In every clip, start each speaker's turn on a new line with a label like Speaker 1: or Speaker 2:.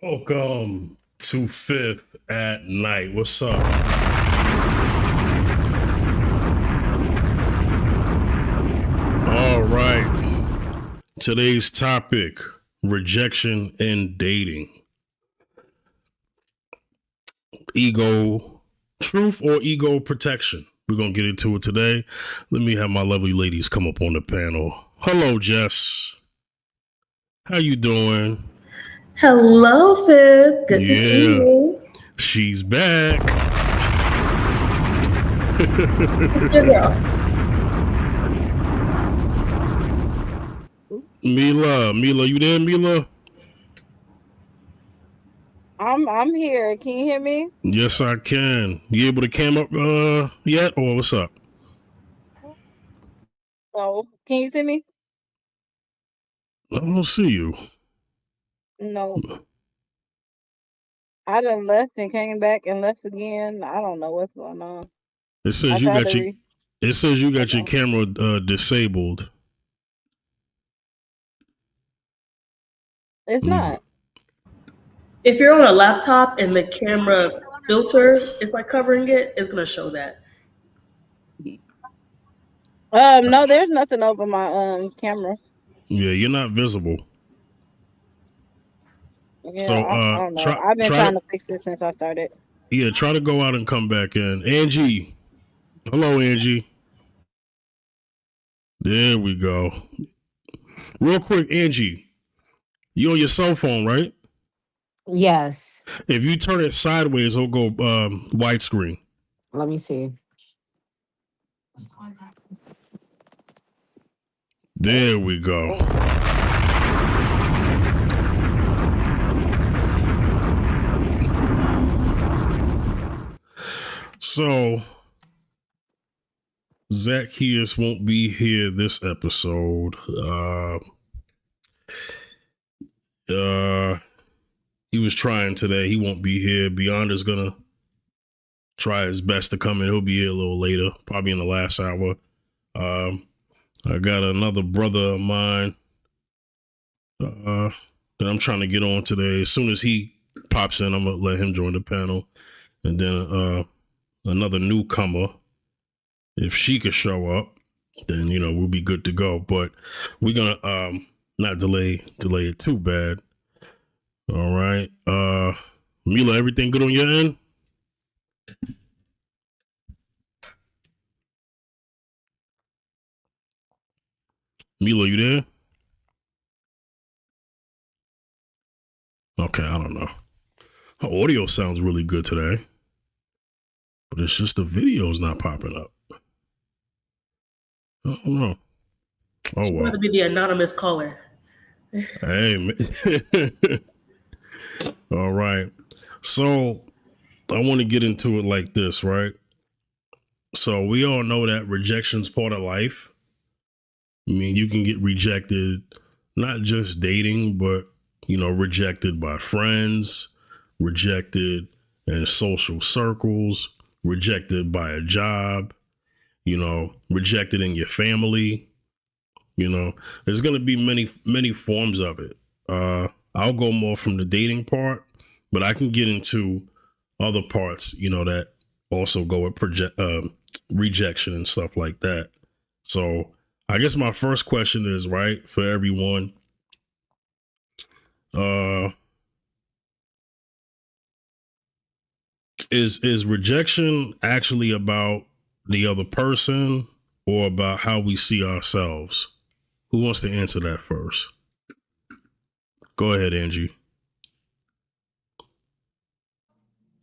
Speaker 1: Welcome to Fifth at Night. What's up? All right. Today's topic: rejection in dating. Ego, truth or ego protection. We're gonna get into it today. Let me have my lovely ladies come up on the panel. Hello, Jess. How you doing?
Speaker 2: Hello, Fifth. Good to see
Speaker 1: Yeah,
Speaker 2: you.
Speaker 1: she's back.
Speaker 2: It's your girl.
Speaker 1: Mila, you there, Mila?
Speaker 3: I'm here. Can you hear me?
Speaker 1: Yes, I can. You able to cam up yet, or what's up?
Speaker 3: Oh, can you see me?
Speaker 1: I don't see you.
Speaker 3: No. I done left and came back and left again. I don't know what's going on.
Speaker 1: It
Speaker 3: I
Speaker 1: says you
Speaker 3: tried to
Speaker 1: got your
Speaker 3: re
Speaker 1: it says you got
Speaker 3: hold
Speaker 1: your
Speaker 3: on.
Speaker 1: camera disabled.
Speaker 3: It's
Speaker 1: Let me.
Speaker 3: not.
Speaker 2: If you're on a laptop and the camera filter is like covering it, it's gonna show that.
Speaker 3: No, there's nothing over my camera.
Speaker 1: Yeah, you're not visible.
Speaker 3: Yeah,
Speaker 1: So
Speaker 3: I don't know.
Speaker 1: try
Speaker 3: I've been
Speaker 1: try
Speaker 3: trying
Speaker 1: to
Speaker 3: to fix it since I started.
Speaker 1: try to go out and come back in. Angie, hello, Angie. There we go. Real quick, Angie, you on your cell phone, right?
Speaker 4: Yes.
Speaker 1: If you turn it sideways, it'll go widescreen.
Speaker 4: Let me see.
Speaker 1: There we go.
Speaker 3: Oh,
Speaker 1: So Zacchaeus won't be here this episode. Uh, he was trying today. He won't be here. Beyond is gonna try his best to come in. He'll be here a little later, probably in the last hour. Um, I got another brother of mine that I'm trying to get on today. As soon as he pops in, I'm gonna let him join the panel, and then another newcomer. If she could show up, then we'll be good to go. But we're gonna not delay it too bad. All right. Mila, everything good on your end? Mila, you there? Okay, I don't know. Her audio sounds really good today, but it's just the video's not popping up. I don't know. Oh
Speaker 2: She wanted
Speaker 1: well.
Speaker 2: to be the anonymous caller.
Speaker 1: Hey. All right. So I want to get into it like this, right? So we all know that rejection's part of life. I mean, you can get rejected, not just dating, but rejected by friends, rejected in social circles, rejected by a job, rejected in your family. There's going to be many forms of it. I'll go more from the dating part, but I can get into other parts, that also go with rejection and stuff like that. So I guess my first question is, right, for everyone, uh, is rejection actually about the other person or about how we see ourselves? Who wants to answer that first? Go ahead, Angie.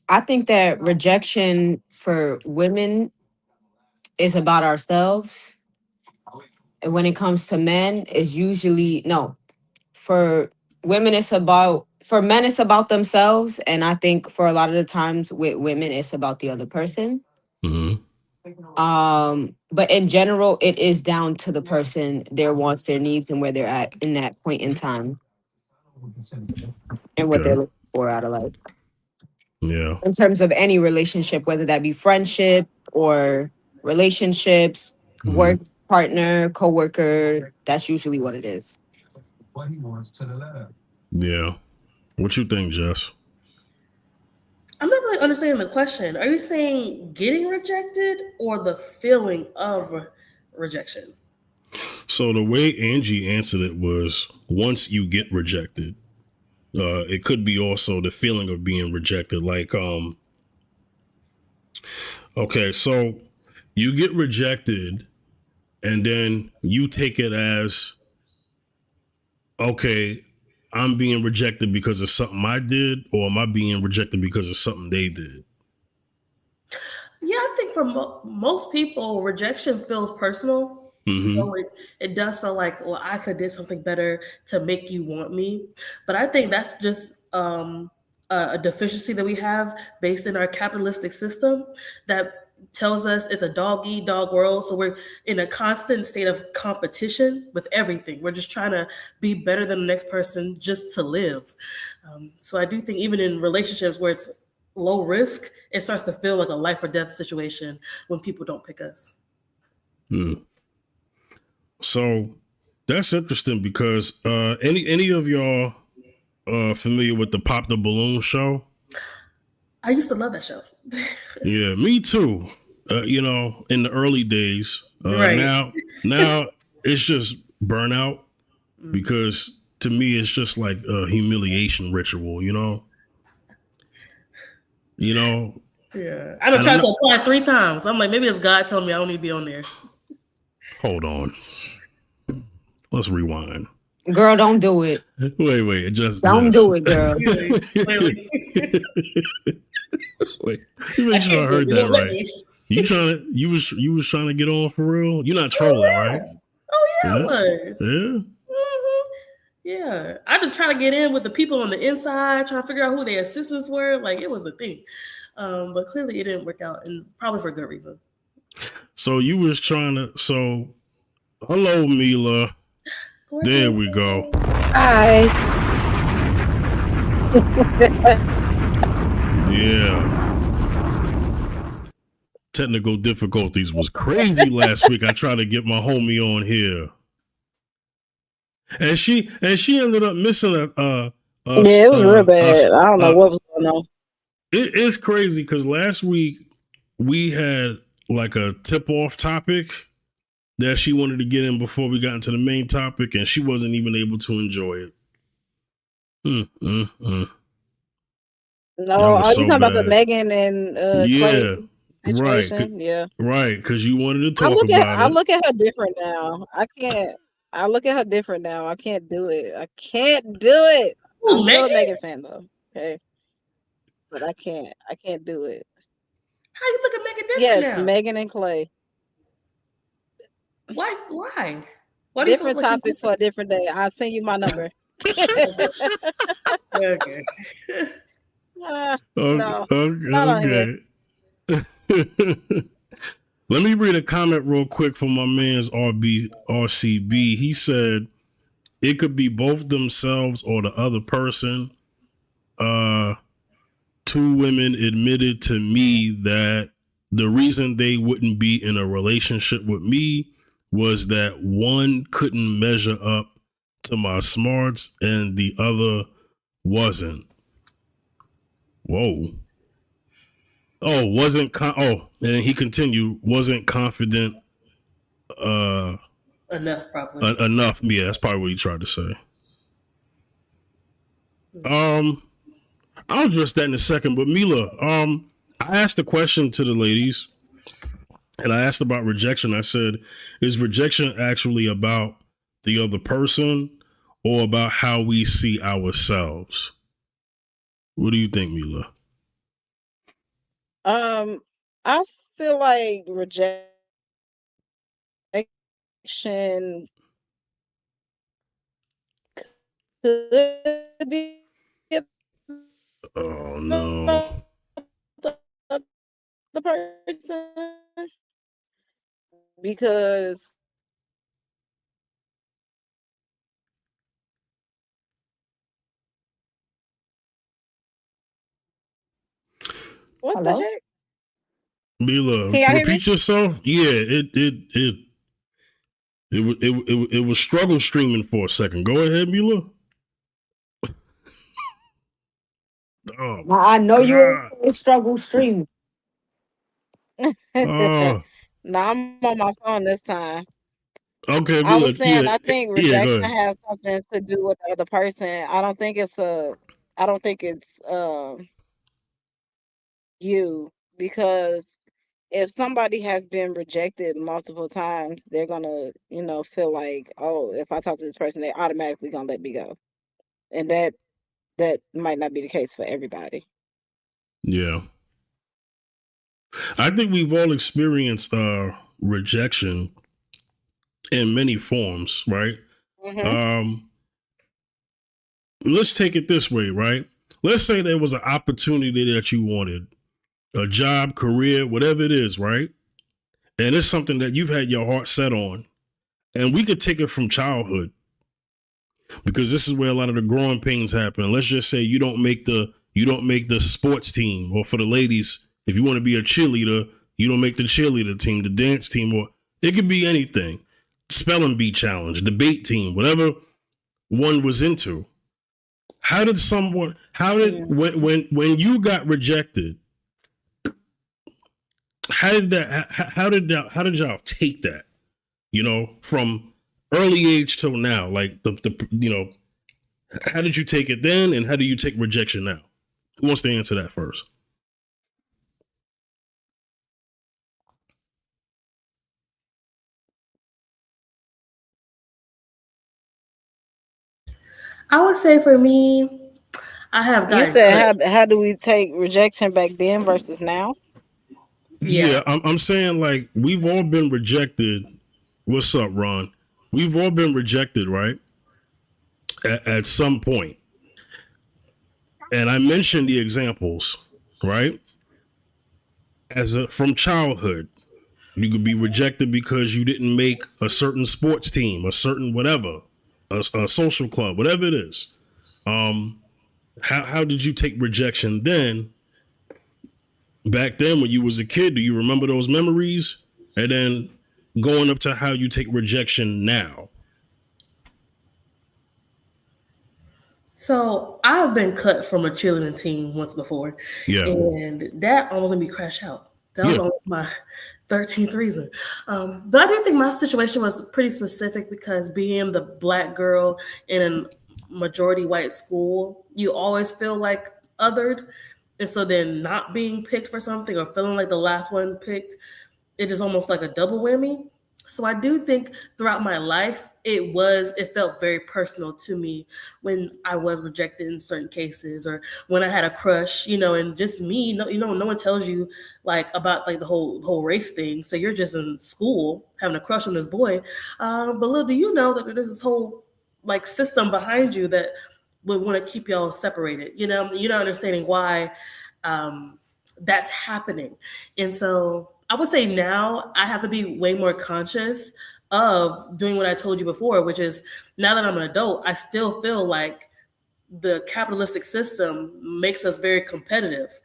Speaker 4: I think that rejection for women is about ourselves. And when it comes to men, is usually no. For women, for men, it's about themselves. And I think for a lot of the times with women, it's about the other person.
Speaker 1: Mm-hmm.
Speaker 4: But in general, it is down to the person, their wants, their needs, and where they're at in that point in time and what they're
Speaker 1: Okay.
Speaker 4: looking for out of life.
Speaker 1: Yeah.
Speaker 4: In terms of any relationship, whether that be friendship or relationships,
Speaker 1: Mm-hmm.
Speaker 4: work partner, coworker, that's usually what it is.
Speaker 1: Yeah. What you think, Jess?
Speaker 2: I'm not really understanding the question. Are you saying getting rejected or the feeling of rejection?
Speaker 1: So the way Angie answered it was once you get rejected. It could be also the feeling of being rejected. Like, okay, so you get rejected and then you take it as, okay, I'm being rejected because of something I did, or am I being rejected because of something they did?
Speaker 2: Yeah, I think for most people, rejection feels personal.
Speaker 1: Mm-hmm.
Speaker 2: So it does feel like, well, I could have did something better to make you want me. But I think that's just a deficiency that we have based in our capitalistic system that tells us it's a dog eat dog world. So we're in a constant state of competition with everything. We're just trying to be better than the next person just to live. So I do think even in relationships where it's low risk, it starts to feel like a life or death situation when people don't pick us.
Speaker 1: Mm. So that's interesting because any of y'all familiar with the Pop the Balloon show?
Speaker 2: I used to love that show.
Speaker 1: Yeah, me too. In the early days.
Speaker 2: Right.
Speaker 1: Now it's just burnout because to me it's just like a humiliation ritual. You know,
Speaker 2: Yeah. I done
Speaker 1: and I'm
Speaker 2: tried to
Speaker 1: not.
Speaker 2: apply 3 times. I'm like, maybe it's God telling me I don't need to be on there.
Speaker 1: Hold on, let's rewind.
Speaker 4: Girl, don't do it.
Speaker 1: Wait, just
Speaker 4: Don't do it, girl.
Speaker 2: Clearly. Clearly.
Speaker 1: wait. Let me
Speaker 2: I
Speaker 1: make sure I
Speaker 2: can't do it.
Speaker 1: heard
Speaker 2: You
Speaker 1: that
Speaker 2: won't let
Speaker 1: right.
Speaker 2: me.
Speaker 1: You was trying to get on for real. You're not
Speaker 2: Oh,
Speaker 1: trolling, right?
Speaker 2: yeah. Oh, yeah, I
Speaker 1: Yeah,
Speaker 2: was.
Speaker 1: yeah.
Speaker 2: hmm Yeah. I done try to get in with the people on the inside, trying to figure out who their assistants were. Like, it was a thing. But clearly it didn't work out, and probably for a good reason.
Speaker 1: So you was trying to. So hello, Mila. There we go.
Speaker 3: Hi.
Speaker 1: Yeah. Technical difficulties was crazy last week. I tried to get my homie on here, and she ended up missing
Speaker 3: Yeah, it was real
Speaker 1: a
Speaker 3: bad. I don't know what was going on.
Speaker 1: it is crazy because last week we had like a tip off topic that she wanted to get in before we got into the main topic, and she wasn't even able to enjoy it. That
Speaker 3: No,
Speaker 1: was
Speaker 3: are you
Speaker 1: so
Speaker 3: talking about the
Speaker 1: bad.
Speaker 3: Megan and Clay
Speaker 1: Yeah, right,
Speaker 3: situation? Yeah.
Speaker 1: right, because you wanted to
Speaker 3: I
Speaker 1: talk
Speaker 3: look at
Speaker 1: about
Speaker 3: I
Speaker 1: it.
Speaker 3: look at her different now. I look at her different now. I can't do it. I can't do it. I'm
Speaker 2: Ooh,
Speaker 3: still a
Speaker 2: Megan?
Speaker 3: Megan fan though. Okay. But I can't do it.
Speaker 2: How you look at Megan different
Speaker 3: Yes,
Speaker 2: now?
Speaker 3: Megan and Clay.
Speaker 2: Why? Why? Why do you feel
Speaker 3: Different
Speaker 2: like she's
Speaker 3: topic for a
Speaker 2: different?
Speaker 3: different day. I'll send you my number.
Speaker 2: Okay.
Speaker 3: No, not on here.
Speaker 1: Okay. Let me read a comment real quick from my man's RCB. He said it could be both themselves or the other person. Uh, Two women admitted to me that the reason they wouldn't be in a relationship with me was that one couldn't measure up to my smarts and the other wasn't. Whoa. Oh, and he continued, wasn't confident
Speaker 2: Enough, probably.
Speaker 1: enough. Yeah, that's probably what he tried to say. I'll address that in a second, but Mila, I asked a question to the ladies and I asked about rejection. I said, is rejection actually about the other person or about how we see ourselves? What do you think, Mila?
Speaker 3: I feel like rejection could be
Speaker 1: Oh no.
Speaker 3: about the person because what the
Speaker 4: Hello?
Speaker 3: heck?
Speaker 1: Mila,
Speaker 3: Can y'all hear me?
Speaker 1: repeat yourself. Yeah, it was struggle streaming for a second. Go ahead, Mila. Oh
Speaker 4: Now, I know you ain't
Speaker 1: God.
Speaker 4: in struggle stream.
Speaker 1: Oh,
Speaker 3: No, I'm on my phone this time.
Speaker 1: okay,
Speaker 3: I was
Speaker 1: Mila.
Speaker 3: saying
Speaker 1: Yeah,
Speaker 3: I think
Speaker 1: yeah. Go
Speaker 3: rejection
Speaker 1: ahead.
Speaker 3: has something to do with the other person. I don't think it's you, because if somebody has been rejected multiple times, they're gonna, feel like, oh, if I talk to this person, they automatically gonna let me go. And that might not be the case for everybody.
Speaker 1: Yeah, I think we've all experienced rejection in many forms, right?
Speaker 3: Mhm.
Speaker 1: Um, let's take it this way, right? Let's say there was an opportunity that you wanted, a job, career, whatever it is, right? And it's something that you've had your heart set on. And we could take it from childhood because this is where a lot of the growing pains happen. Let's just say you don't make the sports team, or for the ladies, if you want to be a cheerleader, you don't make the cheerleader team, the dance team, or it could be anything. Spelling bee challenge, debate team, whatever one was into.
Speaker 3: Mhm.
Speaker 1: When you got rejected, how did y'all take that? From early age till now, like how did you take it then, and how do you take rejection now? Who wants to answer that first?
Speaker 2: I would say for me, I have
Speaker 3: You
Speaker 2: gotten
Speaker 3: said
Speaker 2: cut.
Speaker 3: how do we take rejection back then versus now?
Speaker 1: Yeah,
Speaker 2: Yeah.
Speaker 1: I'm saying, like, we've all been rejected. What's up, Ron? We've all been rejected, right? At some point. And I mentioned the examples, right? From childhood, you could be rejected because you didn't make a certain sports team, a certain whatever, a social club, whatever it is. Um, how did you take rejection then? Back then, when you was a kid, do you remember those memories? And then going up to how you take rejection now.
Speaker 2: So I've been cut from a cheerleading team once before,
Speaker 1: Yeah,
Speaker 2: and that almost made me crash out. That was
Speaker 1: yeah,
Speaker 2: almost my 13th reason. But I do think my situation was pretty specific because being the black girl in a majority white school, you always feel like othered. And so then not being picked for something or feeling like the last one picked, it is almost like a double whammy. So I do think throughout my life, it felt very personal to me when I was rejected in certain cases or when I had a crush, and just me, no one tells you like about like the whole race thing. So you're just in school having a crush on this boy. But little do you know that there's this whole like system behind you that would want to keep y'all separated. You're not understanding why um, that's happening. And so I would say now I have to be way more conscious of doing what I told you before, which is now that I'm an adult, I still feel like the capitalistic system makes us very competitive.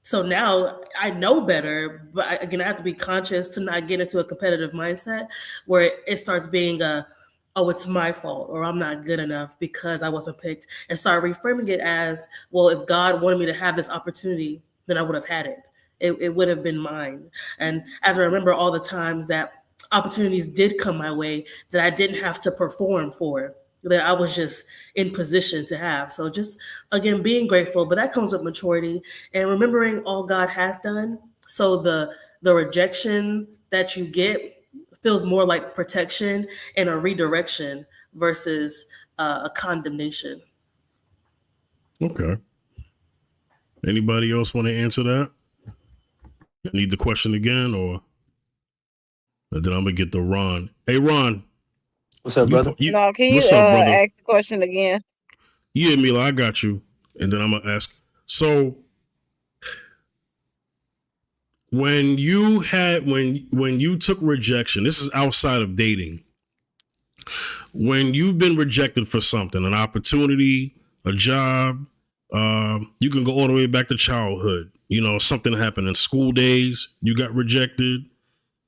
Speaker 2: So now I know better, but again, I have to be conscious to not get into a competitive mindset where it starts being oh, it's my fault or I'm not good enough because I wasn't picked, and start reframing it as, well, if God wanted me to have this opportunity, then I would have had it. It would have been mine. And as I remember all the times that opportunities did come my way that I didn't have to perform for, that I was just in position to have. So just again being grateful, but that comes with maturity and remembering all God has done. So the rejection that you get feels more like protection and a redirection versus a condemnation.
Speaker 1: okay. Anybody else want to answer that? I need the question again, or then I'm gonna get the Ron. Hey, Ron,
Speaker 5: What's up,
Speaker 1: you
Speaker 5: brother?
Speaker 1: you.
Speaker 3: No, can you
Speaker 1: What's up, brother?
Speaker 3: ask the question again?
Speaker 1: Yeah, Mila, I got you. And then I'm gonna ask. So when you took rejection, this is outside of dating. When you've been rejected for something, an opportunity, a job, you can go all the way back to childhood. Something happened in school days, you got rejected.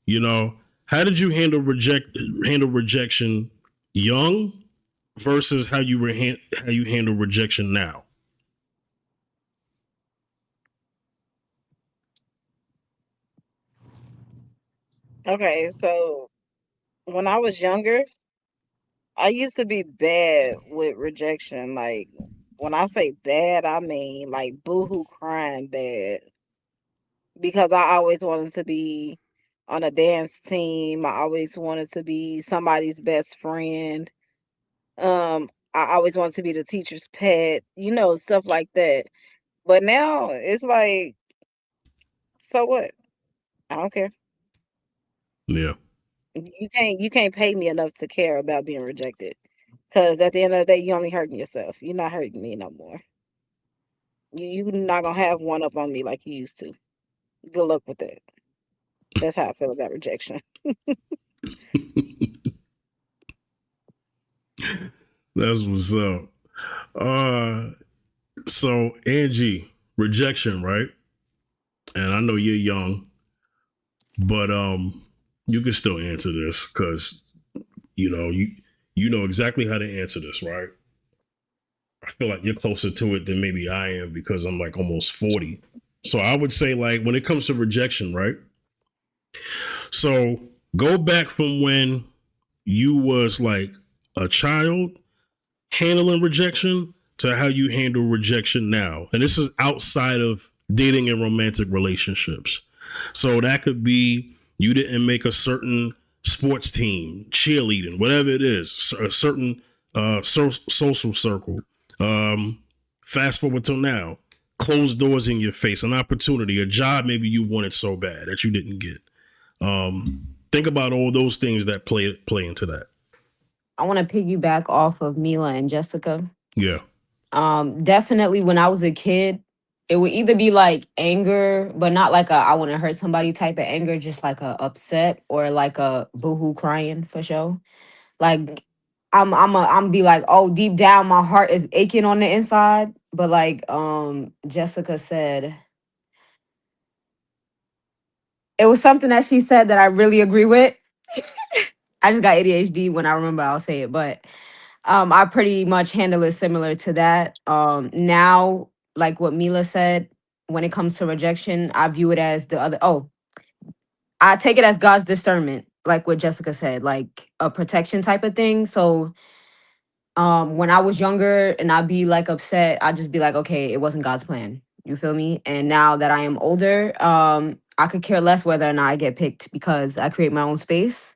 Speaker 1: You know, how did you handle rejection young versus how you handle rejection now?
Speaker 3: Okay, so when I was younger, I used to be bad with rejection. Like when I say bad, I mean like boohoo crying bad. Because I always wanted to be on a dance team. I always wanted to be somebody's best friend. I always wanted to be the teacher's pet, stuff like that. But now it's like, so what? I don't care.
Speaker 1: Yeah.
Speaker 3: You can't pay me enough to care about being rejected. Cause at the end of the day, you only hurting yourself. You're not hurting me no more. You're not gonna have one up on me like you used to. Good luck with that. That's how I feel about rejection.
Speaker 1: That's what's up. So Angie, rejection, right? And I know you're young, but you can still answer this because you know exactly how to answer this, right? I feel like you're closer to it than maybe I am because I'm like almost 40. So I would say like when it comes to rejection, right? So go back from when you was like a child handling rejection to how you handle rejection now. And this is outside of dating and romantic relationships. So that could be you didn't make a certain sports team, cheerleading, whatever it is, a certain social circle. Fast forward till now, closed doors in your face, an opportunity, a job maybe you wanted so bad that you didn't get. Think about all those things that play into that.
Speaker 4: I want to piggyback off of Mila and Jessica.
Speaker 1: Yeah.
Speaker 4: Definitely when I was a kid, it would either be like anger, but not like a I want to hurt somebody type of anger, just like a upset or like a boohoo crying for sure. Like I'm be like, oh, deep down my heart is aching on the inside. But like Jessica said, it was something that she said that I really agree with. I just got ADHD. When I remember, I'll say it. But I pretty much handle it similar to that. Now, like what Mila said, when it comes to rejection, I view it as the other. Oh, I take it as God's discernment, like what Jessica said, like a protection type of thing. So, when I was younger and I'd be like upset, I'd just be like, okay, it wasn't God's plan. You feel me? And now that I am older, I could care less whether or not I get picked because I create my own space.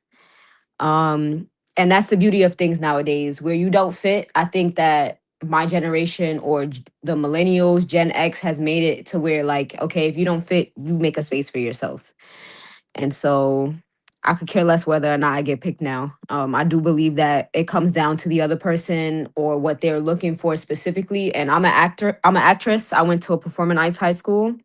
Speaker 4: Um, and that's the beauty of things nowadays where you don't fit. I think that my generation or the millennials, Gen X has made it to where like, okay, if you don't fit, you make a space for yourself. And so I could care less whether or not I get picked now. I do believe that it comes down to the other person or what they're looking for specifically. And I'm an actress. I went to a performing arts high school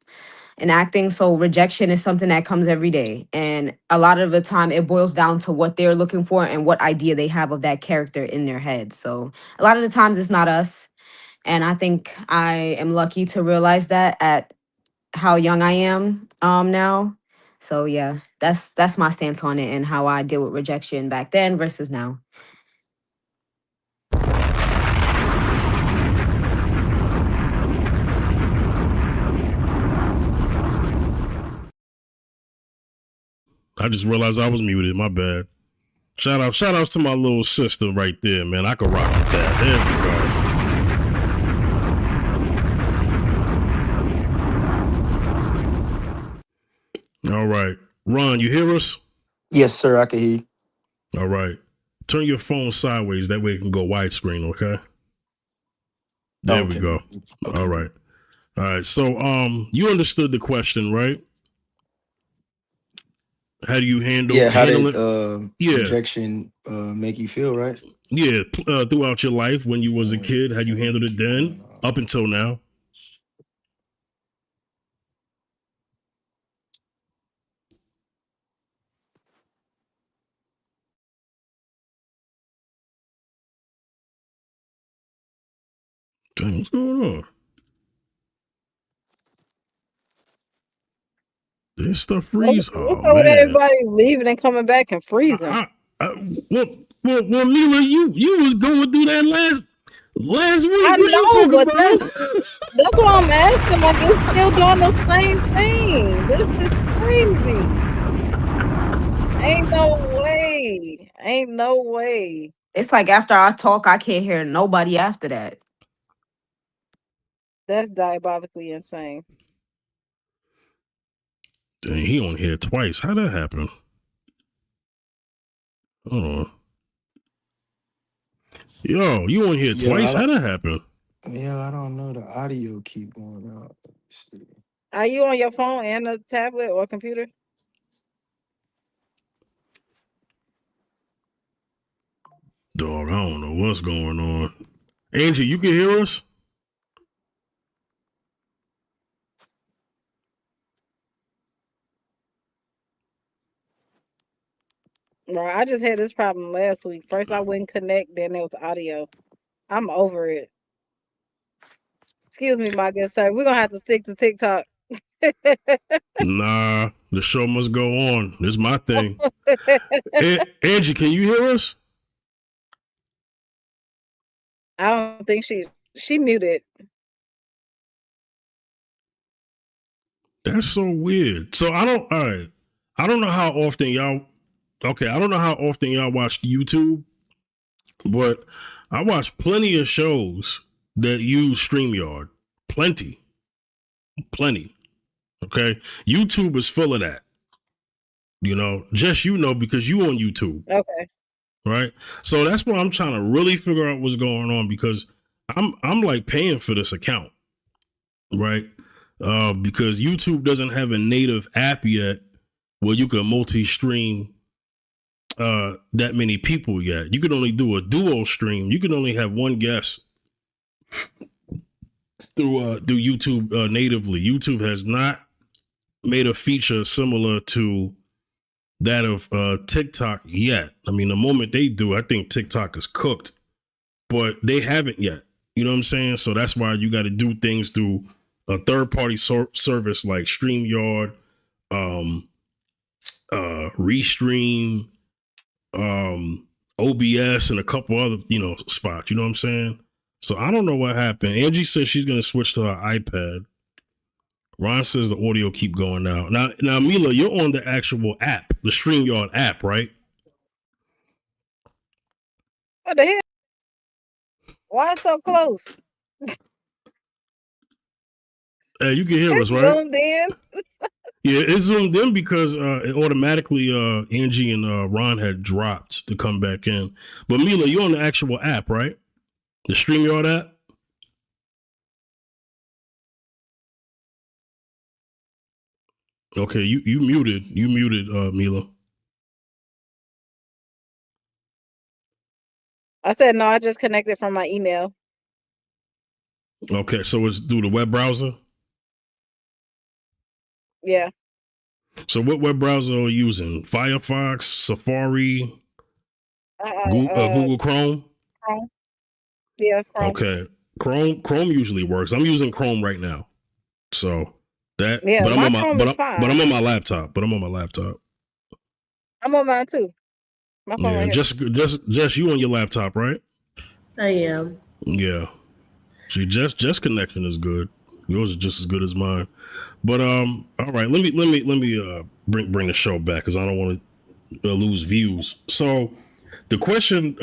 Speaker 4: in acting. So rejection is something that comes every day. And a lot of the time it boils down to what they're looking for and what idea they have of that character in their head. So a lot of the times it's not us. And I think I am lucky to realize that at how young I am now. So yeah, that's my stance on it and how I deal with rejection back then versus now.
Speaker 1: I just realized I was muted. My bad. Shout out to my little sister right there, man. I could rock with that. There we go. All right. Ron, you hear us?
Speaker 5: Yes, sir. I can hear you.
Speaker 1: All right. Turn your phone sideways. That way it can go widescreen, okay? There we
Speaker 5: Okay.
Speaker 1: go.
Speaker 5: Okay.
Speaker 1: All right. All right. So you understood the question, right? How do you handle
Speaker 5: Yeah, how
Speaker 1: handle
Speaker 5: did
Speaker 1: it? Yeah.
Speaker 5: rejection make you feel, right?
Speaker 1: Yeah. Throughout your life when you was a
Speaker 5: Wait,
Speaker 1: kid,
Speaker 5: it's
Speaker 1: how you
Speaker 5: kind
Speaker 1: handled it
Speaker 5: of
Speaker 1: then
Speaker 5: going off.
Speaker 1: up until now? Dang, what's going on? This stuff freeze.
Speaker 3: What's
Speaker 1: Oh
Speaker 3: up with
Speaker 1: man.
Speaker 3: everybody leaving and coming back and freezing?
Speaker 1: Well, Mila, you was going through that last week.
Speaker 3: I
Speaker 1: What you
Speaker 3: know,
Speaker 1: talking
Speaker 3: but
Speaker 1: about?
Speaker 3: that's why I'm asking. Like, it's still doing the same thing. This is crazy. Ain't no way.
Speaker 4: It's like after I talk, I can't hear nobody after that.
Speaker 3: That's diabolically insane.
Speaker 1: Dang, he on here twice. How that happen? Hold on. Yo, you on here
Speaker 5: Yeah,
Speaker 1: twice? How that happen?
Speaker 5: I don't know. The audio keep going out. Let's see.
Speaker 3: Are you on your phone and a tablet or computer?
Speaker 1: Dog, I don't know what's going on. Angie, you can hear us?
Speaker 3: Right. I just had this problem last week. First I wouldn't connect, then there was audio. I'm over it. Excuse me, my good sir. We're gonna have to stick to TikTok.
Speaker 1: Nah, the show must go on. This is my thing. Angie, can you hear us?
Speaker 3: I don't think she muted.
Speaker 1: That's so weird. So all right. I don't know how often y'all watch YouTube, but I watch plenty of shows that use StreamYard. Plenty. Okay. YouTube is full of that. Because you on YouTube.
Speaker 3: Okay.
Speaker 1: Right. So that's why I'm trying to really figure out what's going on, because I'm like paying for this account. Right. Because YouTube doesn't have a native app yet where you can multi-stream that many people yet. You can only do a duo stream. You can only have one guest through YouTube natively. YouTube has not made a feature similar to that of TikTok yet. I mean, the moment they do, I think TikTok is cooked, but they haven't yet. You know what I'm saying? So that's why you got to do things through a third-party service like StreamYard, Restream, OBS, and a couple other, spots. You know what I'm saying? So I don't know what happened. Angie says she's going to switch to her iPad. Ron says the audio keep going out. Now, Mila, you're on the actual app, the StreamYard app, right?
Speaker 3: What the hell? Why it's so close?
Speaker 1: Hey, you can hear us,
Speaker 3: It's
Speaker 1: right?
Speaker 3: zoomed in.
Speaker 1: Yeah, it's zoomed in because it automatically Angie and Ron had dropped to come back in. But Mila, you're on the actual app, right? The StreamYard app? Okay, you muted. You muted, Mila.
Speaker 3: I said no, I just connected from my email.
Speaker 1: Okay, so it's through the web browser?
Speaker 3: Yeah.
Speaker 1: So what web browser are you using? Firefox, Safari, Google Chrome?
Speaker 3: Chrome. Yeah, Chrome.
Speaker 1: Okay. Chrome usually works. I'm using Chrome right now. So that
Speaker 3: Yeah,
Speaker 1: but
Speaker 3: my Chrome is fine.
Speaker 1: I'm on my laptop.
Speaker 3: I'm on mine too. My phone
Speaker 1: Yeah,
Speaker 3: right here.
Speaker 1: just you on your laptop, right?
Speaker 2: I am.
Speaker 1: Yeah. See, just connection is good. Yours is just as good as mine. But all right, let me bring the show back because I don't want to lose views. So the question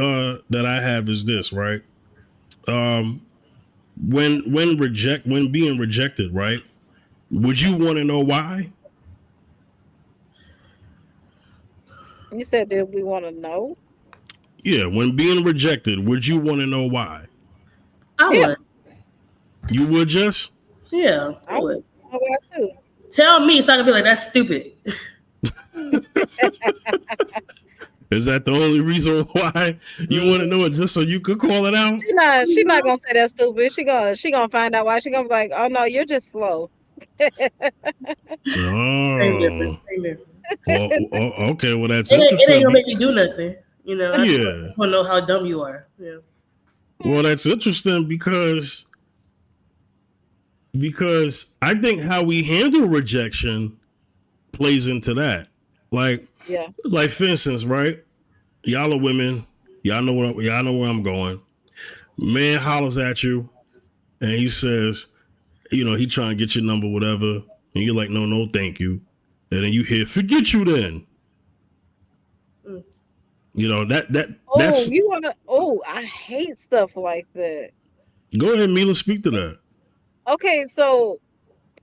Speaker 1: that I have is this, right? When being rejected, right? Would you want to know why?
Speaker 3: You said, did we want to know?
Speaker 1: Yeah, when being rejected, would you want to know why?
Speaker 2: I would.
Speaker 1: You would, Jess?
Speaker 2: Yeah, I
Speaker 3: I
Speaker 2: would.
Speaker 3: would know why too.
Speaker 2: Tell me so I can be like, that's stupid.
Speaker 1: Is that the only reason why you want to know it, just so you could call it out?
Speaker 3: She's not gonna say that's stupid. She gonna find out why. She gonna be like, oh no, you're just slow.
Speaker 2: Same difference. Same difference.
Speaker 1: Well, okay. Well, that's
Speaker 2: It ain't
Speaker 1: interesting.
Speaker 2: gonna make you do nothing. I just want to know how dumb you are. Yeah.
Speaker 1: Well, that's interesting because I think how we handle rejection plays into that. Like for instance, right? Y'all are women. Y'all know where I'm going. Man hollers at you, and he says, he trying to get your number, whatever, and you're like, no, thank you. And then you hear, forget you then. You know,
Speaker 3: Oh,
Speaker 1: that's
Speaker 3: you wanna? Oh, I hate stuff like that.
Speaker 1: go ahead, Mila, speak to that.
Speaker 3: Okay, so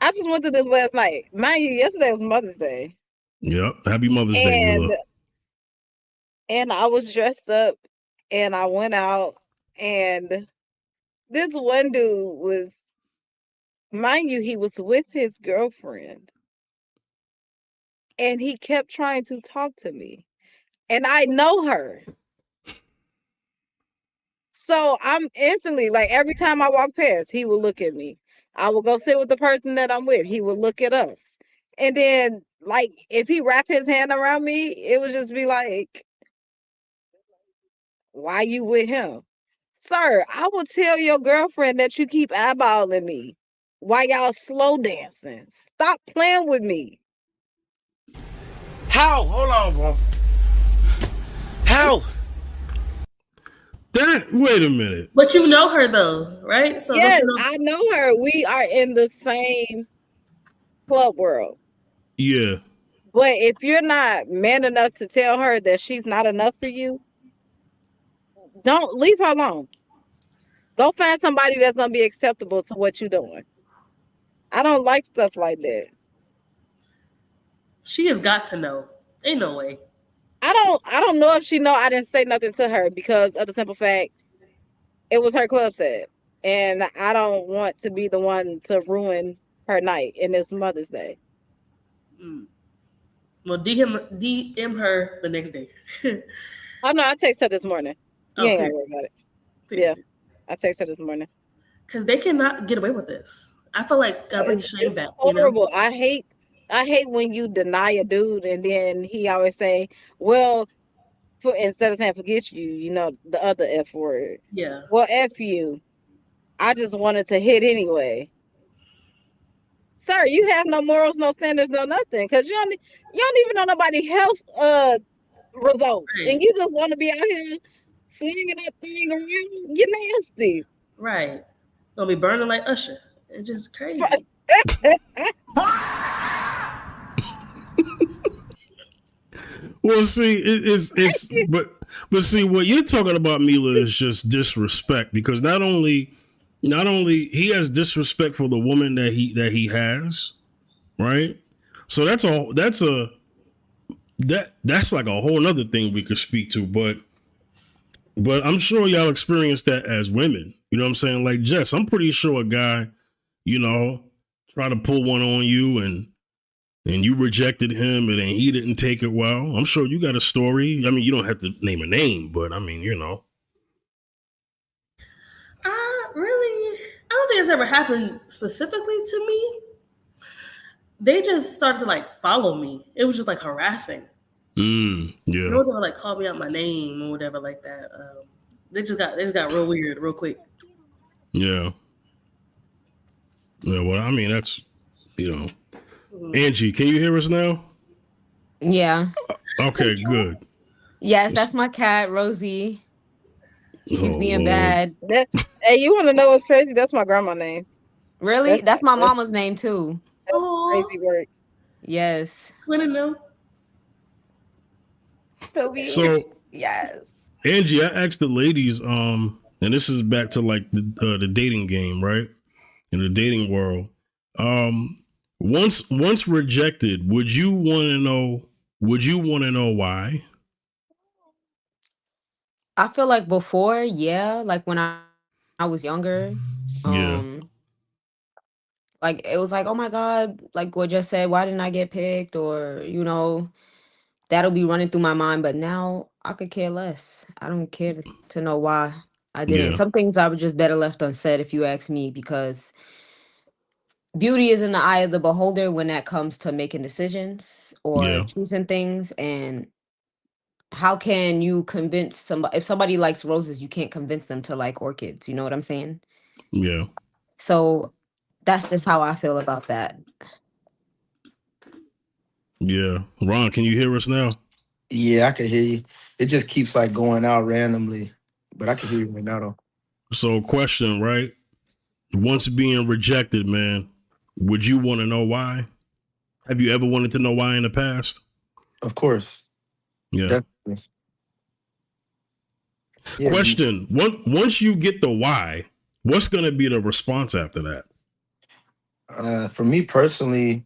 Speaker 3: I just went through this last night. Mind you, yesterday was Mother's Day,
Speaker 1: Yep. Happy Mother's Day,
Speaker 3: and
Speaker 1: Mila.
Speaker 3: I was dressed up, and I went out, and this one dude was, mind you, he was with his girlfriend, and he kept trying to talk to me, and I know her. So I'm instantly like every time I walk past, he will look at me. I will go sit with the person that I'm with. He will look at us. And then like if he wrap his hand around me, it would just be like, why you with him? Sir, I will tell your girlfriend that you keep eyeballing me while y'all slow dancing. Stop playing with me.
Speaker 6: How? Hold on, bro. How?
Speaker 1: Wait a minute.
Speaker 2: But you know her though, right? So don't
Speaker 3: Yes,
Speaker 2: you know?
Speaker 3: I know her. We are in the same club world.
Speaker 1: Yeah.
Speaker 3: But if you're not man enough to tell her that she's not enough for you, don't leave her alone. Go find somebody that's gonna be acceptable to what you're doing. I don't like stuff like that.
Speaker 2: She has got to know. Ain't no way.
Speaker 3: I don't know if she know I didn't say nothing to her because of the simple fact it was her club set. And I don't want to be the one to ruin her night and it's Mother's Day.
Speaker 2: Mm. Well, DM her the next day.
Speaker 3: Oh no, I text her this morning. You
Speaker 2: Oh,
Speaker 3: ain't gotta
Speaker 2: period.
Speaker 3: worry about it. Yeah,
Speaker 2: Period.
Speaker 3: I text her this morning.
Speaker 2: Because they cannot get away with this. I feel like God brings shame
Speaker 3: It's
Speaker 2: back. You know?
Speaker 3: horrible. I hate when you deny a dude and then he always say, well, instead of saying forget you, the other F word.
Speaker 2: Yeah.
Speaker 3: Well, F you. I just wanted to hit anyway. Sir, you have no morals, no standards, no nothing. Cause you don't even know nobody health results.
Speaker 2: Right.
Speaker 3: And you just want to be out here slinging that thing around. You're nasty.
Speaker 2: Right. Gonna be burning like Usher. It's just crazy.
Speaker 1: Well, see, it's but see what you're talking about, Mila, is just disrespect because not only he has disrespect for the woman that he has, right? So that's like a whole other thing we could speak to, but I'm sure y'all experience that as women. You know what I'm saying? Like Jess, I'm pretty sure a guy, you know, try to pull one on you and you rejected him and then he didn't take it well. I'm sure you got a story. I mean, you don't have to name a name, but I mean, you know.
Speaker 2: Really, I don't think it's ever happened specifically to me. They just started to like follow me. It was just like harassing. No
Speaker 1: Yeah.
Speaker 2: one's ever like called me out my name or whatever like that. They just got real weird real quick.
Speaker 1: Yeah. Yeah, well, I mean, that's, you know. Angie, can you hear us now?
Speaker 4: Yeah.
Speaker 1: Okay, good.
Speaker 4: Yes, that's my cat, Rosie. She's
Speaker 1: Oh,
Speaker 4: being
Speaker 1: Lord.
Speaker 4: bad.
Speaker 3: Hey, you want to know what's crazy? That's my grandma name.
Speaker 4: Really?
Speaker 3: That's
Speaker 4: That's my
Speaker 3: that's
Speaker 4: mama's name too.
Speaker 2: Oh,
Speaker 3: crazy work.
Speaker 4: Yes.
Speaker 2: wouldn't know.
Speaker 4: Toby.
Speaker 1: So,
Speaker 4: Yes.
Speaker 1: Angie, I asked the ladies, and this is back to like the dating game, right? In the dating world. Um, once rejected, would you want to know why?
Speaker 4: I feel like before, yeah, like when I was younger,
Speaker 1: Yeah.
Speaker 4: um, like it was like, oh my God, like what just said, why didn't I get picked? Or, that'll be running through my mind. But now I could care less. I don't care to know why I didn't.
Speaker 1: Yeah.
Speaker 4: Some things I would just better left unsaid if you ask me, because beauty is in the eye of the beholder when that comes to making decisions or
Speaker 1: Yeah.
Speaker 4: choosing things. And how can you convince somebody, if somebody likes roses, you can't convince them to like orchids. You know what I'm saying?
Speaker 1: Yeah.
Speaker 4: So that's just how I feel about that.
Speaker 1: Yeah. Ron, can you hear us now?
Speaker 5: Yeah, I can hear you. It just keeps like going out randomly, but I can hear you right now though.
Speaker 1: So, question, right? Once being rejected, man, would you want to know why? Have you ever wanted to know why in the past?
Speaker 5: Of course,
Speaker 1: Yeah.
Speaker 5: definitely. Yeah.
Speaker 1: Question: once you get the why, what's going to be the response after that?
Speaker 5: For me personally,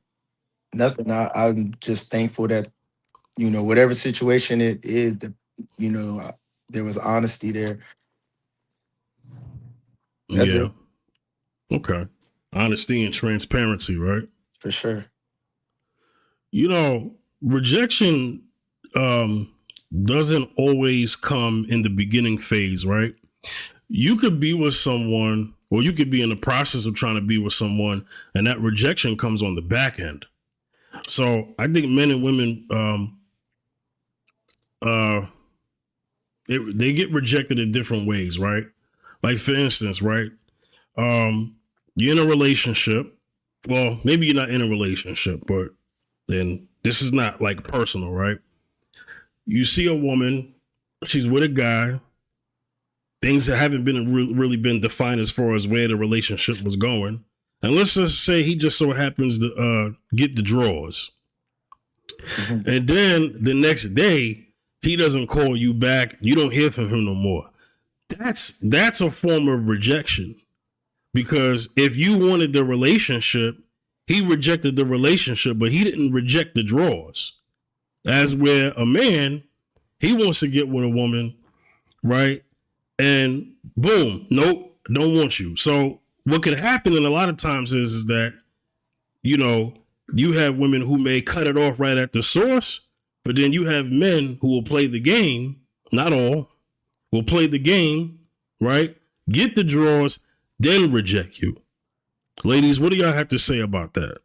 Speaker 5: nothing. I'm just thankful that whatever situation it is, that there was honesty there. That's
Speaker 1: Yeah.
Speaker 5: it
Speaker 1: Okay. Honesty and transparency, right?
Speaker 5: for sure.
Speaker 1: Rejection um, doesn't always come in the beginning phase, right? You could be with someone, or you could be in the process of trying to be with someone, and that rejection comes on the back end. So I think men and women, uh, they get rejected in different ways, right? Like for instance, right? You're in a relationship. Well, maybe you're not in a relationship, but then this is not like personal, right? You see a woman, she's with a guy. Things that haven't been really been defined as far as where the relationship was going. And let's just say he just so happens to get the drawers.
Speaker 5: Mhm.
Speaker 1: And then the next day, he doesn't call you back. You don't hear from him no more. That's a form of rejection. Because if you wanted the relationship, he rejected the relationship, but he didn't reject the drawers. As where a man, he wants to get with a woman, right? And boom, nope, don't want you. So what could happen, and a lot of times is that, you have women who may cut it off right at the source, but then you have men who will play the game, not all, will play the game, right? Get the drawers, then reject you. Ladies, what do y'all have to say about that?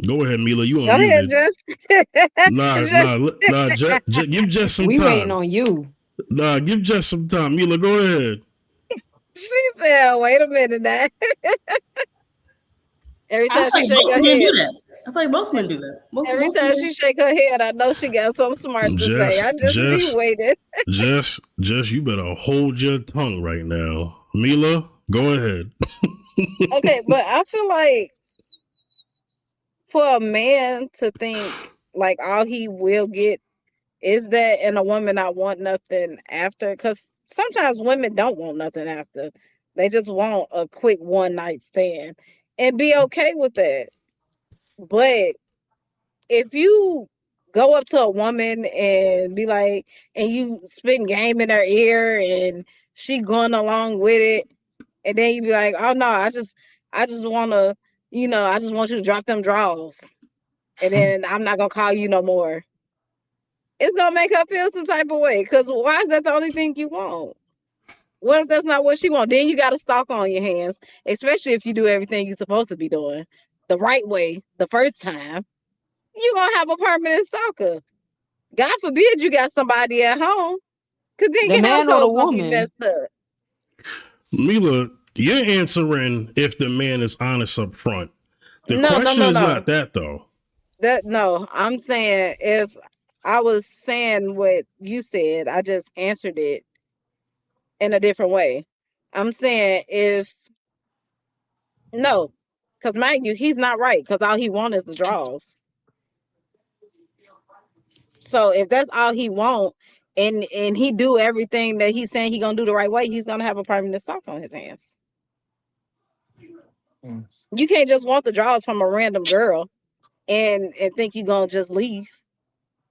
Speaker 1: Go ahead, Mila. You
Speaker 3: Go ahead,
Speaker 1: unmuted.
Speaker 3: Jess.
Speaker 1: Nah,
Speaker 3: Jess,
Speaker 1: nah, nah. Give Jess some
Speaker 4: We waiting
Speaker 1: time.
Speaker 4: on you.
Speaker 1: Nah, give Jess some time. Mila, go ahead.
Speaker 3: she said, "Wait a minute, now." Every
Speaker 2: I feel
Speaker 3: time she
Speaker 2: like
Speaker 3: shake
Speaker 2: most
Speaker 3: her
Speaker 2: men do
Speaker 3: head,
Speaker 2: that. I feel like most men do that.
Speaker 3: every
Speaker 2: Most
Speaker 3: time
Speaker 2: men.
Speaker 3: she shake her head, I know she got something smart to say.
Speaker 1: Jess,
Speaker 3: I just be
Speaker 1: Jess,
Speaker 3: waiting.
Speaker 1: Jess, you better hold your tongue right now. Mila, go ahead.
Speaker 3: Okay, but I feel like for a man to think like all he will get is that, and a woman not want nothing after, because sometimes women don't want nothing after. They just want a quick one night stand and be okay with that. But if you go up to a woman and be like, and you spitting game in her ear and she going along with it, and then you be like, oh no, I just wanna, I just want you to drop them draws, and then I'm not gonna call you no more. It's gonna make her feel some type of way. Cause why is that the only thing you want? What if that's not what she wants? Then you got a stalk on your hands, especially if you do everything you're supposed to be doing the right way the first time. You're gonna have a permanent stalker. God forbid you got somebody at home, cause then
Speaker 4: The
Speaker 3: your
Speaker 4: man or the
Speaker 3: household's gonna be
Speaker 4: woman?
Speaker 3: messed up.
Speaker 1: Mila, you're answering if the man is honest up front. The
Speaker 3: No, no,
Speaker 1: question
Speaker 3: no,
Speaker 1: is
Speaker 3: no.
Speaker 1: not that though.
Speaker 3: That no. I'm saying if I was saying what you said, I just answered it in a different way. I'm saying if no, because mind you, he's not right. Because all he wants is the draws. So if that's all he want, and he do everything that he's saying he gonna do the right way, he's gonna have a permanent stalk on his hands.
Speaker 5: Mm.
Speaker 3: You can't just want the draws from a random girl and think you gonna just leave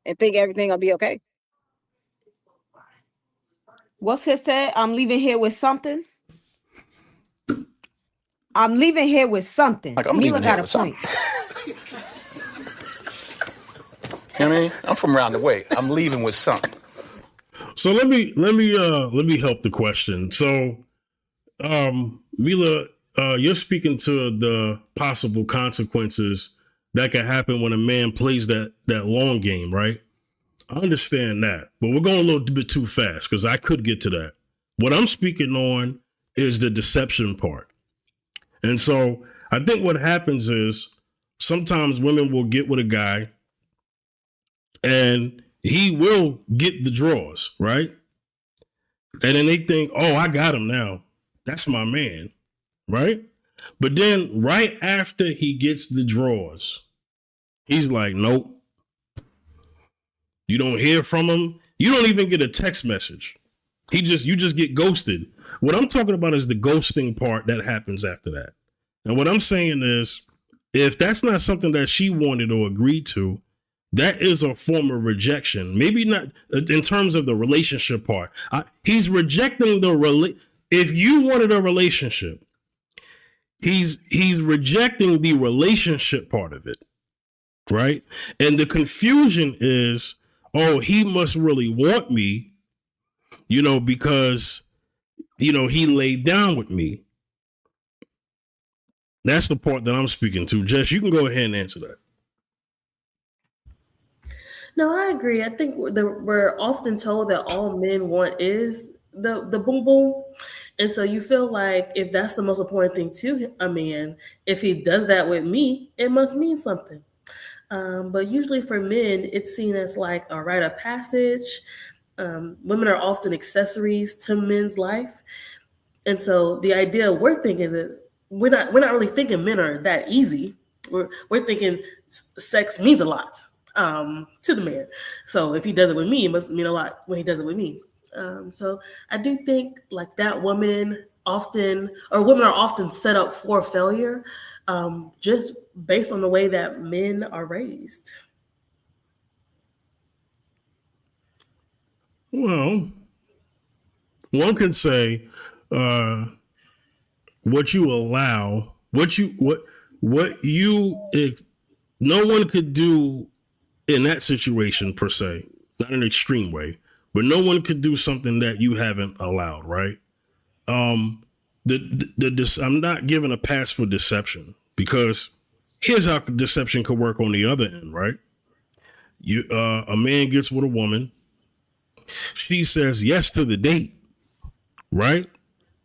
Speaker 3: and think everything gonna be okay.
Speaker 4: What Fifth said? I'm leaving here with something. I'm leaving here with something.
Speaker 6: Like I'm
Speaker 4: Mila
Speaker 6: leaving here
Speaker 4: got a
Speaker 6: with something.
Speaker 4: point.
Speaker 6: You know what I mean? I'm from around the way. I'm leaving with something.
Speaker 1: So let me help the question. So Mila, you're speaking to the possible consequences that can happen when a man plays that long game, right? I understand that, but we're going a little bit too fast because I could get to that. What I'm speaking on is the deception part. And so I think what happens is sometimes women will get with a guy and he will get the draws, right? And then they think, oh, I got him now. That's my man, right? But then right after he gets the draws, he's like, nope, You don't hear from him. You don't even get a text message. You just get ghosted. What I'm talking about is the ghosting part that happens after that. And what I'm saying is, if that's not something that she wanted or agreed to, that is a form of rejection. Maybe not in terms of the relationship part. He's rejecting if you wanted a relationship, he's rejecting the relationship part of it, right? And the confusion is, oh, he must really want me, because, he laid down with me. That's the part that I'm speaking to. Jess, you can go ahead and answer that.
Speaker 2: No, I agree. I think we're often told that all men want is the boom boom. And so you feel like if that's the most important thing to a man, if he does that with me, it must mean something. But usually for men, it's seen as like a rite of passage. Women are often accessories to men's life. And so the idea we're thinking is that we're not really thinking men are that easy. We're thinking sex means a lot to the man. So if he does it with me, it must mean a lot when he does it with me. So I do think like that women are often set up for failure, just based on the way that men are raised.
Speaker 1: Well, one could say, what you allow, no one could do in that situation per se, not in an extreme way, but no one could do something that you haven't allowed, right? I'm not giving a pass for deception, because here's how deception could work on the other end, right? A man gets with a woman, she says yes to the date, right?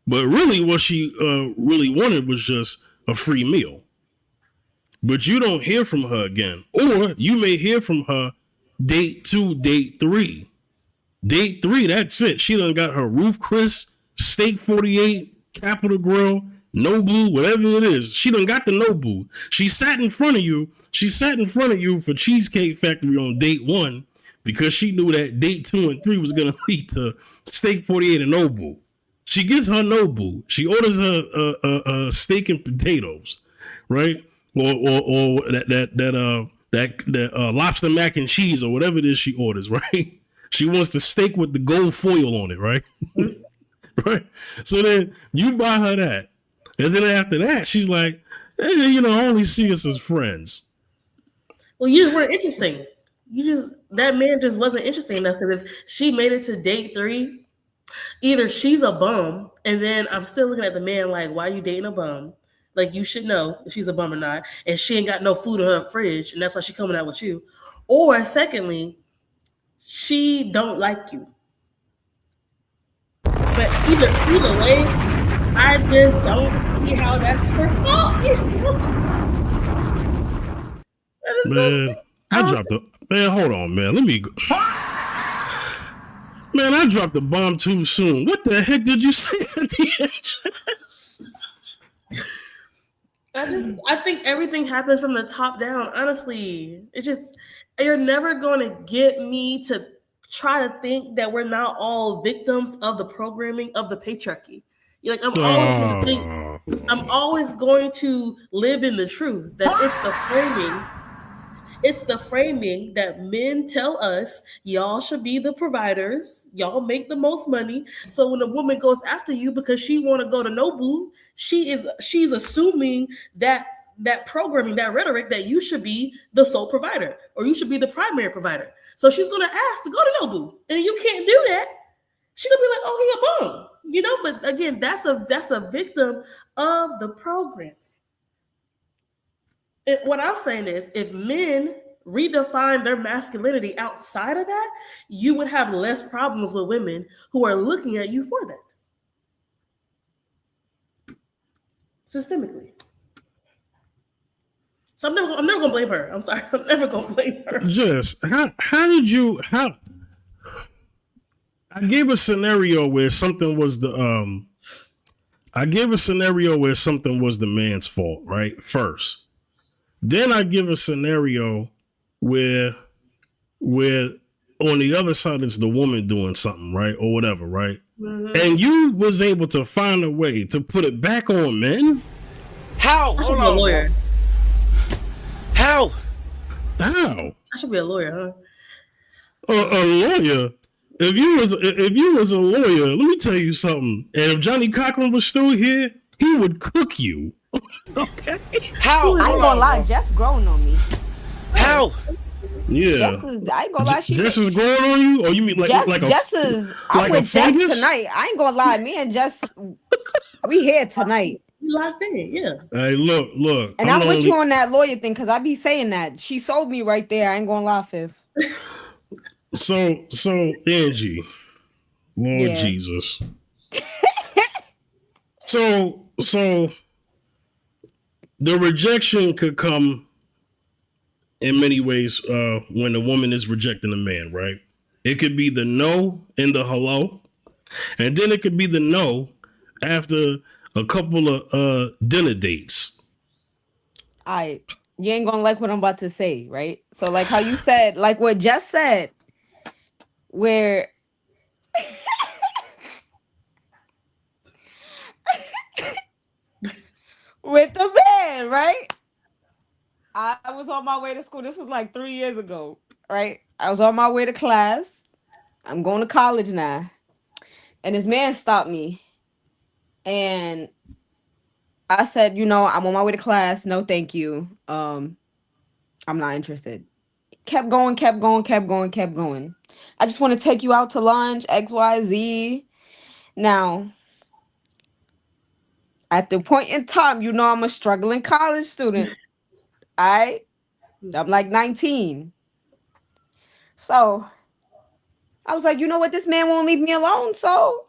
Speaker 1: But really, what she really wanted was just a free meal. But you don't hear from her again. Or you may hear from her date 2, date 3. Date 3, that's it. She done got her Roof Chris, Steak 48, Capital Grill, Nobu, whatever it is. She done got the Nobu. She sat in front of you for Cheesecake Factory on date 1 because she knew that date 2 and 3 was going to lead to Steak 48 and Nobu. She gets her Nobu. She orders her steak and potatoes, right? Or that lobster mac and cheese or whatever it is she orders, right? She wants the steak with the gold foil on it, right? Right. So then you buy her that, and then after that, she's like, hey, I only see us as friends.
Speaker 2: Well, you just weren't interesting. That man just wasn't interesting enough, because if she made it to date 3. Either she's a bum, and then I'm still looking at the man like, why are you dating a bum? Like, you should know if she's a bum or not, and she ain't got no food in her fridge, and that's why she's coming out with you. Or secondly, she don't like you. But either way, I just don't see how that's her fault.
Speaker 1: Man, hold on, man. Let me go. Man, I dropped the bomb too soon. What the heck did you say at the end?
Speaker 2: I think everything happens from the top down. Honestly, you're never going to get me to try to think that we're not all victims of the programming of the patriarchy. You're like, I'm always going to live in the truth that it's the framing. It's the framing that men tell us, y'all should be the providers, y'all make the most money. So when a woman goes after you because she want to go to Nobu, she's assuming that programming, that rhetoric, that you should be the sole provider or you should be the primary provider. So she's gonna ask to go to Nobu, and you can't do that. She's gonna be like, oh, he a bum, But again, that's a victim of the program. What I'm saying is, if men redefine their masculinity outside of that, you would have less problems with women who are looking at you for that systemically. So I'm never gonna blame her. I'm sorry, I'm never gonna blame her.
Speaker 1: Just how did you I gave a scenario where something was the man's fault, right? First. Then I give a scenario where on the other side it's the woman doing something, right? Or whatever, right?
Speaker 2: Mhm.
Speaker 1: And you was able to find a way to put it back on men?
Speaker 7: How?
Speaker 2: I should
Speaker 7: Hold
Speaker 2: be a
Speaker 7: on,
Speaker 2: lawyer.
Speaker 7: bro. How?
Speaker 1: How?
Speaker 2: I should be a lawyer, huh?
Speaker 1: A lawyer? If you was a lawyer, let me tell you something. And if Johnny Cochran was still here, he would cook you. Okay.
Speaker 7: How?
Speaker 4: I ain't
Speaker 7: Hold
Speaker 4: gonna
Speaker 7: on,
Speaker 4: lie,
Speaker 7: bro.
Speaker 4: Jess growing on me.
Speaker 7: How?
Speaker 1: Yeah.
Speaker 4: Jess is, I ain't gonna lie,
Speaker 1: Jess is growing on you, or you mean like
Speaker 4: Jess is, I'm
Speaker 1: like a
Speaker 4: with Jess
Speaker 1: fungus?
Speaker 4: tonight. I ain't gonna lie, me and Jess, we here tonight.
Speaker 2: You locked in, yeah.
Speaker 1: Hey, look.
Speaker 4: And I'm with you on that lawyer thing, because I be saying that. She sold me right there. I ain't gonna lie, Fifth.
Speaker 1: So Angie, Lord
Speaker 4: Yeah.
Speaker 1: Jesus. so the rejection could come in many ways when a woman is rejecting a man, right? It could be the no and the hello, and then it could be the no after a couple of dinner dates.
Speaker 4: You ain't gonna like what I'm about to say, right? So like how you said, like what Jess said, where with the man, right? I was on my way to school. This was like 3 years ago, right? I was on my way to class. I'm going to college now. And this man stopped me. And I said, I'm on my way to class. No, thank you. I'm not interested. Kept going. I just want to take you out to lunch, XYZ. Now, at the point in time, I'm a struggling college student. I'm like 19. So I was like, you know what? This man won't leave me alone. So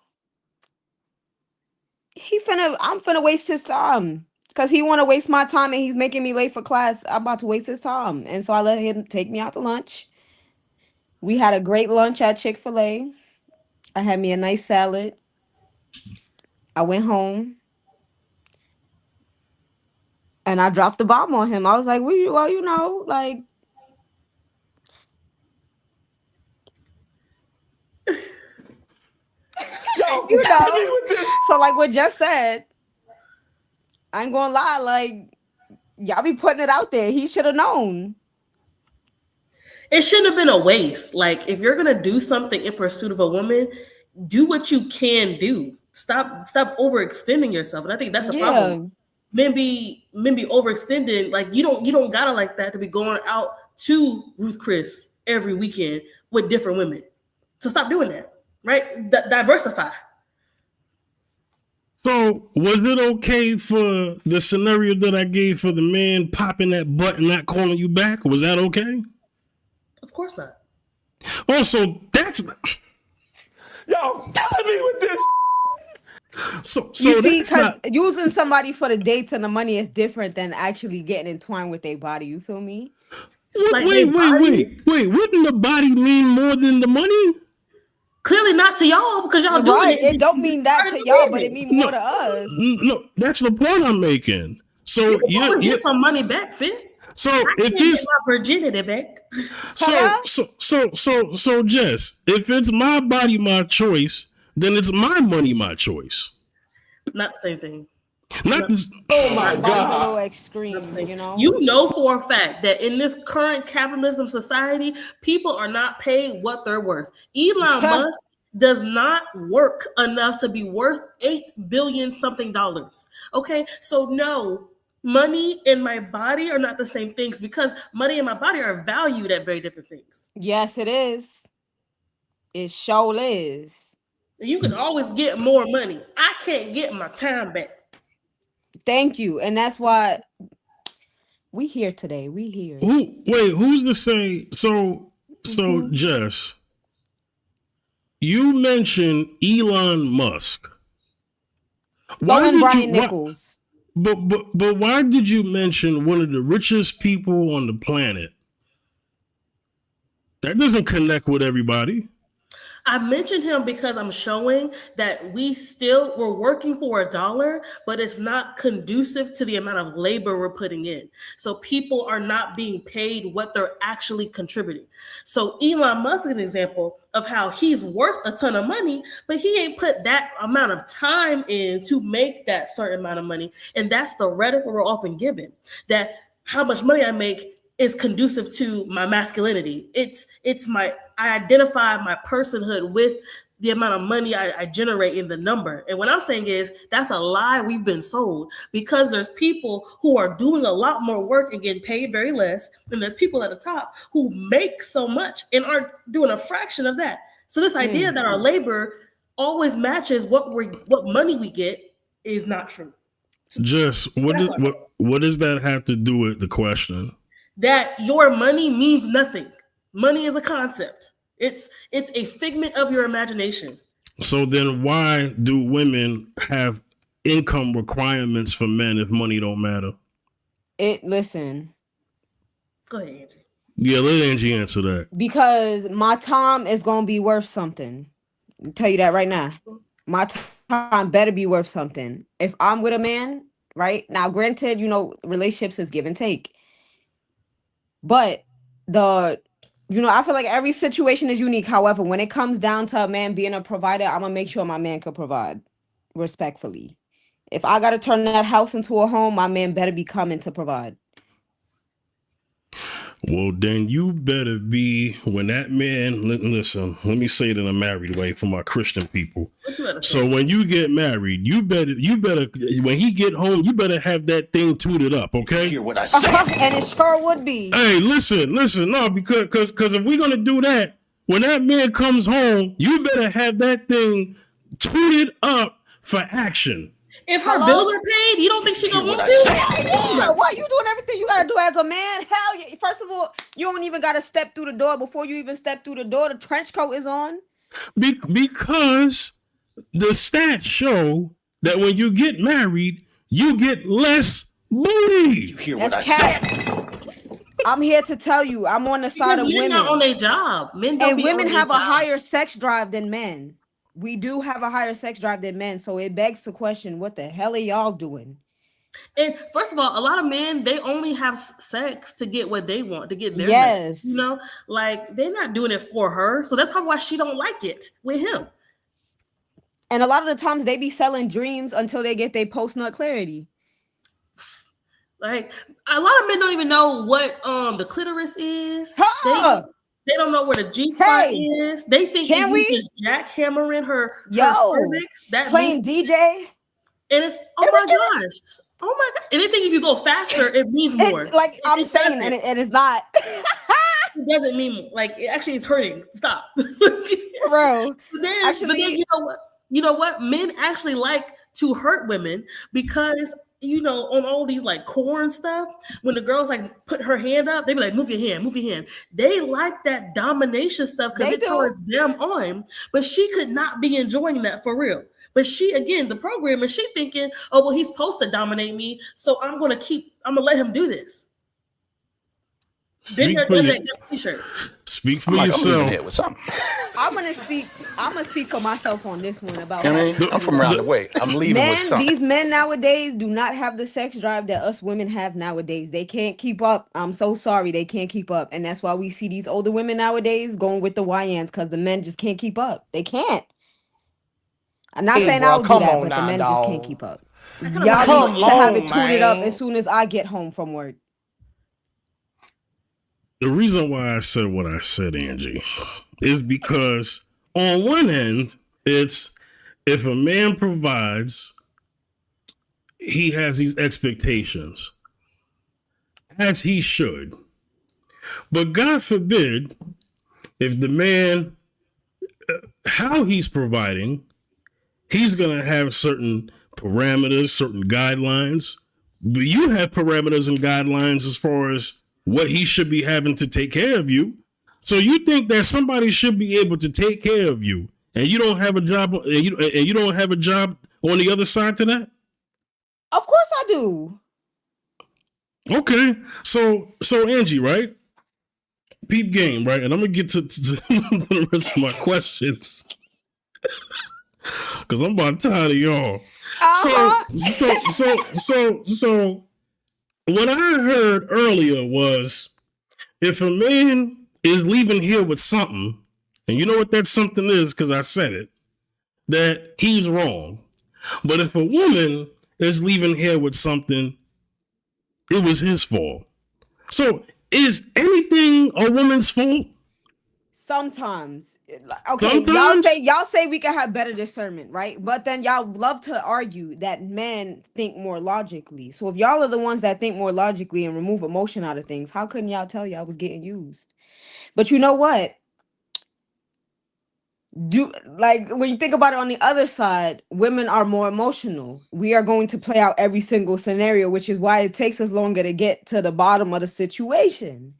Speaker 4: I'm finna waste his time. Because he want to waste my time and he's making me late for class. I'm about to waste his time. And so I let him take me out to lunch. We had a great lunch at Chick-fil-A. I had me a nice salad. I went home. And I dropped the bomb on him. I was like, well, like,
Speaker 7: Yo, you got me with this.
Speaker 4: So like what Jess said, I ain't gonna lie, like, y'all be putting it out there. He should have known.
Speaker 2: It shouldn't have been a waste. Like, if you're gonna do something in pursuit of a woman, do what you can do. Stop overextending yourself. And I think that's the problem. Men be overextending. Like, you don't gotta like that to be going out to Ruth Chris every weekend with different women. So stop doing that. Right? Diversify.
Speaker 1: So was it okay for the scenario that I gave for the man popping that butt and not calling you back? Was that okay?
Speaker 2: Of course not.
Speaker 1: Also, that's
Speaker 7: Yo, killing me with this.
Speaker 1: so
Speaker 4: You see,
Speaker 1: that's
Speaker 4: because
Speaker 1: not,
Speaker 4: using somebody for the dates and the money is different than actually getting entwined with their body. You feel me?
Speaker 2: Like,
Speaker 1: wait.
Speaker 2: they body-
Speaker 1: Wouldn't the body mean more than the money?
Speaker 2: Clearly not to y'all, because y'all doing
Speaker 4: Right.
Speaker 2: it.
Speaker 4: It don't mean that to y'all, but it mean more to us.
Speaker 1: No, that's the point I'm making. So
Speaker 2: You always get some money back, Finn.
Speaker 1: So
Speaker 2: I
Speaker 1: if
Speaker 2: can't
Speaker 1: it's
Speaker 2: get my virginity back.
Speaker 1: so Jess, if it's my body, my choice, then it's my money, my choice.
Speaker 2: Not the same thing.
Speaker 1: Not this.
Speaker 7: Oh my
Speaker 4: That's a little
Speaker 7: God.
Speaker 4: extreme,
Speaker 2: You know for a fact that in this current capitalism society, people are not paid what they're worth. Elon Musk does not work enough to be worth $8 billion something dollars. Okay, so no, money and my body are not the same things, because money and my body are valued at very different things.
Speaker 4: Yes, it is. It sure is.
Speaker 2: You can always get more money. I can't get my time back.
Speaker 4: Thank you. And that's why we here today. We here.
Speaker 1: Who's to say? So Jess, you mentioned Elon Musk.
Speaker 4: Why did Brian Nichols?
Speaker 1: But why did you mention one of the richest people on the planet? That doesn't connect with everybody.
Speaker 2: I mentioned him because I'm showing that we're working for $1, but it's not conducive to the amount of labor we're putting in. So people are not being paid what they're actually contributing. So Elon Musk is an example of how he's worth a ton of money, but he ain't put that amount of time in to make that certain amount of money. And that's the rhetoric we're often given, that how much money I make is conducive to my masculinity. I identify my personhood with the amount of money I generate in the number. And what I'm saying is that's a lie we've been sold, because there's people who are doing a lot more work and getting paid very less, and there's people at the top who make so much and are doing a fraction of that. So this idea that our labor always matches what money we get is not true.
Speaker 1: Just what does that have to do with the question?
Speaker 2: That your money means nothing. Money is a concept. It's a figment of your imagination.
Speaker 1: So then why do women have income requirements for men if money don't matter?
Speaker 4: Listen.
Speaker 2: Go ahead, Angie.
Speaker 1: Yeah, let Angie answer that.
Speaker 4: Because my time is going to be worth something. I'll tell you that right now. My time better be worth something. If I'm with a man, right? Now, granted, relationships is give and take. But I feel like every situation is unique. However, when it comes down to a man being a provider, I'm going to make sure my man can provide respectfully. If I got to turn that house into a home, my man better be coming to provide.
Speaker 1: Well, then you better be, when that man, listen, let me say it in a married way for my Christian people. So when you get married, you better, when he get home, you better have that thing tooted up, okay?
Speaker 7: You hear what I said?
Speaker 4: And it sure would be.
Speaker 1: Hey, listen, no, because if we're going to do that, when that man comes home, you better have that thing tooted up for action.
Speaker 2: If her bills are paid, you don't think she gonna want to?
Speaker 4: Yeah, what? You doing everything you gotta do as a man? Hell yeah. First of all, you don't even gotta step through the door. Before you even step through the door, the trench coat is on.
Speaker 1: Because the stats show that when you get married, you get less booty.
Speaker 7: You hear what I said?
Speaker 4: I'm here to tell you, I'm on the side of women.
Speaker 2: Men are on their job. Men don't
Speaker 4: and
Speaker 2: be
Speaker 4: women
Speaker 2: on
Speaker 4: have
Speaker 2: their
Speaker 4: a
Speaker 2: job.
Speaker 4: higher sex drive than men. We do have a higher sex drive than men, so it begs the question: what the hell are y'all doing?
Speaker 2: And first of all, a lot of men, they only have sex to get what they want, to get their
Speaker 4: Yes.
Speaker 2: man, like they're not doing it for her. So that's probably why she don't like it with him.
Speaker 4: And a lot of the times they be selling dreams until they get their post-nut clarity.
Speaker 2: Like a lot of men don't even know what the clitoris is. They don't know where the G spot is. They think if you just jackhammering her cervix, that
Speaker 4: playing
Speaker 2: means
Speaker 4: DJ.
Speaker 2: And it's oh my god. And they think if you go faster, it means more.
Speaker 4: I'm saying, and it is not.
Speaker 2: It doesn't mean like it actually is hurting. Stop,
Speaker 4: bro.
Speaker 2: But then you know what? Men actually like to hurt women because on all these like corn stuff, when the girls like put her hand up, they be like, move your hand. They like that domination stuff because it turns them on. But she could not be enjoying that for real. But she, again, the programmer, she thinking, oh, well, he's supposed to dominate me, so I'm gonna let him do this.
Speaker 1: Speak for yourself.
Speaker 4: I'm gonna speak for myself on this one about
Speaker 6: I'm from around the way. I'm leaving with something.
Speaker 4: These men nowadays do not have the sex drive that us women have nowadays. They can't keep up. I'm so sorry, they can't keep up. And that's why we see these older women nowadays going with the YNs, because the men just can't keep up. They can't. I'm not saying I'll do that, but the men just can't keep up. Y'all need to have it tooted up as soon as I get home from work.
Speaker 1: The reason why I said what I said, Angie, is because on one end, it's if a man provides, he has these expectations, as he should. But God forbid, if the man, how he's providing, he's going to have certain parameters, certain guidelines. But you have parameters and guidelines as far as what he should be having to take care of you. So you think that somebody should be able to take care of you, and you don't have a job, and you don't have a job on the other side to that?
Speaker 4: Of course I do.
Speaker 1: Okay, so Angie, right? peep game, right? And I'm gonna get to the rest of my questions because I'm about tired of y'all. So what I heard earlier was if a man is leaving here with something, and you know what that something is because I said it, that he's wrong. But if a woman is leaving here with something, it was his fault. So is anything a woman's fault?
Speaker 4: Sometimes. Okay,
Speaker 1: Sometimes?
Speaker 4: y'all say we can have better discernment, right? But then y'all love to argue that men think more logically. So if y'all are the ones that think more logically and remove emotion out of things, how couldn't y'all tell y'all was getting used? But you know what? Like when you think about it on the other side, women are more emotional. We are going to play out every single scenario, which is why it takes us longer to get to the bottom of the situation.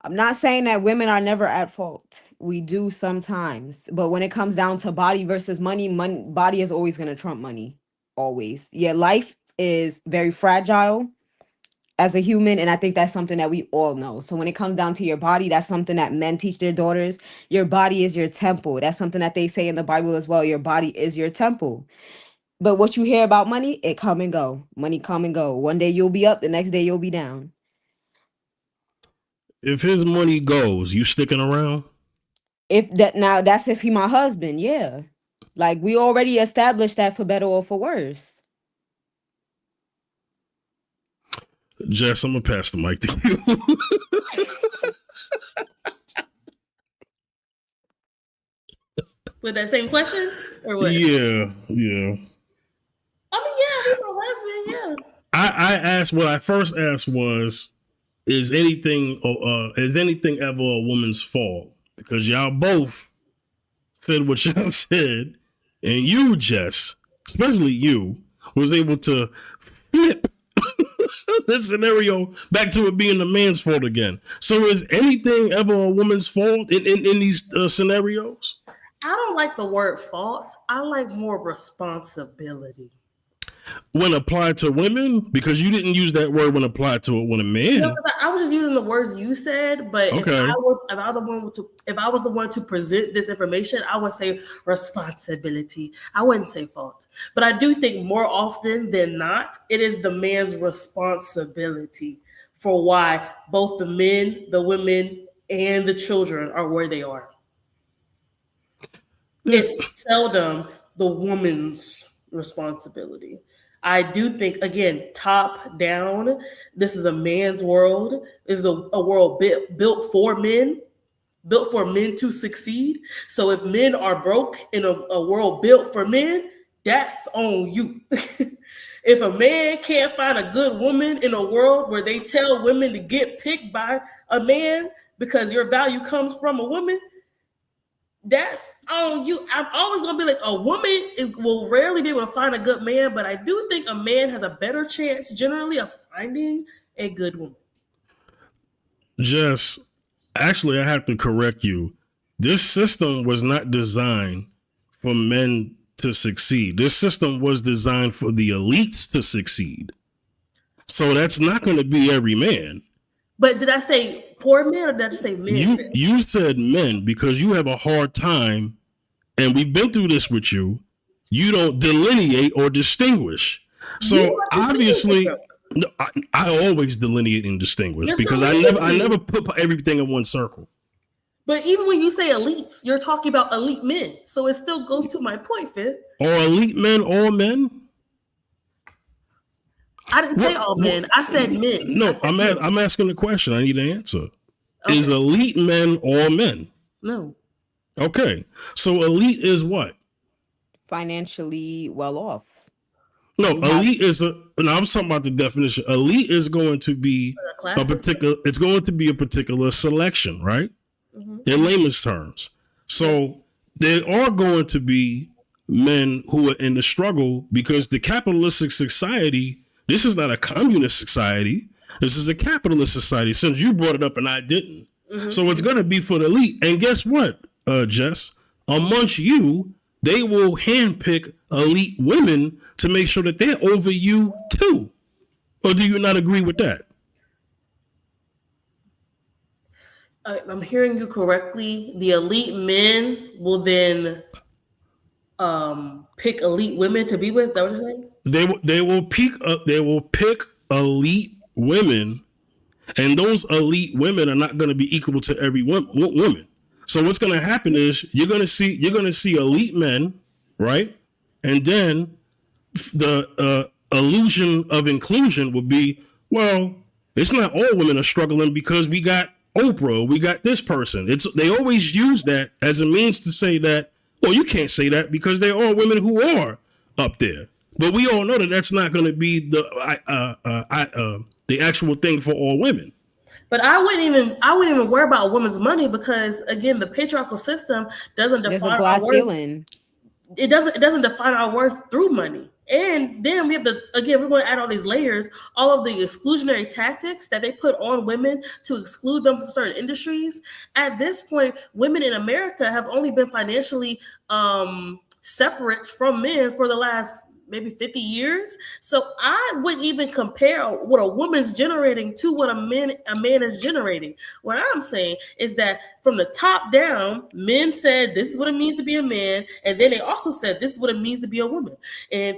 Speaker 4: I'm not saying that women are never at fault. We do sometimes. But when it comes down to body versus money, body is always going to trump money. Always. Yeah, life is very fragile as a human. And I think that's something that we all know. So when it comes down to your body, that's something that men teach their daughters. Your body is your temple. That's something that they say in the Bible as well. Your body is your temple. But what you hear about money, it come and go. Money come and go. One day you'll be up, the next day you'll be down.
Speaker 1: If his money goes, you sticking around?
Speaker 4: If that now that's if he my husband, yeah. Like we already established that for better or for worse.
Speaker 1: Jess, I'm gonna pass the mic to you.
Speaker 2: With that same question or what?
Speaker 1: Yeah.
Speaker 2: I mean, yeah, he's my husband. Yeah.
Speaker 1: I asked what I first asked was, is anything ever a woman's fault? Because y'all both said what y'all said, and you, Jess, especially you, was able to flip this scenario back to it being the man's fault again. So is anything ever a woman's fault in these scenarios?
Speaker 2: I don't like the word fault. I like more responsibility.
Speaker 1: When applied to women, because you didn't use that word when applied to it when a man.
Speaker 2: No, I was just using the words you said, but
Speaker 1: Okay.
Speaker 2: if I was the one to present this information, I would say responsibility. I wouldn't say fault. But I do think more often than not, it is the man's responsibility for why both the men, the women, and the children are where they are. It's seldom the woman's responsibility. I do think, again, top down, this is a man's world. This is a world built for men to succeed. So if men are broke in a world built for men, that's on you. If a man can't find a good woman in a world where they tell women to get picked by a man because your value comes from a woman, that's on you. I'm always gonna be like, a woman will rarely be able to find a good man, but I do think a man has a better chance generally of finding a good woman.
Speaker 1: Jess, actually, I have to correct you. This system was not designed for men to succeed. This system was designed for the elites to succeed. So that's not going to be every man.
Speaker 2: But did I say poor men or did I just say men?
Speaker 1: You said men because you have a hard time, and we've been through this with you. You don't delineate or distinguish. So obviously, no, I always delineate and distinguish because I never put everything in one circle.
Speaker 2: But even when you say elites, you're talking about elite men. So it still goes to my point, Fit.
Speaker 1: Are elite men all men?
Speaker 2: I didn't say all men. I said men.
Speaker 1: No, I'm asking the question. I need an answer. Okay. Is elite men all men?
Speaker 2: No.
Speaker 1: Okay. So elite is what?
Speaker 4: Financially well off.
Speaker 1: No, elite is I'm talking about the definition. Elite is going to be a particular selection, right? Mm-hmm. In layman's terms. So there are going to be men who are in the struggle because the capitalistic society, this is not a communist society. This is a capitalist society, since you brought it up and I didn't. Mm-hmm. So it's going to be for the elite. And guess what, Jess? Amongst you, they will handpick elite women to make sure that they're over you too. Or do you not agree with that?
Speaker 2: I'm hearing you correctly. The elite men will then pick elite women to be with. Is that what you're saying?
Speaker 1: They will pick elite women, and those elite women are not going to be equal to every woman. So what's going to happen is you're going to see elite men, right? And then the illusion of inclusion would be, well, it's not all women are struggling because we got Oprah, we got this person. They always use that as a means to say that, well, you can't say that because there are women who are up there. But we all know that that's not going to be the actual thing for all women.
Speaker 2: But I wouldn't even worry about a woman's money because again, the patriarchal system doesn't
Speaker 4: There's a
Speaker 2: define our
Speaker 4: glass
Speaker 2: worth.
Speaker 4: ceiling.
Speaker 2: It doesn't define our worth through money. And then we have we're going to add all these layers, all of the exclusionary tactics that they put on women to exclude them from certain industries. At this point, women in America have only been financially separate from men for the last maybe 50 years. So I wouldn't even compare what a woman's generating to what a man is generating. What I'm saying is that from the top down, men said this is what it means to be a man, and then they also said this is what it means to be a woman. And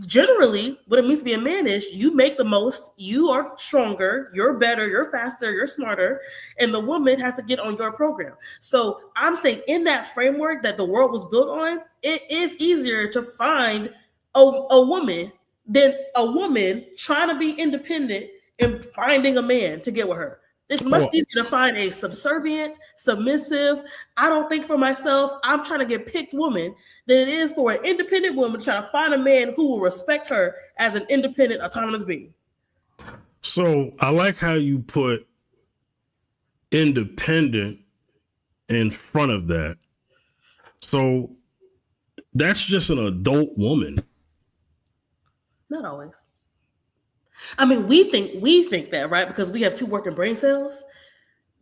Speaker 2: generally, what it means to be a man is you make the most, you are stronger, you're better, you're faster, you're smarter, and the woman has to get on your program. So I'm saying in that framework that the world was built on, it is easier to find a woman than a woman trying to be independent and finding a man to get with her. It's much easier to find a subservient, submissive, I don't think for myself, I'm trying to get picked woman than it is for an independent woman trying to find a man who will respect her as an independent, autonomous being.
Speaker 1: So I like how you put independent in front of that. So that's just an adult woman.
Speaker 2: Not always. I mean, we think that, right? Because we have two working brain cells.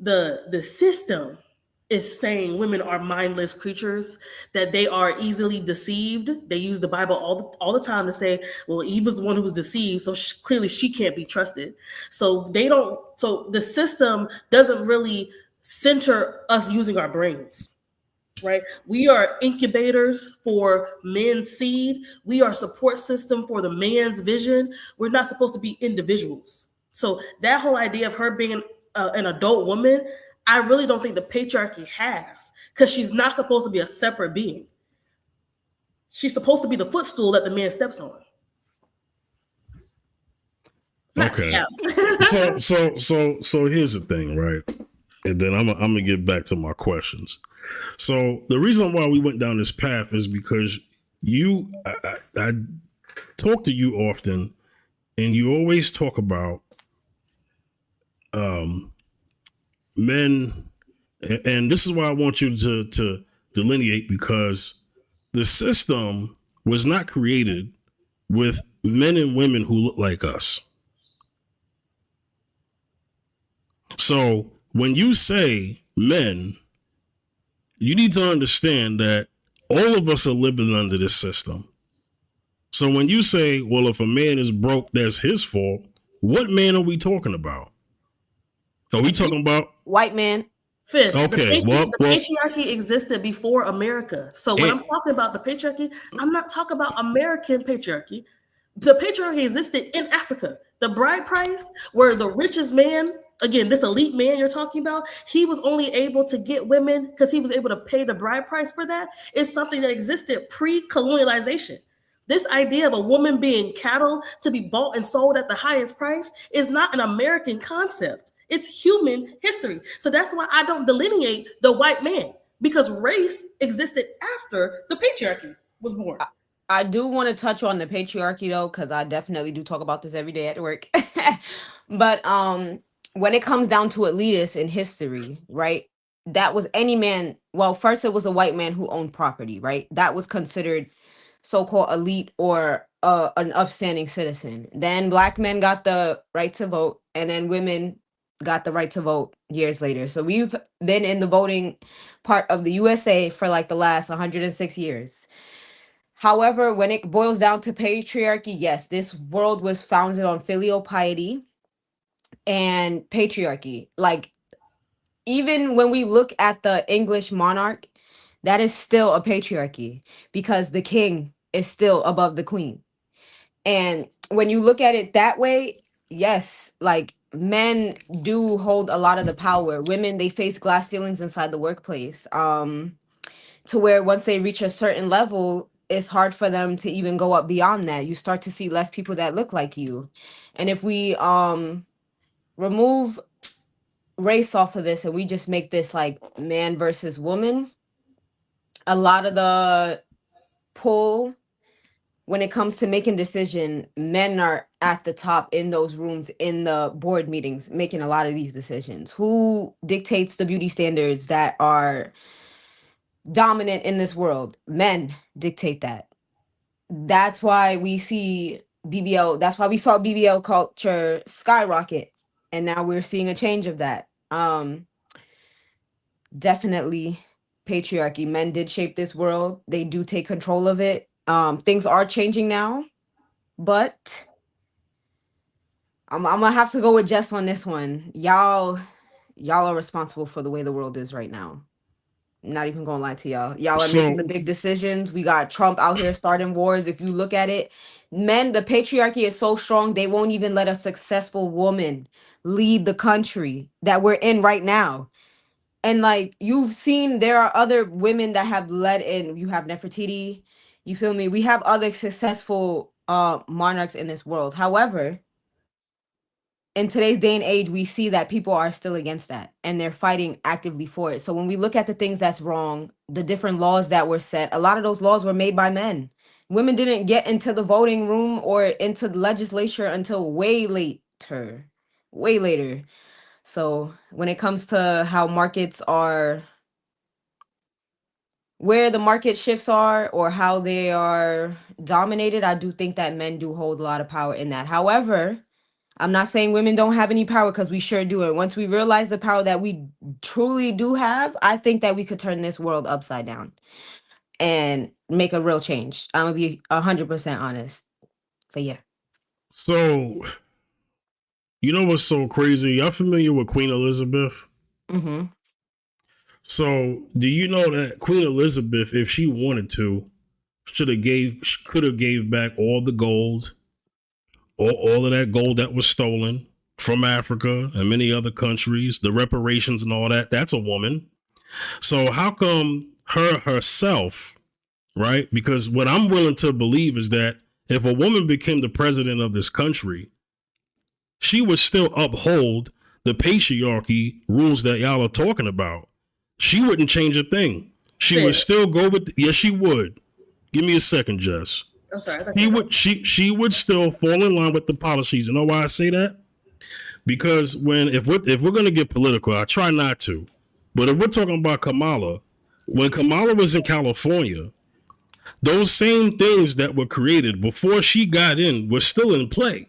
Speaker 2: The system is saying women are mindless creatures, that they are easily deceived. They use the Bible all the time to say, well, Eve was the one who was deceived, so clearly she can't be trusted. So the system doesn't really center us using our brains. Right? We are incubators for men's seed. We are support system for the man's vision. We're not supposed to be individuals. So that whole idea of her being an adult woman, I really don't think the patriarchy has, because she's not supposed to be a separate being. She's supposed to be the footstool that the man steps on.
Speaker 1: Okay. So here's the thing, right? And then I'm gonna get back to my questions. So the reason why we went down this path is because I talk to you often, and you always talk about men, and this is why I want you to delineate, because the system was not created with men and women who look like us. So when you say men, you need to understand that all of us are living under this system. So when you say, well, if a man is broke, that's his fault, what man are we talking about? Are we talking about
Speaker 4: white man?
Speaker 2: Fifth,
Speaker 1: okay,
Speaker 2: the patriarchy existed before America. So when I'm talking about the patriarchy, I'm not talking about American patriarchy. The patriarchy existed in Africa. The bride price, where the richest man, again, this elite man you're talking about, he was only able to get women because he was able to pay the bride price for that, is something that existed pre-colonialization. This idea of a woman being cattle to be bought and sold at the highest price is not an American concept. It's human history. So that's why I don't delineate the white man, because race existed after the patriarchy was born.
Speaker 4: I do want to touch on the patriarchy though, because I definitely do talk about this every day at work. But when it comes down to elitists in history, right? That was any man. Well, first it was a white man who owned property, right? That was considered so-called elite or an upstanding citizen. Then black men got the right to vote, and then women got the right to vote years later. So we've been in the voting part of the USA for like the last 106 years. However, when it boils down to patriarchy, yes, this world was founded on filial piety and patriarchy. Like, even when we look at the English monarch, that is still a patriarchy because the king is still above the queen. And when you look at it that way, yes, like men do hold a lot of the power. Women, they face glass ceilings inside the workplace. To where once they reach a certain level, it's hard for them to even go up beyond that. You start to see less people that look like you. And if we remove race off of this and we just make this like man versus woman, a lot of the pull when it comes to making decision, men are at the top in those rooms in the board meetings making a lot of these decisions. Who dictates the beauty standards that are dominant in this world? Men dictate that. That's why we see BBL, that's why we saw BBL culture skyrocket, and now we're seeing a change of that. Definitely patriarchy. Men did shape this world. They do take control of it. Things are changing now, but I'm gonna have to go with Jess on this one. Y'all are responsible for the way the world is right now. Not even gonna lie to y'all. Y'all are making the big decisions. We got Trump out here starting wars. If you look at it, men, the patriarchy is so strong, they won't even let a successful woman lead the country that we're in right now. And like you've seen, there are other women that have led in. You have Nefertiti, you feel me? We have other successful monarchs in this world. However, in today's day and age, we see that people are still against that and they're fighting actively for it. So when we look at the things that's wrong, the different laws that were set, a lot of those laws were made by men. Women didn't get into the voting room or into the legislature until way later. Way later. So when it comes to how markets are, where the market shifts are or how they are dominated, I do think that men do hold a lot of power in that. However, I'm not saying women don't have any power because we sure do. And once we realize the power that we truly do have, I think that we could turn this world upside down and make a real change. I'm gonna be 100% honest. But yeah.
Speaker 1: So, you know what's so crazy? Y'all familiar with Queen Elizabeth?
Speaker 4: Mm-hmm.
Speaker 1: So, do you know that Queen Elizabeth, if she wanted to, could have gave back all the gold, or all of that gold that was stolen from Africa and many other countries, the reparations and all that? That's a woman. So how come her herself, right? Because what I'm willing to believe is that if a woman became the president of this country, she would still uphold the patriarchy rules that y'all are talking about. She wouldn't change a thing. She would still go with, yes, she would. Give me a second, Jess.
Speaker 2: I'm sorry.
Speaker 1: She would still fall in line with the policies. You know why I say that? Because if we're gonna get political, I try not to, but if we're talking about Kamala, when Kamala was in California, those same things that were created before she got in were still in play.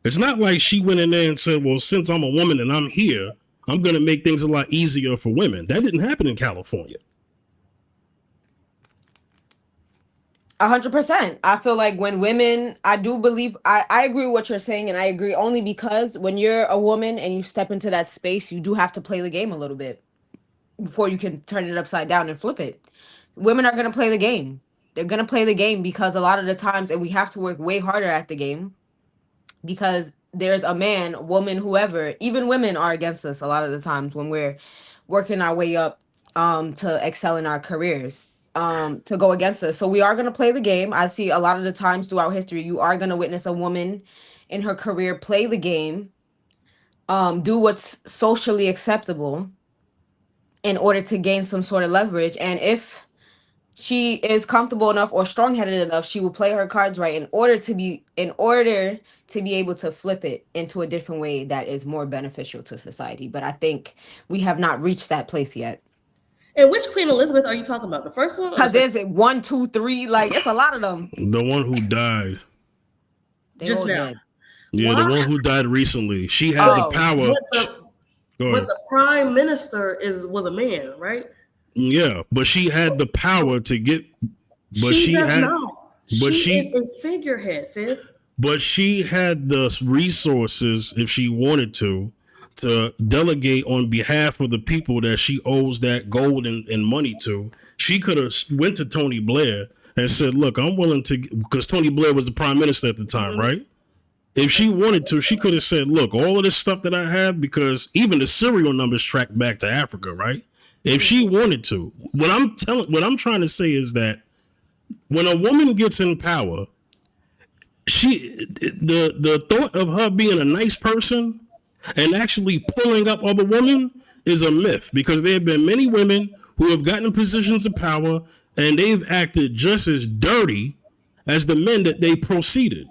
Speaker 1: It's not like she went in there and said, well, since I'm a woman and I'm here, I'm going to make things a lot easier for women. That didn't happen in California.
Speaker 4: 100%. I feel like when women, I do believe, I agree with what you're saying, and I agree only because when you're a woman and you step into that space, you do have to play the game a little bit before you can turn it upside down and flip it. Women are going to play the game. They're going to play the game because a lot of the times, and we have to work way harder at the game because there's a man, woman, whoever, even women are against us a lot of the times when we're working our way up to excel in our careers, to go against us. So we are going to play the game. I see a lot of the times throughout history, you are going to witness a woman in her career play the game, do what's socially acceptable in order to gain some sort of leverage. And if she is comfortable enough or strong-headed enough, she will play her cards right in order to be able to flip it into a different way that is more beneficial to society. But I think we have not reached that place yet.
Speaker 2: And which Queen Elizabeth are you talking about? The first one?
Speaker 4: Because there's 1, 2, 3, like it's a lot of them.
Speaker 1: The one who died.
Speaker 2: Just now.
Speaker 4: Dead.
Speaker 1: Yeah, the one who died recently. She had the power.
Speaker 2: But the prime minister was a man, right?
Speaker 1: Yeah, but she had the power to get. But
Speaker 2: she does not.
Speaker 1: But
Speaker 2: she is a figurehead, Fifth.
Speaker 1: But she had the resources, if she wanted to to delegate on behalf of the people that she owes that gold and money to, she could have went to Tony Blair and said, look, I'm willing to, because Tony Blair was the prime minister at the time, right? If she wanted to, she could have said, look, all of this stuff that I have, because even the serial numbers track back to Africa, right? If she wanted to, what I'm trying to say is that when a woman gets in power, the thought of her being a nice person and actually pulling up other women is a myth, because there have been many women who have gotten positions of power and they've acted just as dirty as the men that they proceeded.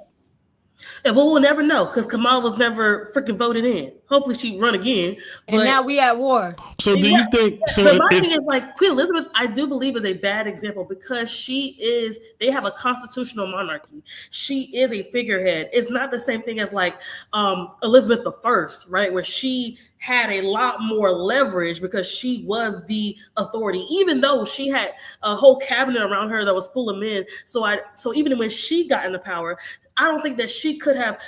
Speaker 2: Yeah, but we'll never know, because Kamala was never freaking voted in. Hopefully she run again.
Speaker 4: And now we at war.
Speaker 1: So do you think? So
Speaker 2: but my thing is, like, Queen Elizabeth, I do believe is a bad example, because they have a constitutional monarchy. She is a figurehead. It's not the same thing as like Elizabeth I, right? Where she had a lot more leverage because she was the authority, even though she had a whole cabinet around her that was full of men. So even when she got into power, I don't think that she could have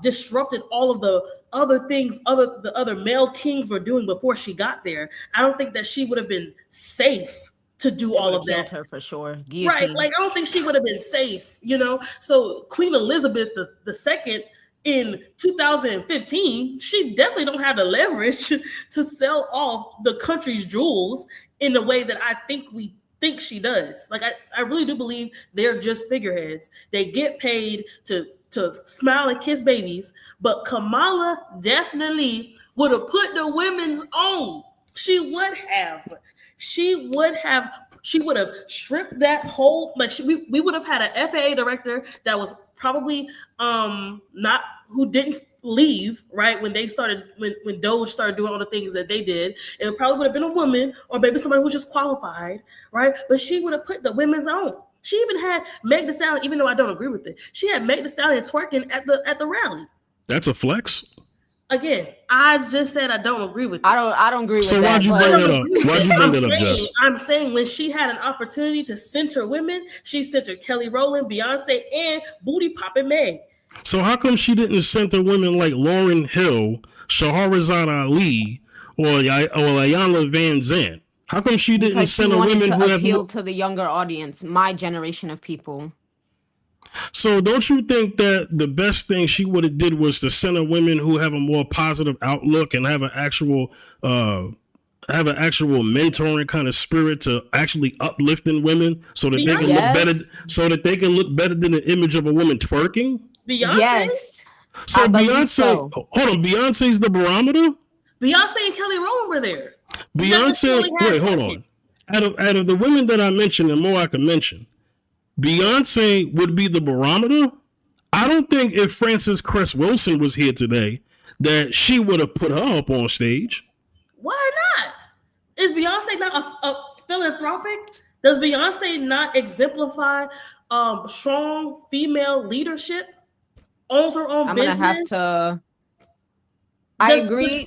Speaker 2: disrupted all of the other things the other male kings were doing before she got there. I don't think that she would have been safe to do all of that.
Speaker 4: Her for sure.
Speaker 2: Guillotine. Right? Like, I don't think she would have been safe. So Queen Elizabeth the second in 2015, she definitely don't have the leverage to sell off the country's jewels in the way that I think we think she does. Like, I really do believe they're just figureheads. They get paid to smile and kiss babies, but Kamala definitely would have put the women's on. She would have stripped that whole, like, we would have had an FAA director that was probably not, who didn't leave, right, when Doge started doing all the things that they did. It probably would have been a woman, or maybe somebody who was just qualified, right? But she would have put the women's on. She even had Meg Thee Stallion, even though I don't agree with it, she had Meg Thee Stallion twerking at the rally.
Speaker 1: That's a flex.
Speaker 2: Again, I just said I don't agree with it.
Speaker 4: I don't agree with that.
Speaker 1: So why'd you bring it up? Why'd you bring it up, Jess?
Speaker 2: I'm saying when she had an opportunity to center women, she centered Kelly Rowland, Beyonce, and booty popping Meg.
Speaker 1: So how come she didn't center women like Lauryn Hill, Shahrazad Ali, or Ayanna Van Zandt? How come she didn't center women who
Speaker 4: appeal to the younger audience, my generation of people?
Speaker 1: So don't you think that the best thing she would have did was to center women who have a more positive outlook and have an actual mentoring kind of spirit to actually uplifting women, so that they can look better, so that they can look better than the image of a woman twerking?
Speaker 2: Beyonce?
Speaker 4: Yes.
Speaker 1: So Beyonce, hold on, Beyonce's the barometer?
Speaker 2: Beyonce and Kelly Rowland were there.
Speaker 1: Beyonce, wait, hold on. Out of the women that I mentioned, and more I could mention, Beyonce would be the barometer. I don't think if Frances Cress Wilson was here today that she would have put her up on stage.
Speaker 2: Why not? Is Beyonce not a philanthropic? Does Beyonce not exemplify strong female leadership? Owns her own business?
Speaker 4: I'm gonna have to. I agree.
Speaker 2: I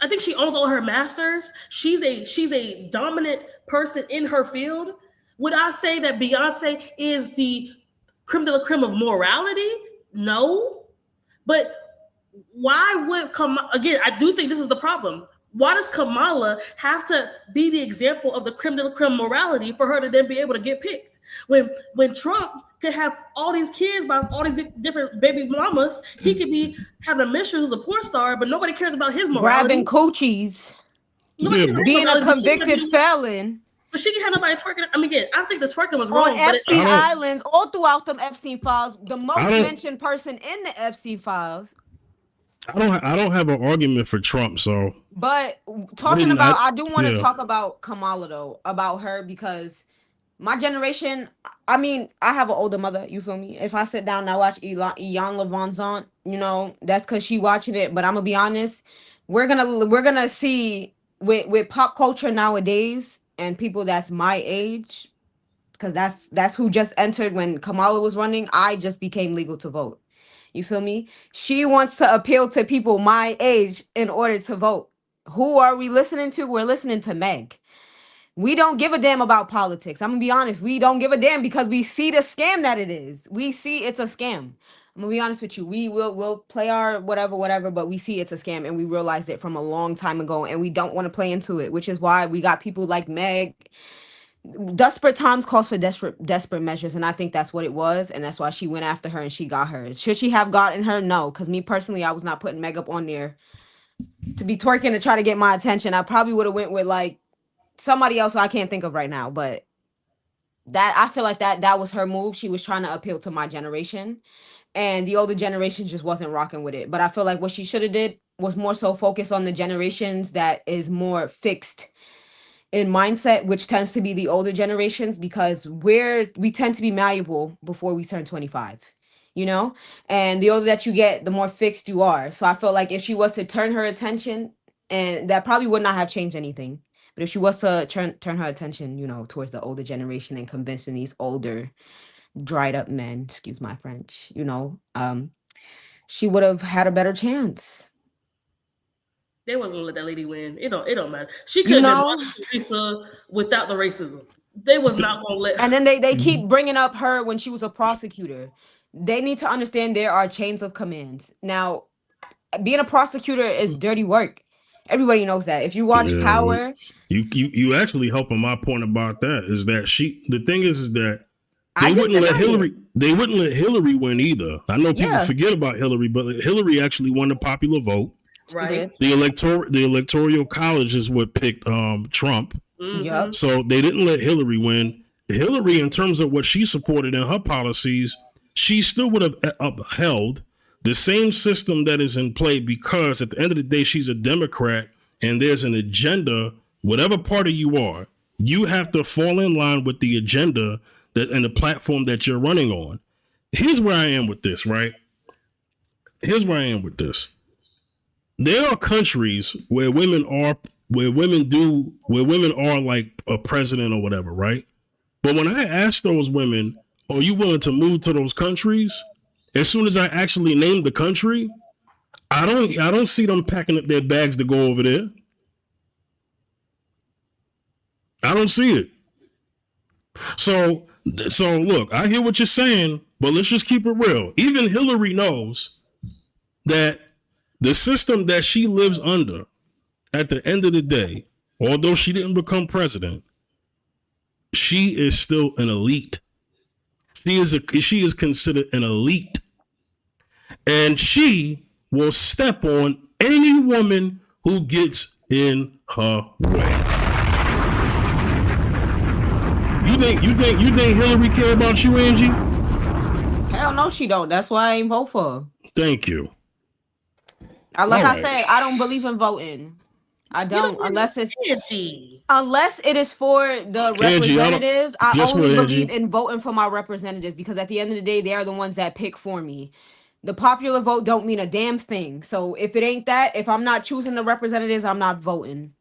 Speaker 2: think she owns all her masters. She's a dominant person in her field. Would I say that Beyonce is the creme de la creme of morality? No. But why would again, I do think this is the problem. Why does Kamala have to be the example of the creme de la creme morality for her to then be able to get picked? When Trump could have all these kids by all these different baby mamas, he could be having a mistress who's a porn star, but nobody cares about his morality.
Speaker 4: Grabbing coochies, being a convicted felon.
Speaker 2: But she can have nobody twerking. I mean, again, I think the twerking was wrong.
Speaker 4: On Epstein Islands, all throughout them Epstein files, the most mentioned person in the Epstein files.
Speaker 1: I don't have an argument for Trump, so.
Speaker 4: But I do want to talk about Kamala though, about her, because my generation, I mean, I have an older mother, you feel me? If I sit down and I watch Iyanla Vanzant, that's because she watching it. But I'm gonna be honest, we're gonna see with pop culture nowadays and people that's my age, because that's who just entered when Kamala was running. I just became legal to vote. You feel me? She wants to appeal to people my age in order to vote. Who are we listening to? We're listening to Meg. We don't give a damn about politics. I'm gonna be honest. We don't give a damn because we see the scam that it is. We see it's a scam. I'm gonna be honest with you. We'll play our whatever, but we see it's a scam, and we realized it from a long time ago, and we don't want to play into it, which is why we got people like Meg. Desperate times calls for desperate measures, and I think that's what it was, and that's why she went after her and she got her. Should she have gotten her? No, because me personally, I was not putting Meg up on there to be twerking to try to get my attention. I probably would have went with like somebody else who I can't think of right now, but that I feel like that was her move. She was trying to appeal to my generation, and the older generation just wasn't rocking with it. But I feel like what she should have did was more so focus on the generations that is more fixed in mindset, which tends to be the older generations, because we tend to be malleable before we turn 25, you know, and the older that you get, the more fixed you are. So I feel like if she was to turn her attention, and that probably would not have changed anything, but if she was to turn her attention, you know, towards the older generation and convincing these older dried up men, excuse my French, you know, she would have had a better chance.
Speaker 2: They wasn't gonna let that lady win. It don't matter. She could
Speaker 4: You
Speaker 2: have been
Speaker 4: know,
Speaker 2: Mother Teresa without the racism. They was not gonna let her.
Speaker 4: and then they keep bringing up her when she was a prosecutor. They need to understand there are chains of commands. Now, being a prosecutor is dirty work. Everybody knows that. If you watch
Speaker 1: Yeah,
Speaker 4: Power,
Speaker 1: you actually helping my point about that is that the thing is that
Speaker 4: I
Speaker 1: they
Speaker 4: didn't
Speaker 1: wouldn't let
Speaker 4: deny
Speaker 1: Hillary.
Speaker 4: it.
Speaker 1: They wouldn't let Hillary win either. I know people
Speaker 4: Yeah.
Speaker 1: forget about Hillary, but Hillary actually won the popular vote.
Speaker 4: She
Speaker 2: Right.
Speaker 4: did.
Speaker 1: The electoral college is what picked Trump.
Speaker 4: Yup.
Speaker 1: So they didn't let Hillary win. Hillary, in terms of what she supported in her policies, she still would have upheld the same system that is in play, because at the end of the day, she's a Democrat and there's an agenda. Whatever party you are, you have to fall in line with the agenda that and the platform that you're running on. Here's where I am with this, right? Here's where I am with this. There are countries where women are like a president or whatever, right? But when I ask those women, are you willing to move to those countries? As soon as I actually name the country, I don't see them packing up their bags to go over there. I don't see it. So look, I hear what you're saying, but let's just keep it real. Even Hillary knows that the system that she lives under, at the end of the day, although she didn't become president, she is still an elite. She is considered an elite. And she will step on any woman who gets in her way. You think Hillary care about you, Angie?
Speaker 4: Hell no, she don't. That's why I ain't vote for her.
Speaker 1: Thank you.
Speaker 4: Like
Speaker 1: All
Speaker 4: I
Speaker 1: right.
Speaker 4: said, I don't believe in voting. I don't, unless it is for the
Speaker 1: Angie,
Speaker 4: representatives. I
Speaker 1: guess
Speaker 4: only
Speaker 1: what,
Speaker 4: believe
Speaker 1: Angie?
Speaker 4: in voting for my representatives, because at the end of the day, they are the ones that pick for me. The popular vote don't mean a damn thing. So if it ain't that, if I'm not choosing the representatives, I'm not voting.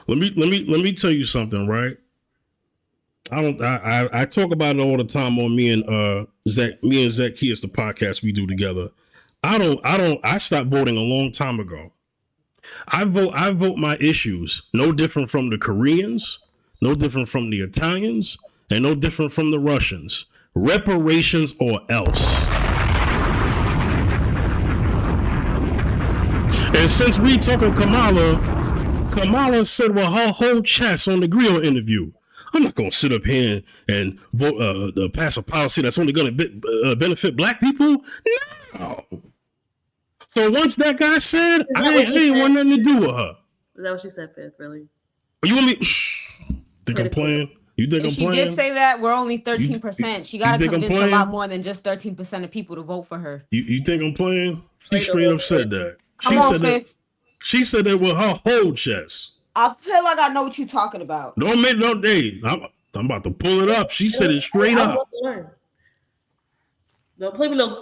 Speaker 1: Let me tell you something, right? I talk about it all the time on me and Zach Keys, the podcast we do together. I stopped voting a long time ago. I vote my issues, no different from the Koreans, no different from the Italians, and no different from the Russians. Reparations or else. And since we talking Kamala said with her whole chest on the grill interview, I'm not going to sit up here and vote pass a policy that's only going to benefit black people. No. So once that guy said, I ain't want nothing to do with her.
Speaker 2: Is that what she said, Fifth? Really?
Speaker 1: You want me? Think I'm playing? You think I'm
Speaker 4: She
Speaker 1: playing?
Speaker 4: did say that we're only 13%. She got to
Speaker 1: think I'm
Speaker 4: convince a
Speaker 1: playing?
Speaker 4: lot more than just 13% of people to vote for her.
Speaker 1: You think I'm playing? She straight up said that.
Speaker 4: Come on, Fifth.
Speaker 1: She said that with her whole chest.
Speaker 4: I feel like I know what you're talking about.
Speaker 1: Don't make no day. I'm about to pull it up. She said it straight up.
Speaker 2: Don't play me no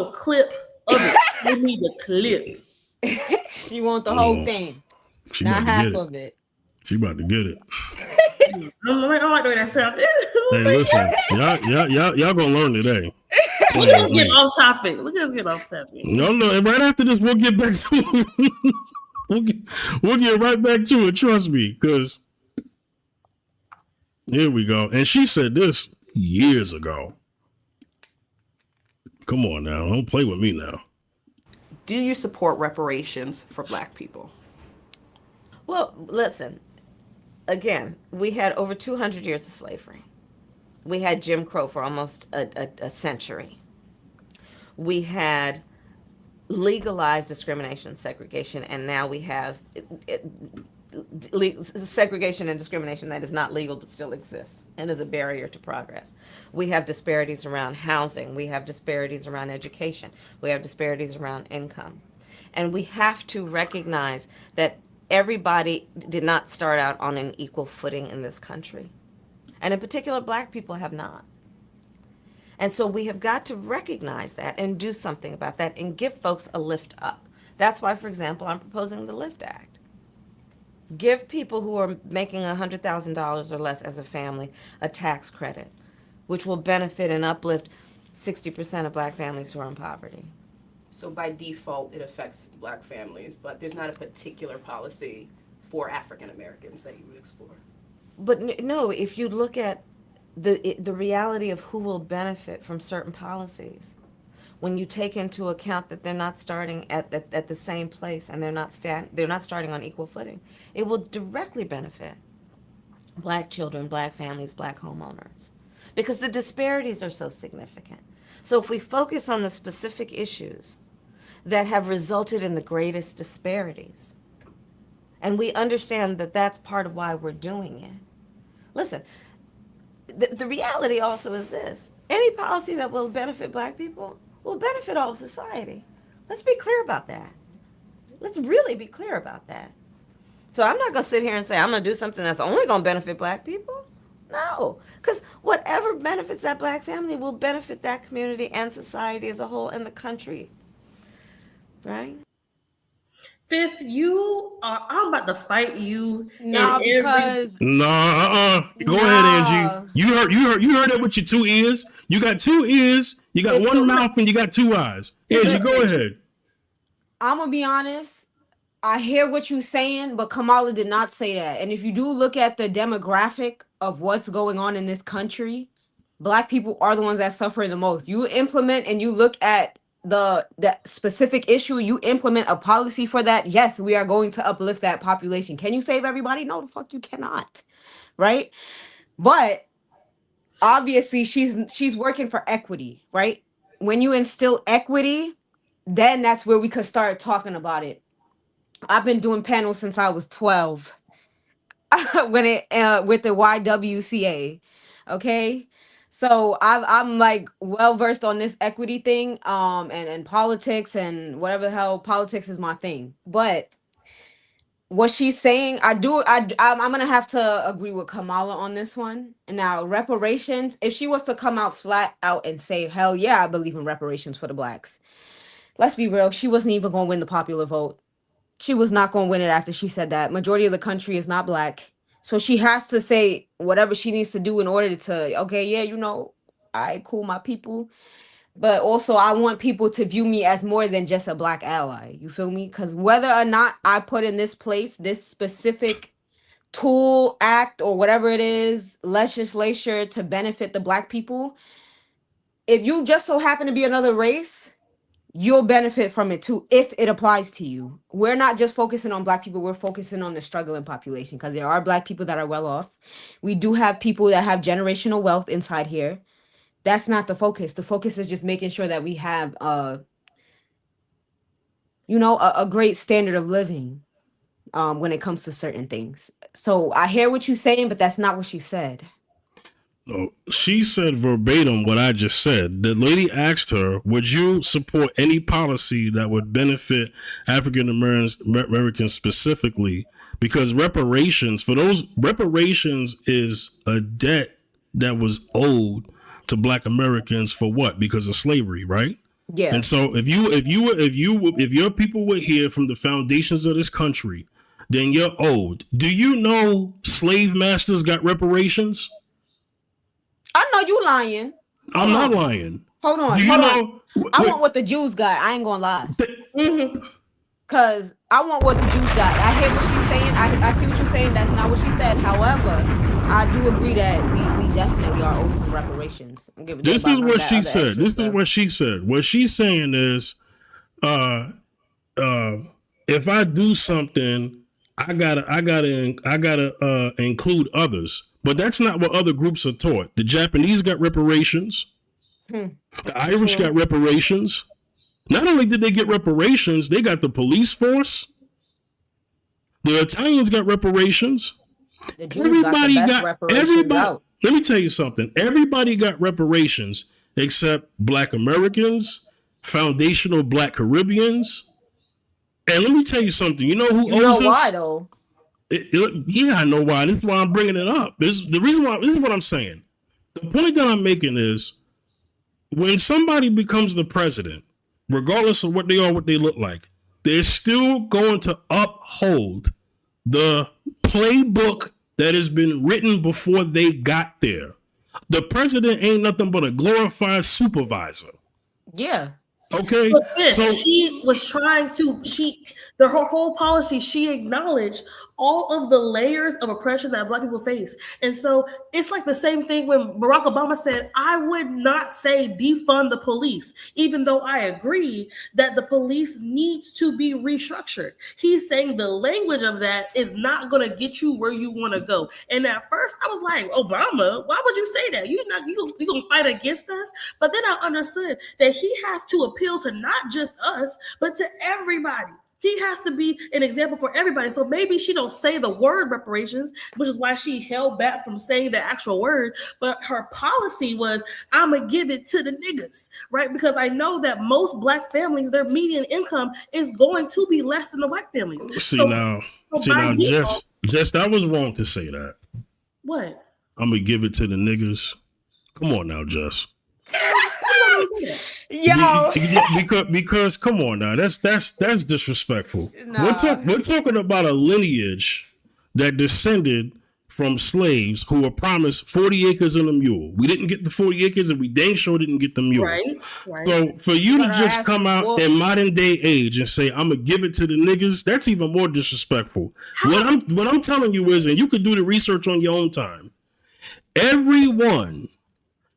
Speaker 2: clip of it. Give me the clip.
Speaker 4: She want the whole thing,
Speaker 1: She
Speaker 4: not
Speaker 1: about to
Speaker 4: half
Speaker 1: get it.
Speaker 4: of it.
Speaker 1: She about to get it.
Speaker 2: I'm like the way that sounds.
Speaker 1: Hey, listen, y'all gonna learn today.
Speaker 2: We're gonna get off topic.
Speaker 1: No. Right after this, we'll get back to it. we'll get right back to it. Trust me, because here we go. And she said this years ago. Come on now. Don't play with me now.
Speaker 8: Do you support reparations for Black people?
Speaker 9: Well, listen, again, we had over 200 years of slavery. We had Jim Crow for almost a century. We had legalized discrimination and segregation, and now we have segregation and discrimination that is not legal but still exists and is a barrier to progress. We have disparities around housing. We have disparities around education. We have disparities around income. And we have to recognize that everybody did not start out on an equal footing in this country. And in particular, Black people have not. And so we have got to recognize that and do something about that and give folks a lift up. That's why, for example, I'm proposing the LIFT Act. Give people who are making $100,000 or less as a family a tax credit, which will benefit and uplift 60% of Black families who are in poverty.
Speaker 8: So by default, it affects Black families, but there's not a particular policy for African Americans that you would explore.
Speaker 9: But no, if you look at the reality of who will benefit from certain policies, when you take into account that they're not starting at the same place and they're not starting on equal footing, it will directly benefit Black children, Black families, Black homeowners, because the disparities are so significant. So if we focus on the specific issues that have resulted in the greatest disparities, and we understand that that's part of why we're doing it. Listen, the reality also is this: any policy that will benefit Black people will benefit all of society. Let's be clear about that. Let's really be clear about that. So I'm not going to sit here and say I'm going to do something that's only going to benefit Black people. No, because whatever benefits that Black family will benefit that community and society as a whole and the country. Right?
Speaker 2: Fifth, I'm about to fight you.
Speaker 4: No, because
Speaker 1: Go ahead, Angie. You heard that with your 2 ears. You got 2 ears, you got one mouth, and you got 2 eyes. Angie, go ahead.
Speaker 4: I'm gonna be honest. I hear what you're saying, but Kamala did not say that. And if you do look at the demographic of what's going on in this country, Black people are the ones that suffer the most. You implement and you look at the specific issue, you implement a policy for that. Yes, we are going to uplift that population. Can you save everybody? No, the fuck you cannot. Right? But obviously she's working for equity, right? When you instill equity, then that's where we could start talking about it. I've been doing panels since I was 12 when with the YWCA. Okay. So I'm like well versed on this equity thing, and politics and whatever the hell. Politics is my thing. But what she's saying, I'm gonna have to agree with Kamala on this one. And now reparations, if she was to come out flat out and say, hell yeah, I believe in reparations for the Blacks. Let's be real, she wasn't even gonna win the popular vote. She was not gonna win it after she said that. Majority of the country is not Black. So she has to say whatever she needs to do in order to, okay, yeah, I cool my people. But also I want people to view me as more than just a Black ally. You feel me? Because whether or not I put in this place, this specific tool, act, or whatever it is, legislature to benefit the Black people, if you just so happen to be another race, you'll benefit from it too, if it applies to you. We're not just focusing on Black people, we're focusing on the struggling population, because there are Black people that are well off. We do have people that have generational wealth inside here. That's not the focus. The focus is just making sure that we have a great standard of living when it comes to certain things. So I hear what you're saying, but that's not what she said.
Speaker 1: No, she said verbatim what I just said. The lady asked her, would you support any policy that would benefit African Americans specifically? Because reparations is a debt that was owed to Black Americans for what? Because of slavery, right?
Speaker 4: Yeah.
Speaker 1: And so if your people were here from the foundations of this country, then you're owed. Do you know slave masters got reparations?
Speaker 4: I know you lying.
Speaker 1: I'm not lying.
Speaker 4: Hold on. I want what the Jews got. I ain't gonna lie. Cause I want what the Jews got. I hear what she's saying. I see what you're saying. That's not what she said. However, I do agree that we
Speaker 9: definitely are owed some reparations. I don't give a damn
Speaker 1: This
Speaker 9: about
Speaker 1: is
Speaker 9: none of
Speaker 1: what
Speaker 9: that
Speaker 1: she
Speaker 9: other
Speaker 1: said.
Speaker 9: extra
Speaker 1: This is
Speaker 9: stuff.
Speaker 1: what she said. What she's saying is, uh, if I do something, I gotta include others. But that's not what other groups are taught. The Japanese got reparations. The Irish
Speaker 9: True.
Speaker 1: got reparations. Not only did they get reparations, they got the police force. The Italians got reparations.
Speaker 9: The Jews
Speaker 1: Everybody
Speaker 9: got the best
Speaker 1: got
Speaker 9: reparations
Speaker 1: everybody.
Speaker 9: out.
Speaker 1: Let me tell you something. Everybody got reparations except Black Americans, foundational Black Caribbeans. And let me tell you something. You know who
Speaker 9: You know
Speaker 1: owes
Speaker 9: why
Speaker 1: us?
Speaker 9: though?
Speaker 1: Yeah, I know why. This is why I'm bringing it up. This is the reason why. This is what I'm saying. The point that I'm making is when somebody becomes the president, regardless of what they are, what they look like, they're still going to uphold the playbook that has been written before they got there. The president ain't nothing but a glorified supervisor.
Speaker 9: Yeah.
Speaker 1: Okay,
Speaker 2: But sis,
Speaker 1: so
Speaker 2: she was trying to, her whole policy, she acknowledged all of the layers of oppression that Black people face. And so it's like the same thing when Barack Obama said, I would not say defund the police, even though I agree that the police needs to be restructured. He's saying the language of that is not going to get you where you want to go. And at first I was like, Obama, why would you say that? You going to fight against us? But then I understood that he has to appeal to not just us, but to everybody. He has to be an example for everybody. So maybe she don't say the word reparations, which is why she held back from saying the actual word. But her policy was, I'm going to give it to the niggas, right? Because I know that most Black families, their median income is going to be less than the white families.
Speaker 1: See now, Jess, that was wrong to say that.
Speaker 2: What?
Speaker 1: I'm going to give it to the niggas. Come on now, Jess.
Speaker 9: Yo,
Speaker 1: because come on now, that's disrespectful.
Speaker 9: Nah.
Speaker 1: We're talking about a lineage that descended from slaves who were promised 40 acres and a mule. We didn't get the 40 acres, and we dang sure didn't get the mule.
Speaker 2: Right.
Speaker 1: So for you
Speaker 9: But
Speaker 1: to
Speaker 9: our
Speaker 1: just
Speaker 9: ass
Speaker 1: come
Speaker 9: is
Speaker 1: out
Speaker 9: whooped.
Speaker 1: in modern day age and say I'm gonna give it to the niggas, that's even more disrespectful. What I'm telling you is, and you could do the research on your own time. Everyone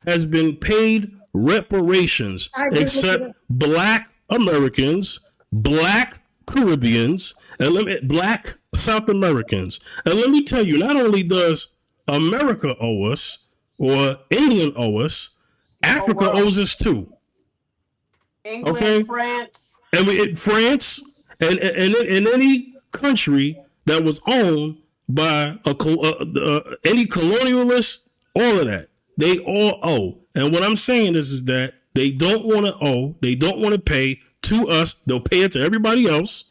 Speaker 1: has been paid reparations except Black Americans, Black Caribbeans, and Black South Americans. And let me tell you, not only does America owe us, or England owe us, Africa owes us too.
Speaker 10: England,
Speaker 1: okay?
Speaker 10: France.
Speaker 1: And France and any country that was owned by any colonialist, all of that, they all owe. And what I'm saying is that they don't want to owe, they don't want to pay to us. They'll pay it to everybody else.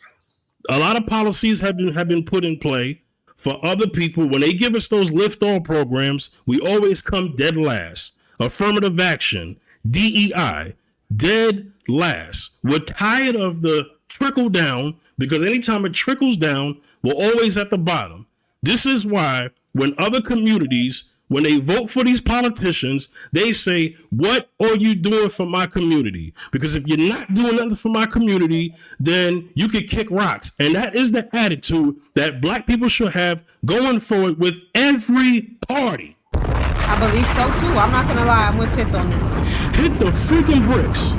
Speaker 1: A lot of policies have been put in play for other people. When they give us those lift all programs, we always come dead last. Affirmative action, DEI, dead last. We're tired of the trickle down, because anytime it trickles down, we're always at the bottom. This is why when other communities, when they vote for these politicians, they say, what are you doing for my community? Because if you're not doing nothing for my community, then you could kick rocks. And that is the attitude that Black people should have going forward with every party.
Speaker 9: I believe so too. I'm not gonna lie, I'm with Fifth on this one.
Speaker 1: Hit the freaking bricks.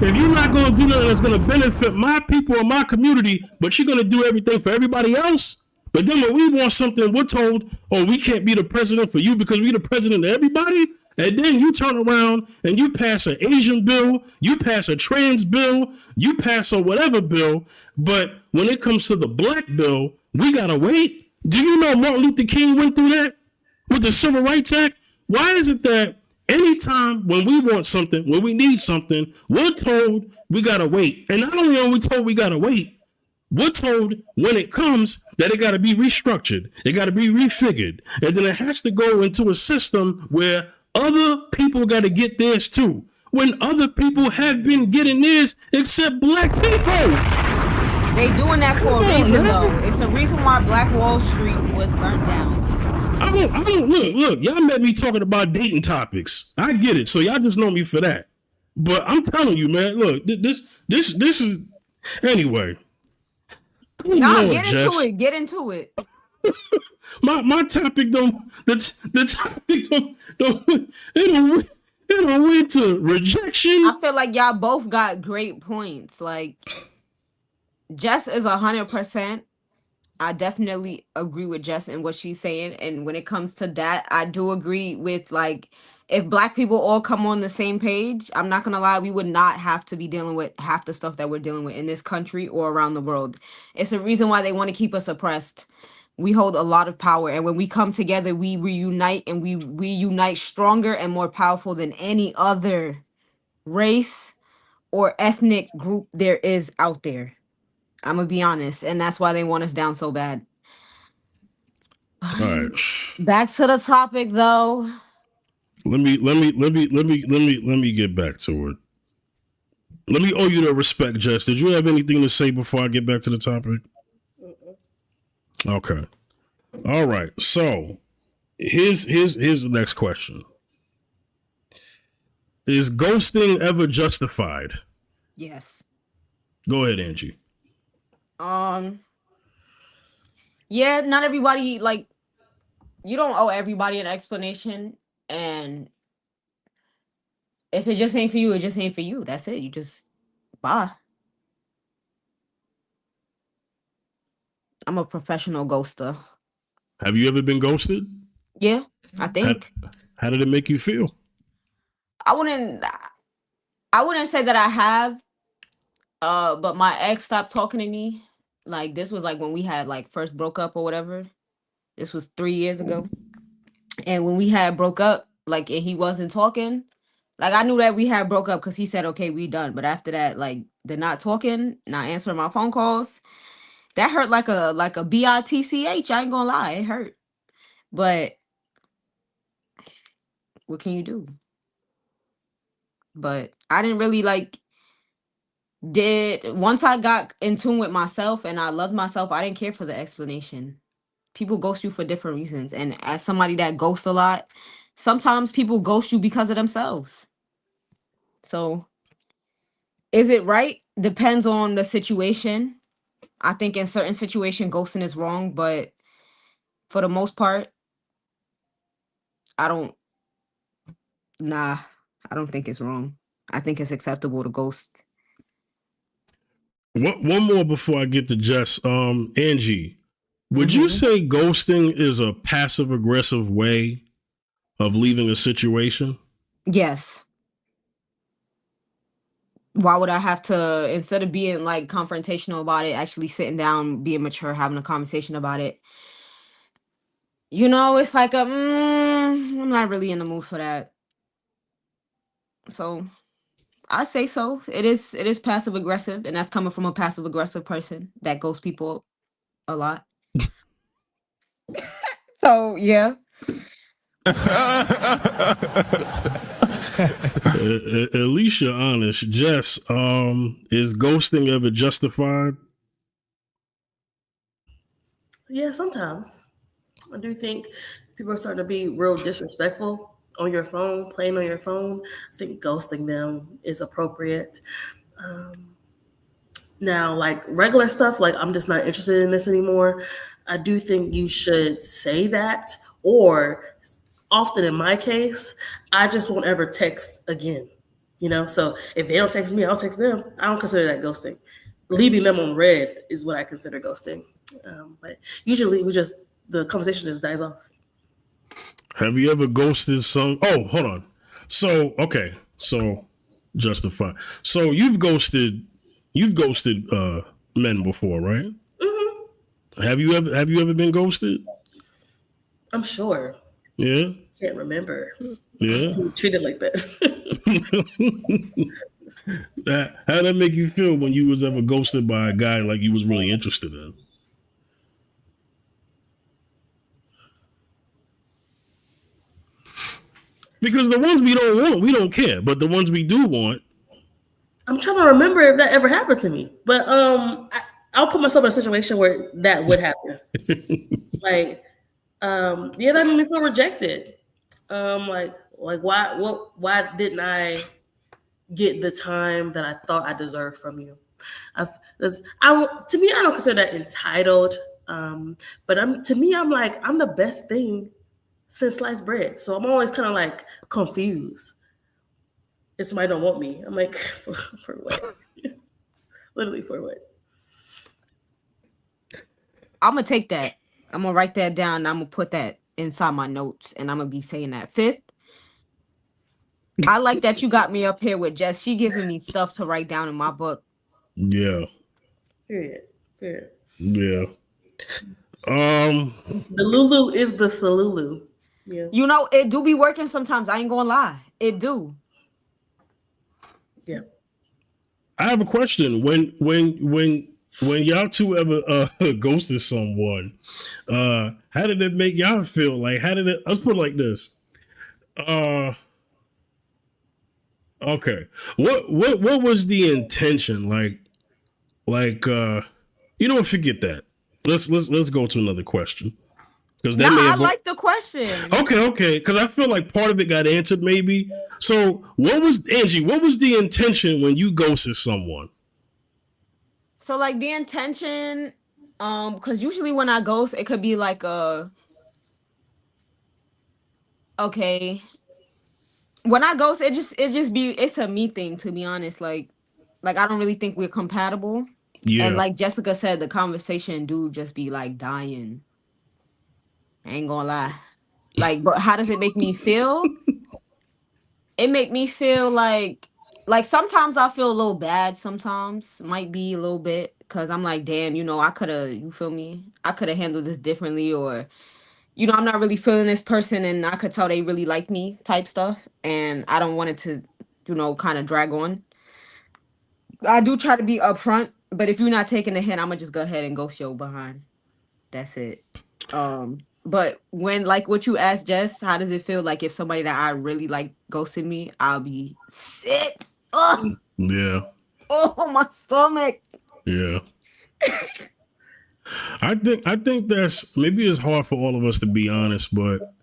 Speaker 1: If you're not going to do nothing that's going to benefit my people or my community, but you're going to do everything for everybody else, but then when we want something, we're told, oh, we can't be the president for you because we're the president of everybody. And then you turn around and you pass an Asian bill, you pass a trans bill, you pass a whatever bill. But when it comes to the Black bill, we got to wait. Do you know Martin Luther King went through that with the Civil Rights Act? Why is it that anytime when we want something, when we need something, we're told we got to wait? And not only are we told we got to wait, we're told when it comes that it got to be restructured. It got to be refigured. And then it has to go into a system where other people got to get theirs too. When other people have been getting theirs except Black people.
Speaker 9: They doing that for a reason though. It's a reason why Black Wall Street was burnt down.
Speaker 1: I don't look, y'all met me talking about dating topics. I get it. So y'all just know me for that. But I'm telling you, man, look, this is anyway.
Speaker 9: Nah, get into it. Get into it.
Speaker 1: My topic don't the topic don't went to rejection.
Speaker 4: I feel like y'all both got great points. Like, Jess is 100%. I definitely agree with Jess and what she's saying. And when it comes to that, I do agree with, like, if Black people all come on the same page, I'm not gonna lie, we would not have to be dealing with half the stuff that we're dealing with in this country or around the world. It's a reason why they want to keep us oppressed. We hold a lot of power, and when we come together, we reunite, and we unite stronger and more powerful than any other race or ethnic group there is out there. I'm gonna be honest, and that's why they want us down so bad.
Speaker 1: All right.
Speaker 4: Back to the topic, though.
Speaker 1: Let me get back to it. Let me owe you the respect, Jess. Did you have anything to say before I get back to the topic? Okay. All right. So here's the next question. Is ghosting ever justified?
Speaker 4: Yes.
Speaker 1: Go ahead, Angie.
Speaker 4: Yeah, not everybody, like, you don't owe everybody an explanation, and if it just ain't for you, it just ain't for you. That's it. You just bye. I'm a professional ghoster.
Speaker 1: Have you ever been ghosted?
Speaker 4: Yeah, I think.
Speaker 1: How did it make you feel?
Speaker 4: I wouldn't say that I have. But my ex stopped talking to me. Like, this was like when we had like first broke up or whatever. This was 3 years ago. And when we had broke up, like, and he wasn't talking, like, I knew that we had broke up because he said, okay, we done. But after that, like, the not talking, not answering my phone calls, that hurt like a bitch. I ain't gonna lie, it hurt. But what can you do? But I didn't really like once I got in tune with myself and I loved myself, I didn't care for the explanation. People ghost you for different reasons. And as somebody that ghosts a lot, sometimes people ghost you because of themselves. So is it right? Depends on the situation. I think in certain situation, ghosting is wrong, but for the most part, I don't think it's wrong. I think it's acceptable to ghost.
Speaker 1: One more before I get to Jess. Angie, would you say ghosting is a passive aggressive way of leaving a situation?
Speaker 4: Yes. Why would I have to, instead of being like confrontational about it, actually sitting down, being mature, having a conversation about it? You know, it's like I'm not really in the mood for that. So I say so. It is passive aggressive, and that's coming from a passive aggressive person that ghosts people a lot. So yeah.
Speaker 1: At least you're honest. Jess, is ghosting ever justified?
Speaker 2: Yeah, sometimes. I do think people are starting to be real disrespectful on your phone, playing on your phone. I think ghosting them is appropriate. Now, like regular stuff, like I'm just not interested in this anymore. I do think you should say that, or often in my case, I just won't ever text again. You know, so if they don't text me, I'll text them. I don't consider that ghosting. Leaving them on red is what I consider ghosting. But usually, the conversation just dies off.
Speaker 1: Have you ever ghosted some? Oh, hold on. So justify. So you've ghosted men before, right?
Speaker 2: Mm-hmm.
Speaker 1: Have you ever been ghosted?
Speaker 2: I'm sure.
Speaker 1: Yeah.
Speaker 2: Can't remember.
Speaker 1: Yeah.
Speaker 2: Treated like that.
Speaker 1: How'd that make you feel when you was ever ghosted by a guy like you was really interested in? Because the ones we don't want, we don't care. But the ones we do want,
Speaker 2: I'm trying to remember if that ever happened to me. But I'll put myself in a situation where that would happen. Like, yeah, that made me feel rejected. Like why didn't I get the time that I thought I deserved from you? To me, I don't consider that entitled. But to me, I'm like, I'm the best thing since sliced bread. So I'm always kind of like confused. If somebody don't want me, I'm like, for what? Literally for what?
Speaker 4: I'm gonna take that. I'm gonna write that down. And I'm gonna put that inside my notes, and I'm gonna be saying that. Fifth, I like that you got me up here with Jess. She giving me stuff to write down in my book.
Speaker 1: Yeah.
Speaker 2: Period. Period.
Speaker 1: Yeah.
Speaker 2: The Lulu is the Salulu. Yeah.
Speaker 4: You know, it do be working sometimes. I ain't gonna lie. It do.
Speaker 2: Yeah.
Speaker 1: I have a question. When y'all two ever ghosted someone, how did it make y'all feel? Like, how did it? Let's put it like this. Okay. What was the intention? You know what? Forget that. Let's go to another question. Because that
Speaker 4: Nah,
Speaker 1: may
Speaker 4: I
Speaker 1: have
Speaker 4: like the question.
Speaker 1: Okay. Because I feel like part of it got answered, maybe. So, Angie? What was the intention when you ghosted someone?
Speaker 4: So like the intention, because usually when I ghost, it could be like okay. When I ghost, it's a me thing, to be honest. Like I don't really think we're compatible. And
Speaker 1: Yeah.
Speaker 4: like Jessica said, the conversation do just be like dying. I ain't gonna lie. Like, but how does it make me feel? It make me feel like sometimes I feel a little bad. Sometimes might be a little bit because I'm like, damn, I could have. You feel me? I could have handled this differently, or I'm not really feeling this person, and I could tell they really like me, type stuff, and I don't want it to, kind of drag on. I do try to be upfront, but if you're not taking the hint, I'm gonna just go ahead and ghost your behind. That's it. But when like what you asked Jess, how does it feel like if somebody that I really like ghosted me? I'll be sick. Oh,
Speaker 1: Yeah.
Speaker 4: oh my stomach.
Speaker 1: Yeah. I think that's maybe it's hard for all of us to be honest, but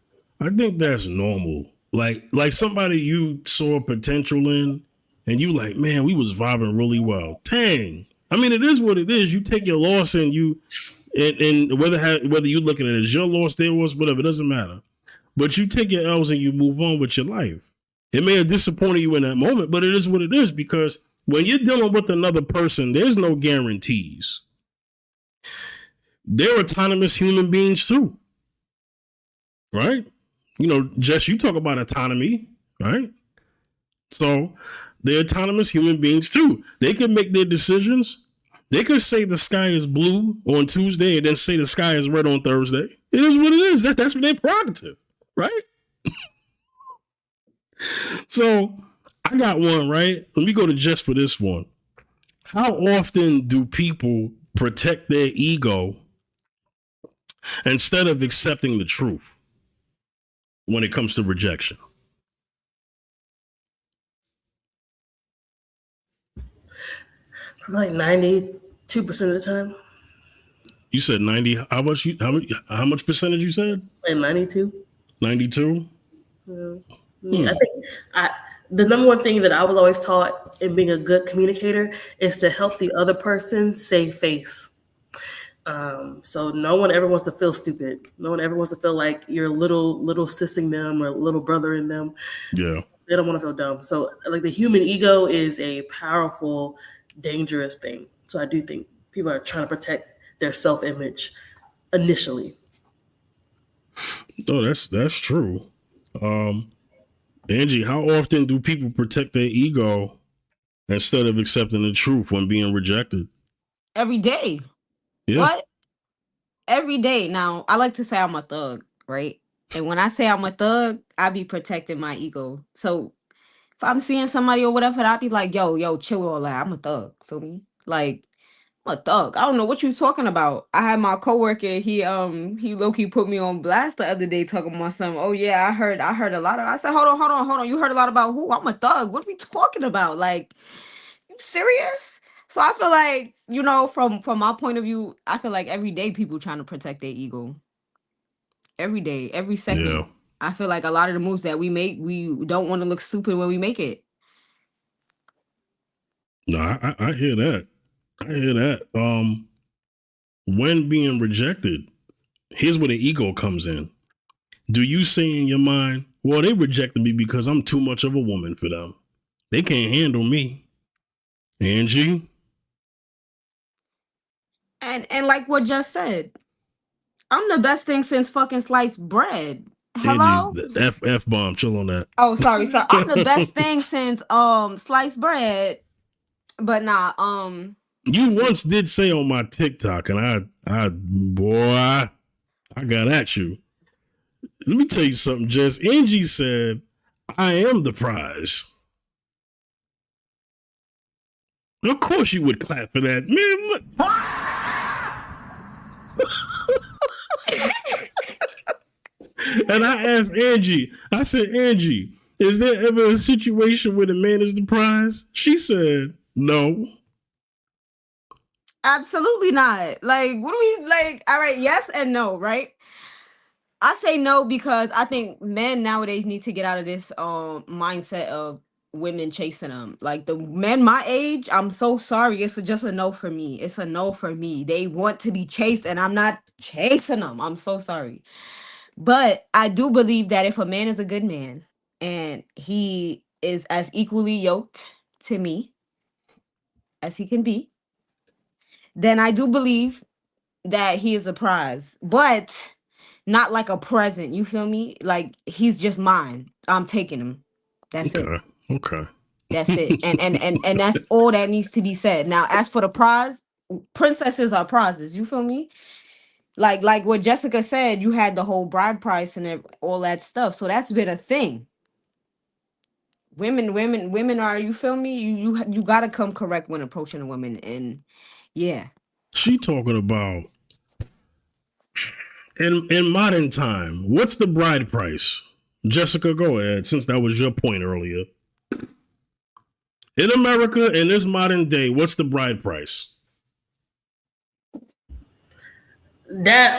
Speaker 1: I think that's normal. Like somebody you saw potential in, and you like, man, we was vibing really well. Dang. I mean, it is what it is. You take your loss, and whether you look at it as your loss, their loss, whatever, it doesn't matter. But you take your L's and you move on with your life. It may have disappointed you in that moment, but it is what it is, because when you're dealing with another person, there's no guarantees. They're autonomous human beings too, right? Jess, you talk about autonomy, right? So they're autonomous human beings too. They can make their decisions. They could say the sky is blue on Tuesday and then say the sky is red on Thursday. It is what it is. That's their prerogative, right? So I got one, right? Let me go to Jess for this one. How often do people protect their ego instead of accepting the truth when it comes to rejection?
Speaker 2: Like 92% of the time.
Speaker 1: You said 90. How much percentage you said?
Speaker 2: Like 92.
Speaker 1: 92?
Speaker 2: Yeah. I think the number one thing that I was always taught in being a good communicator is to help the other person save face. So no one ever wants to feel stupid. No one ever wants to feel like you're little sissing them or little brother in them.
Speaker 1: Yeah.
Speaker 2: They don't want to feel dumb. So like the human ego is a powerful, dangerous thing. So I do think people are trying to protect their self-image initially.
Speaker 1: Oh, that's true. Angie, how often do people protect their ego instead of accepting the truth when being rejected?
Speaker 4: Every day.
Speaker 1: Yeah.
Speaker 4: What? Every day. Now, I like to say I'm a thug, right? And when I say I'm a thug, I be protecting my ego. So if I'm seeing somebody or whatever, I'll be like, yo, chill all that. I'm a thug. Feel me? Like, I'm a thug. I don't know what you talking about. I had my coworker, he low-key put me on blast the other day talking about something. Oh yeah, I heard a lot of. I said, hold on. You heard a lot about who? I'm a thug. What are we talking about? Like, you serious? So I feel like, from my point of view, I feel like every day people trying to protect their ego. Every day, every second.
Speaker 1: Yeah.
Speaker 4: I feel like a lot of the moves that we make, we don't want to look stupid when we make it.
Speaker 1: No, I hear that. I hear that. when being rejected, here's where the ego comes in. Do you say in your mind, well, they rejected me because I'm too much of a woman for them. They can't handle me. Angie?
Speaker 4: And like what just said, I'm the best thing since fucking sliced bread.
Speaker 1: Angie,
Speaker 4: Hello?
Speaker 1: F-bomb, chill on that.
Speaker 4: Oh, sorry. So I'm the best thing since sliced bread. But nah,
Speaker 1: You once did say on my TikTok, and I got at you. Let me tell you something, Jess. Angie said, I am the prize. Of course you would clap for that. Man, look. And I asked Angie, I said, Angie, is there ever a situation where the man is the prize? She said, no.
Speaker 4: absolutely not. Like, what do we like? All right, yes and no, right? I say no because I think men nowadays need to get out of this mindset of women chasing them. Like the men my age, I'm so sorry. It's just a no for me. It's a no for me. They want to be chased and I'm not chasing them. I'm so sorry. But I do believe that if a man is a good man and he is as equally yoked to me as he can be, then I do believe that he is a prize. But not like a present. You feel me? Like he's just mine. I'm taking him. That's it.
Speaker 1: Okay.
Speaker 4: That's it. And that's all that needs to be said. Now, as for the prize, princesses are prizes. You feel me? Like what Jessica said, you had the whole bride price and all that stuff. So that's been a thing. Women are, you feel me? You gotta come correct when approaching a woman. And yeah.
Speaker 1: She talking about in modern time, what's the bride price? Jessica, go ahead, since that was your point earlier. In America, in this modern day, what's the bride price?
Speaker 2: That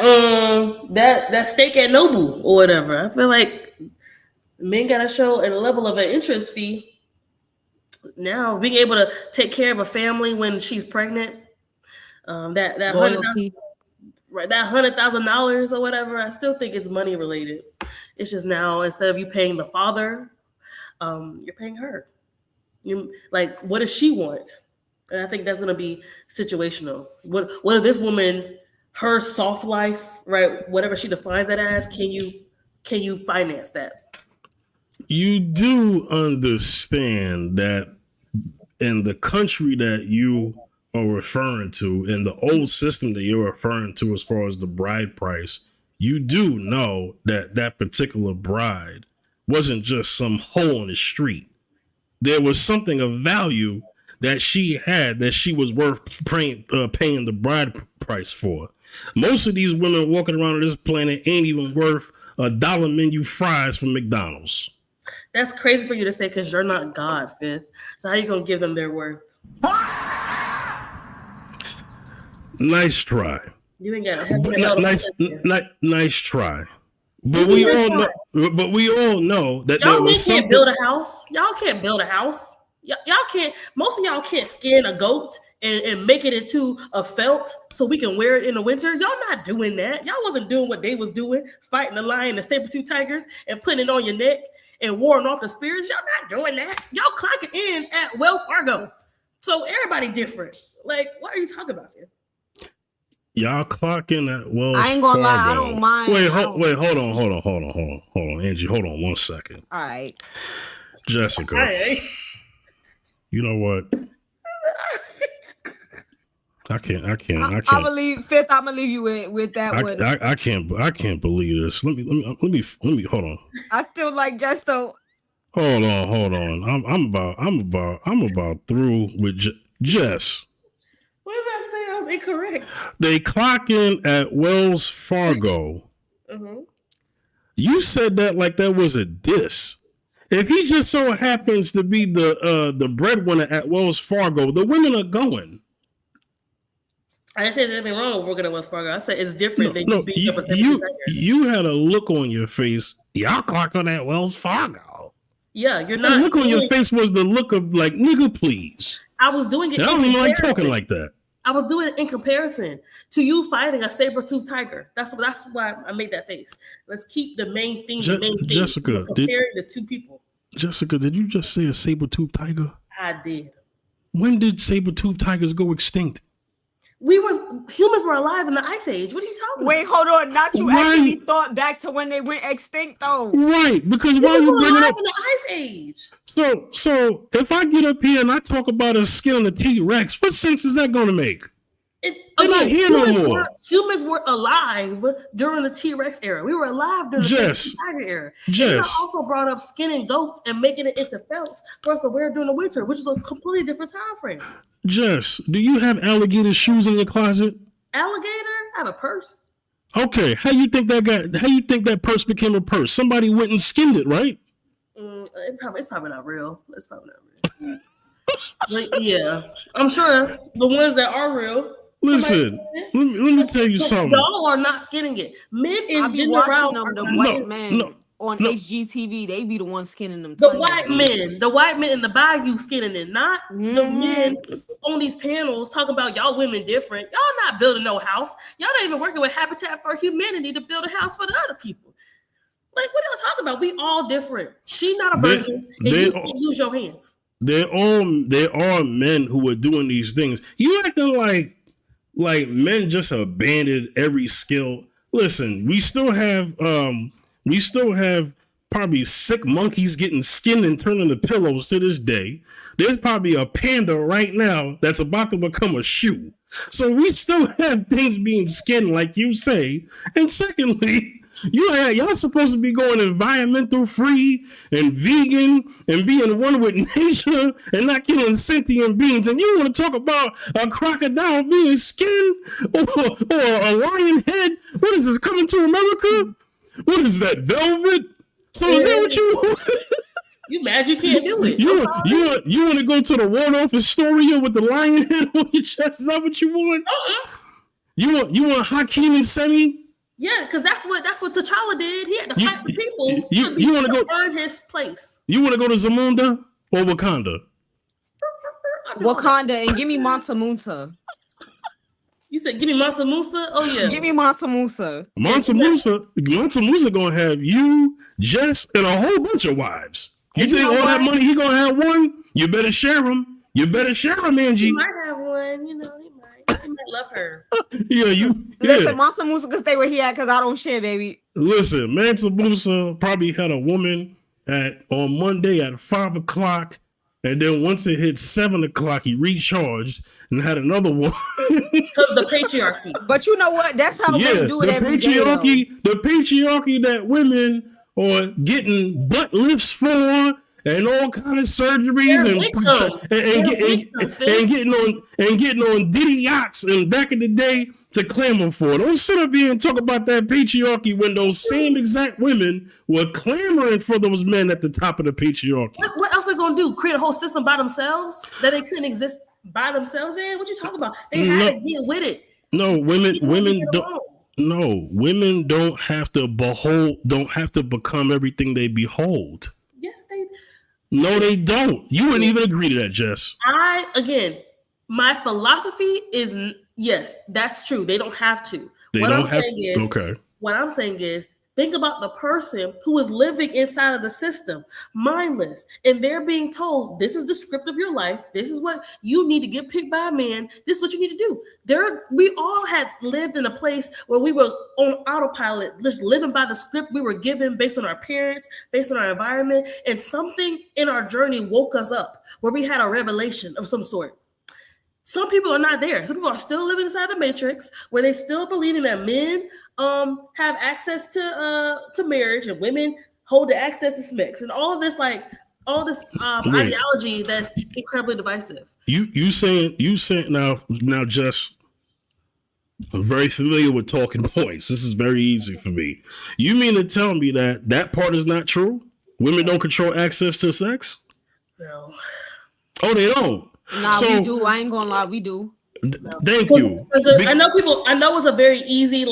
Speaker 2: steak at Nobu or whatever. I feel like men gotta show a level of an interest fee. Now being able to take care of a family when she's pregnant, that
Speaker 4: Loyalty.
Speaker 2: $100,000 or whatever, I still think it's money related. It's just now instead of you paying the father, you're paying her. You like, what does she want? And I think that's gonna be situational. What if this woman, her soft life, right? Whatever she defines that as, can you finance that?
Speaker 1: You do understand that in the country that you are referring to, in the old system that you're referring to as far as the bride price, you do know that that particular bride wasn't just some hoe on the street. There was something of value that she had that she was worth paying the bride price for. Most of these women walking around on this planet ain't even worth $1 menu fries from McDonald's.
Speaker 2: That's crazy for you to say because you're not God, Fifth. So how you gonna give them their worth?
Speaker 1: Nice try.
Speaker 2: You ain't got
Speaker 1: nice try. But we all know that
Speaker 2: y'all
Speaker 1: there was
Speaker 2: can't
Speaker 1: something.
Speaker 2: build a house. Y'all can't build a house. Y'all can't. Most of y'all can't skin a goat and make it into a felt so we can wear it in the winter. Y'all not doing that. Y'all wasn't doing what they was doing, fighting the lion and saber-tooth tigers and putting it on your neck and warding off the spirits. Y'all not doing that. Y'all clocking in at Wells Fargo. So everybody different. Like, what are you talking about here?
Speaker 1: Y'all clocking at Wells Fargo.
Speaker 4: I ain't gonna lie, I don't mind.
Speaker 1: Hold on, Angie. Hold on 1 second.
Speaker 4: All right.
Speaker 1: Jessica.
Speaker 2: Hey.
Speaker 1: You know what? I can't.
Speaker 4: I'm gonna leave you with that one.
Speaker 1: I can't believe this. Let me hold on.
Speaker 4: I still like Jesto.
Speaker 1: Hold on. I'm about through with Jess.
Speaker 2: What did I say? That was incorrect.
Speaker 1: They clock in at Wells Fargo.
Speaker 2: Mm-hmm.
Speaker 1: You said that like that was a diss. If he just so happens to be the breadwinner at Wells Fargo, the women are going.
Speaker 2: I didn't say there's anything wrong with working at Wells Fargo. I said it's different than you being up a
Speaker 1: you had a look on your face. Y'all clock on at Wells Fargo.
Speaker 2: Yeah, you're not.
Speaker 1: The look on your face was the look of like, nigga, please.
Speaker 2: I was doing it.
Speaker 1: I don't even like talking like that.
Speaker 2: I was doing it in comparison to you fighting a saber-toothed tiger. That's why I made that face. Let's keep the main thing the main thing.
Speaker 1: Jessica,
Speaker 2: comparing the two people.
Speaker 1: Jessica, did you just say a saber-toothed tiger?
Speaker 2: I did.
Speaker 1: When did saber-toothed tigers go extinct?
Speaker 2: Humans were alive in the Ice Age. What are you talking
Speaker 9: Wait,
Speaker 2: about?
Speaker 9: hold on. Not you actually thought back to when they went extinct, though.
Speaker 1: Right, because why you bringing up
Speaker 2: in the Ice Age?
Speaker 1: So if I get up here and I talk about a skin on a T-Rex, what sense is that going to make? They're not here no more.
Speaker 2: Humans were alive during the T-Rex era. We were alive during the Tiger era. And I also brought up skinning goats and making it into felts for us to wear during the winter, which is a completely different time frame.
Speaker 1: Jess, do you have alligator shoes in your closet?
Speaker 2: Alligator? I have a purse.
Speaker 1: Okay, how you think that purse became a purse? Somebody went and skinned it, right?
Speaker 2: It's probably not real. It's probably not real. But yeah, I'm sure the ones that are real.
Speaker 1: Listen, let me tell you something.
Speaker 2: Y'all are not skinning it. Men in general,
Speaker 9: the white men on HGTV, they be the ones skinning them.
Speaker 2: The white men in the bayou skinning it, not the men on these panels talking about y'all women different. Y'all not building no house. Y'all not even working with Habitat for Humanity to build a house for the other people. Like, what are y'all talking about? We all different. She not a virgin, and you can't use your hands.
Speaker 1: There are men who are doing these things. You acting like men just abandoned every skill. Listen, we still have probably sick monkeys getting skinned and turned into pillows to this day. There's probably a panda right now that's about to become a shoe. So we still have things being skinned, like you say. And secondly, y'all supposed to be going environmental free and vegan and being one with nature and not killing sentient beings. And you want to talk about a crocodile being skinned or a lion head? What is this, Coming to America? What is that, Velvet? So is that what you want?
Speaker 2: You mad you can't do it?
Speaker 1: You want to go to the Waldorf Astoria with the lion head on your chest? Is that what you want? You want Hakeem and Semi?
Speaker 2: Yeah, because that's what T'Challa did. He had to fight the people.
Speaker 1: You want to go
Speaker 2: earn his place?
Speaker 1: You want to go to Zamunda or Wakanda?
Speaker 9: Wakanda, and give me Mansa Musa.
Speaker 2: You said give me Mansa Musa? Oh yeah,
Speaker 9: give me Mansa Musa.
Speaker 1: Mansa Musa gonna have you, Jess, and a whole bunch of wives. You think all that money he gonna have one? You better share him. Angie.
Speaker 2: He might have one. You know, he might love her.
Speaker 9: Listen, Mansa Musa can stay where he at because I don't share, baby.
Speaker 1: Listen, Mansa Musa probably had a woman on Monday at 5:00. And then once it hit 7:00, he recharged and had another one.
Speaker 2: Because the patriarchy.
Speaker 9: But you know what? That's how men do it every day.
Speaker 1: The patriarchy that women are getting butt lifts for and all kind of surgeries and getting on Diddy yachts and back in the day to clamor for. Don't sit up here and talk about that patriarchy when those same exact women were clamoring for those men at the top of the patriarchy.
Speaker 2: What else we gonna do? Create a whole system by themselves that they couldn't exist by themselves in? What you talking about? They had to get with it.
Speaker 1: No, women don't. No, women don't have to become everything they behold.
Speaker 2: Yes, they.
Speaker 1: No, they don't. You wouldn't even agree to that, Jess.
Speaker 2: My philosophy is yes, that's true. They don't have to. What I'm saying is, think about the person who is living inside of the system, mindless, and they're being told, this is the script of your life. This is what you need to get picked by a man. This is what you need to do. We all had lived in a place where we were on autopilot, just living by the script we were given based on our parents, based on our environment, and something in our journey woke us up where we had a revelation of some sort. Some people are not there. Some people are still living inside the matrix where they still believing that men have access to marriage and women hold the access to sex and all this ideology that's incredibly divisive.
Speaker 1: You saying now Jess, I'm very familiar with talking points. This is very easy for me. You mean to tell me that part is not true? Women don't control access to sex?
Speaker 2: No.
Speaker 1: Oh, they don't.
Speaker 9: Nah, we do. I ain't gonna lie, we do.
Speaker 1: Thank you.
Speaker 2: I know it's a very easy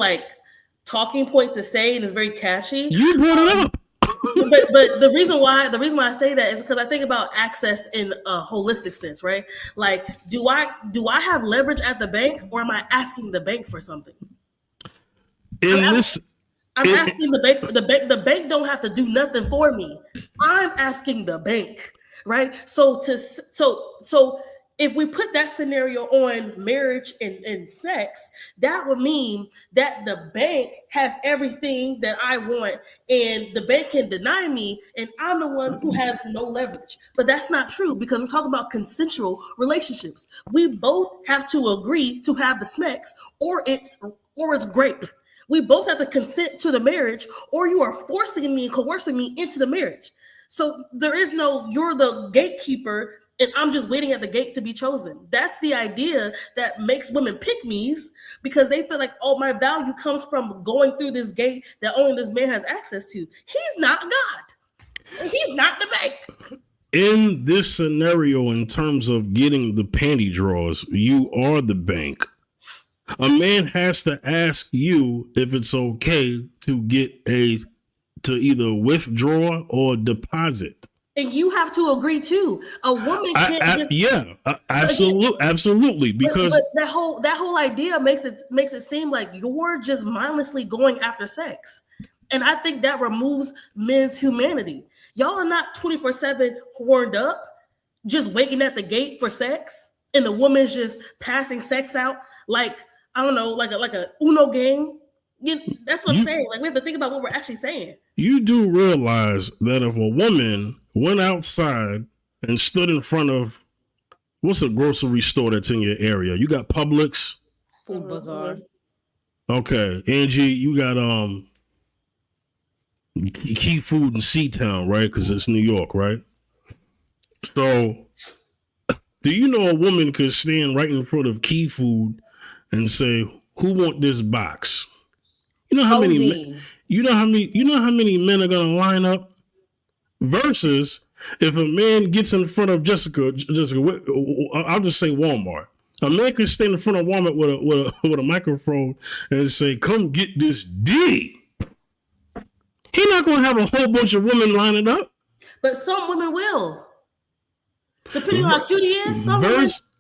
Speaker 2: talking point to say, and it's very catchy.
Speaker 1: You brought it up.
Speaker 2: but the reason why I say that is because I think about access in a holistic sense, right? Like, do I have leverage at the bank, or am I asking the bank for something? I'm asking the bank. The bank don't have to do nothing for me. I'm asking the bank, right? So if we put that scenario on marriage and sex, that would mean that the bank has everything that I want, and the bank can deny me, and I'm the one who has no leverage. But that's not true, because we're talking about consensual relationships. We both have to agree to have the sex, or it's grape. We both have to consent to the marriage, or you are forcing me and coercing me into the marriage. So there is no, you're the gatekeeper and I'm just waiting at the gate to be chosen. That's the idea that makes women pick me's, because they feel like, oh, my value comes from going through this gate that only this man has access to. He's not God. He's not the bank.
Speaker 1: In this scenario, in terms of getting the panty drawers, you are the bank. A man has to ask you if it's okay to either withdraw or deposit.
Speaker 2: And you have to agree too. A woman can't
Speaker 1: absolutely. Because
Speaker 2: but that whole idea makes it seem like you're just mindlessly going after sex. And I think that removes men's humanity. Y'all are not 24/7 horned up, just waiting at the gate for sex, and the woman's just passing sex out like, I don't know, like a Uno game. That's what I'm saying. Like, we have to think about what we're actually saying.
Speaker 1: You do realize that if a woman went outside and stood in front of, what's a grocery store that's in your area? You got Publix?
Speaker 4: Food Bazaar.
Speaker 1: Okay. Angie, you got Key Food in C-Town, right? Because it's New York, right? So, do you know a woman could stand right in front of Key Food and say, "Who want this box?" You know how many men are gonna line up? Versus if a man gets in front of Jessica, I'll just say Walmart. A man could stand in front of Walmart with a microphone and say, "Come get this D." He's not gonna have a whole bunch of women lining up.
Speaker 2: But some women will. Depending on how cute he is,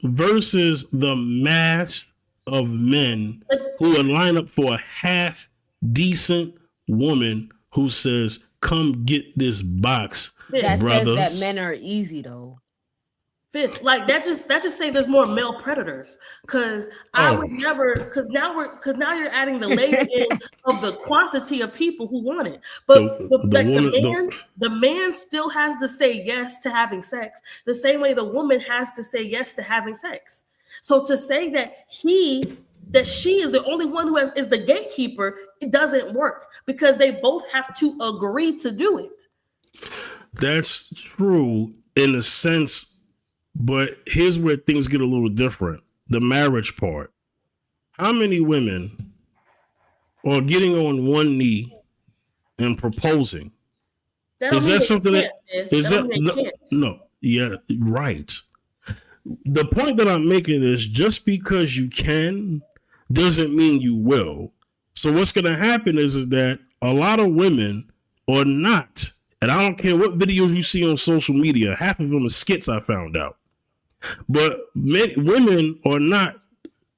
Speaker 1: versus the mass of men who would line up for a half decent woman who says, "Come get this box."
Speaker 4: That
Speaker 1: brothers.
Speaker 4: says that men are easy though.
Speaker 2: Fifth, like that just say there's more male predators, because I would never, because now you're adding the layer in of the quantity of people who want it, but the man still has to say yes to having sex the same way the woman has to say yes to having sex. So to say that she is the only one who is the gatekeeper, it doesn't work, because they both have to agree to do it.
Speaker 1: That's true in a sense, but here's where things get a little different. The marriage part. How many women are getting on one knee and proposing? Is that something that is that no? Yeah, right. The point that I'm making is, just because you can doesn't mean you will. So what's going to happen is that a lot of women are not, and I don't care what videos you see on social media, half of them are skits, I found out. But women are not,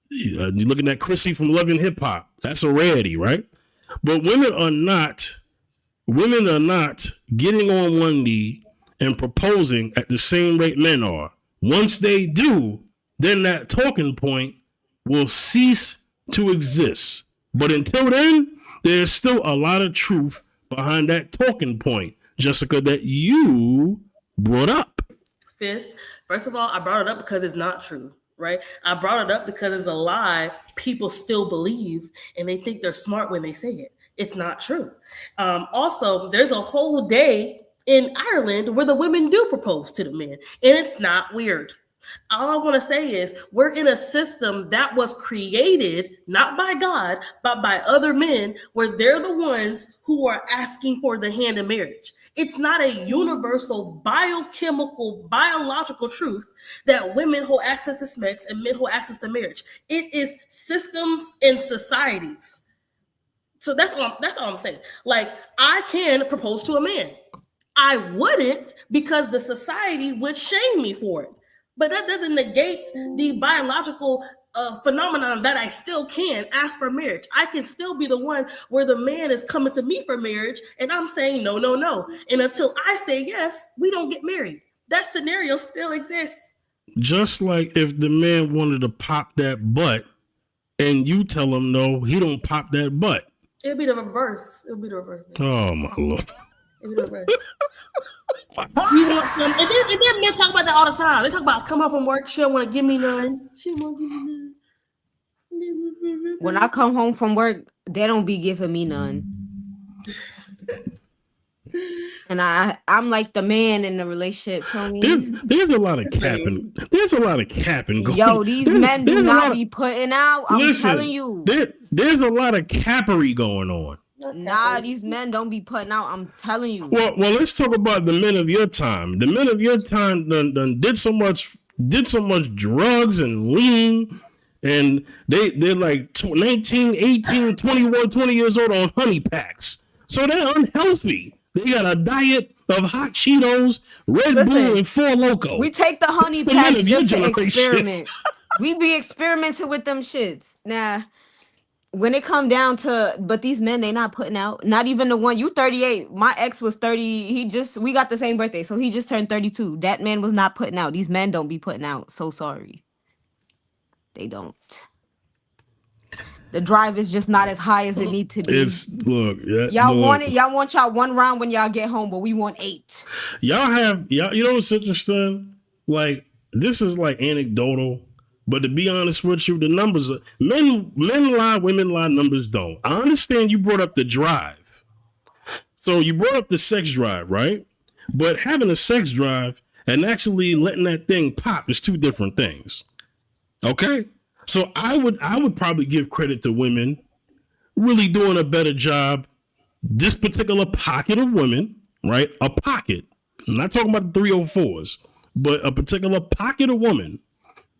Speaker 1: you're looking at Chrissy from Love and Hip Hop, that's a rarity, right? But women are not getting on one knee and proposing at the same rate men are. Once they do, then that talking point will cease to exist. But until then, there's still a lot of truth behind that talking point, Jessica, that you brought up.
Speaker 2: Fifth, first of all, I brought it up because it's not true, right? I brought it up because it's a lie people still believe, and they think they're smart when they say it. It's not true. Also, there's a whole day in Ireland where the women do propose to the men, and it's not weird. All I want to say is, we're in a system that was created not by God, but by other men, where they're the ones who are asking for the hand in marriage. It's not a universal biochemical, biological truth that women hold access to sex and men hold access to marriage. It is systems and societies. So that's all I'm saying. Like, I can propose to a man. I wouldn't because the society would shame me for it. But that doesn't negate the biological phenomenon that I still can ask for marriage. I can still be the one where the man is coming to me for marriage and I'm saying no, no, no. And until I say yes, we don't get married. That scenario still exists.
Speaker 1: Just like if the man wanted to pop that butt and you tell him no, he don't pop that butt.
Speaker 2: It'll be the reverse.
Speaker 1: Oh my Lord.
Speaker 2: It'll be the reverse. We want some, and then men talk about that all the time. They talk about come home from work, she don't want to give me none. She won't give me none.
Speaker 9: When I come home from work, they don't be giving me none. And I'm like the man in the relationship. Feel me?
Speaker 1: There's a lot of capping. There's a lot of capping going.
Speaker 9: Yo, these men do not be putting out. I'm telling you.
Speaker 1: There's a lot of cappery going on.
Speaker 9: Nah, these men don't be putting out. I'm telling you.
Speaker 1: Well, let's talk about the men of your time. The men of your time done did so much drugs and lean, and they're like 19, 18, 21, 20 years old on honey packs. So they're unhealthy. They got a diet of hot Cheetos, Red Bull, and Four Loko.
Speaker 9: We take the honey packs just to experiment. We be experimenting with them shits. Nah. When it come down to, but these men, they not putting out. Not even the one. You 38. My ex was 30. We got the same birthday, so he just turned 32. That man was not putting out. These men don't be putting out. So sorry. They don't. The drive is just not as high as it need to be. Y'all want y'all one round when y'all get home, but we want 8.
Speaker 1: Y'all, you know what's interesting? Like, this is like anecdotal. But to be honest with you, the numbers are men lie, women lie, numbers don't. I understand you brought up the drive. So you brought up the sex drive, right? But having a sex drive and actually letting that thing pop is two different things. Okay? So I would probably give credit to women really doing a better job. This particular pocket of women, right? A pocket. I'm not talking about the 304s, but a particular pocket of women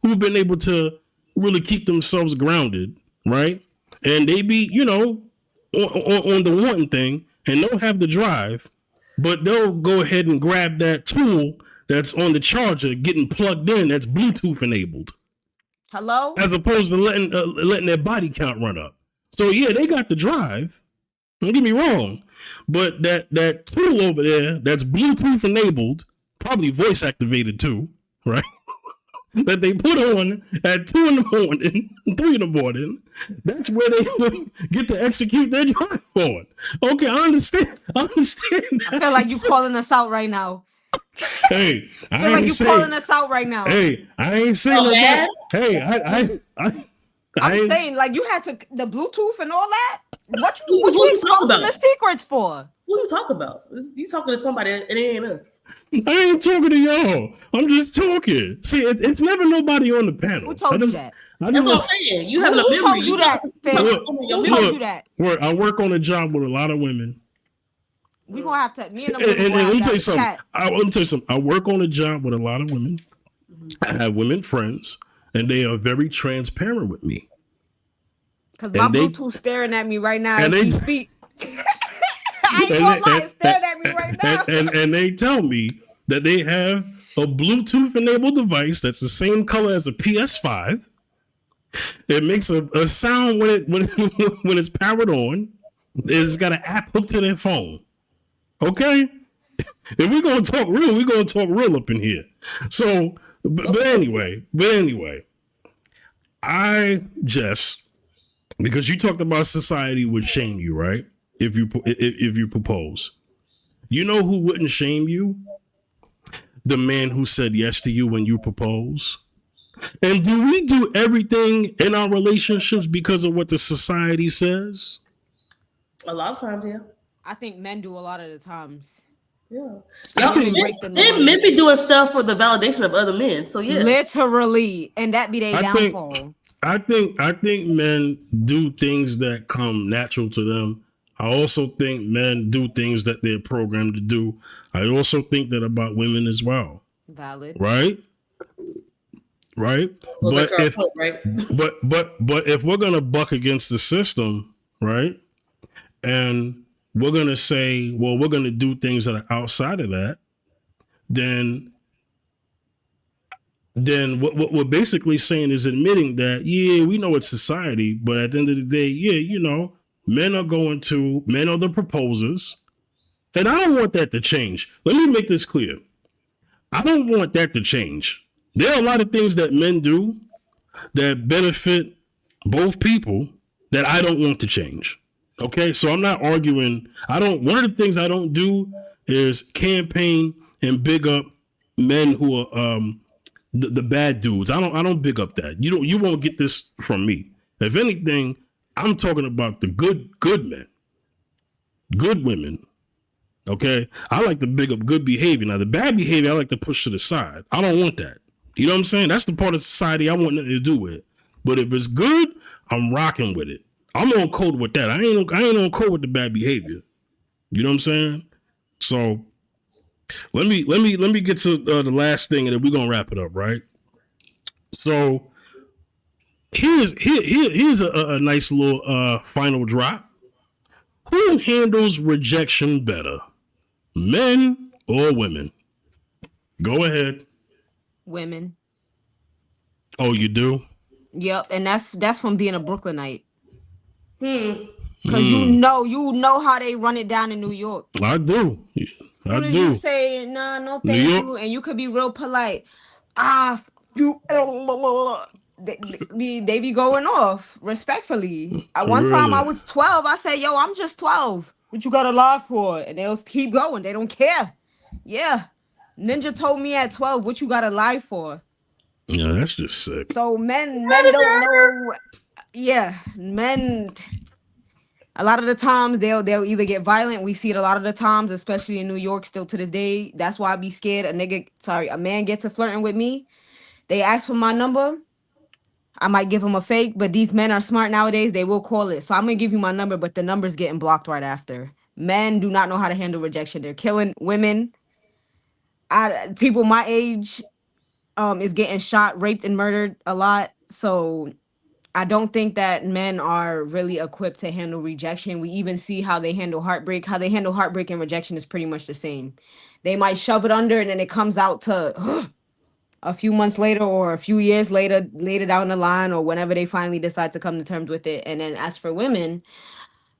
Speaker 1: who've been able to really keep themselves grounded, right? And they be, on the wanting thing and don't have the drive, but they'll go ahead and grab that tool that's on the charger getting plugged in that's Bluetooth enabled.
Speaker 9: Hello?
Speaker 1: As opposed to letting their body count run up. So yeah, they got the drive. Don't get me wrong. But that tool over there that's Bluetooth enabled, probably voice activated too, right? That they put on at 2 in the morning, 3 in the morning. That's where they get to execute their drive on. Okay, I understand. I
Speaker 9: feel like you calling us out right now.
Speaker 1: Hey,
Speaker 9: I feel like you calling us out right now.
Speaker 1: Hey, I ain't saying that. Hey,
Speaker 9: I'm saying like you had to the Bluetooth and all that. What you exposing the secrets for?
Speaker 2: What are you talking about? You talking to somebody and it ain't us.
Speaker 1: I ain't talking to y'all. I'm just talking. See, it's never nobody on the panel.
Speaker 9: Who told you that?
Speaker 2: That's what I'm saying. You have a memory.
Speaker 9: Who told you that? Who told you that?
Speaker 1: I work on a job with a lot of women.
Speaker 9: We gonna have to. Me and
Speaker 1: let me tell you something. Let me tell you something. I work on a job with a lot of women. I have women friends, and they are very transparent with me.
Speaker 9: Because my Bluetooth staring at me right now as we speak. I ain't gonna lie, it's staring at me right now.
Speaker 1: And they tell me that they have a Bluetooth enabled device that's the same color as a PS5. It makes a sound when it's powered on. It's got an app hooked to their phone. Okay? If we're gonna talk real up in here. So, but anyway, because you talked about society would shame you, right? If you propose. You know who wouldn't shame you? The man who said yes to you when you propose. And do we do everything in our relationships because of what the society says?
Speaker 2: A lot of times, yeah.
Speaker 9: I think men do a lot of the times.
Speaker 2: Yeah. Men be doing stuff for the validation of other men. So yeah.
Speaker 9: Literally. And that be their downfall.
Speaker 1: I think men do things that come natural to them. I also think men do things that they're programmed to do. I also think that about women as well.
Speaker 9: Valid.
Speaker 1: Right? Well, but if we're gonna buck against the system, right? and we're going to say, well, we're going to do things that are outside of that, then what we're basically saying is admitting that, yeah, we know it's society, but at the end of the day, yeah, you know, men are the proposers. And I don't want that to change. Let me make this clear. I don't want that to change. There are a lot of things that men do that benefit both people that I don't want to change. Okay, so I'm not arguing. One of the things I don't do is campaign and big up men who are the bad dudes. I don't big up that. You won't get this from me. If anything, I'm talking about the good men, good women. Okay, I like to big up good behavior. Now the bad behavior I like to push to the side. I don't want that. You know what I'm saying? That's the part of society I want nothing to do with. But if it's good, I'm rocking with it. I'm on code with that. I ain't on code with the bad behavior. You know what I'm saying? So let me get to the last thing, and then we're gonna wrap it up, right? So here's a nice little final drop. Who handles rejection better, men or women? Go ahead.
Speaker 4: Women.
Speaker 1: Oh, you do?
Speaker 4: Yep, and that's from being a Brooklynite. Cause
Speaker 1: Mm.
Speaker 4: you know how they run it down in New York.
Speaker 1: I do.
Speaker 4: As soon as you say nah, no thank you, and you could be real polite. You they be going off respectfully. One time I
Speaker 1: Really?
Speaker 4: was 12. I said, yo, I'm just 12. What you gotta lie for? And they'll keep going. They don't care. Yeah. Ninja told me at 12, what you gotta lie for?
Speaker 1: Yeah, that's just sick.
Speaker 4: So men don't know. Yeah, men. A lot of the times they'll either get violent. We see it a lot of the times, especially in New York, still to this day. That's why I be scared. A man gets to flirting with me. They ask for my number. I might give them a fake, but these men are smart nowadays. They will call it. So I'm gonna give you my number, but the number's getting blocked right after. Men do not know how to handle rejection. They're killing women. People my age is getting shot, raped, and murdered a lot. So I don't think that men are really equipped to handle rejection. We even see how they handle heartbreak. How they handle heartbreak and rejection is pretty much the same. They might shove it under and then it comes out to a few months later or a few years later down the line, or whenever they finally decide to come to terms with it. And then as for women,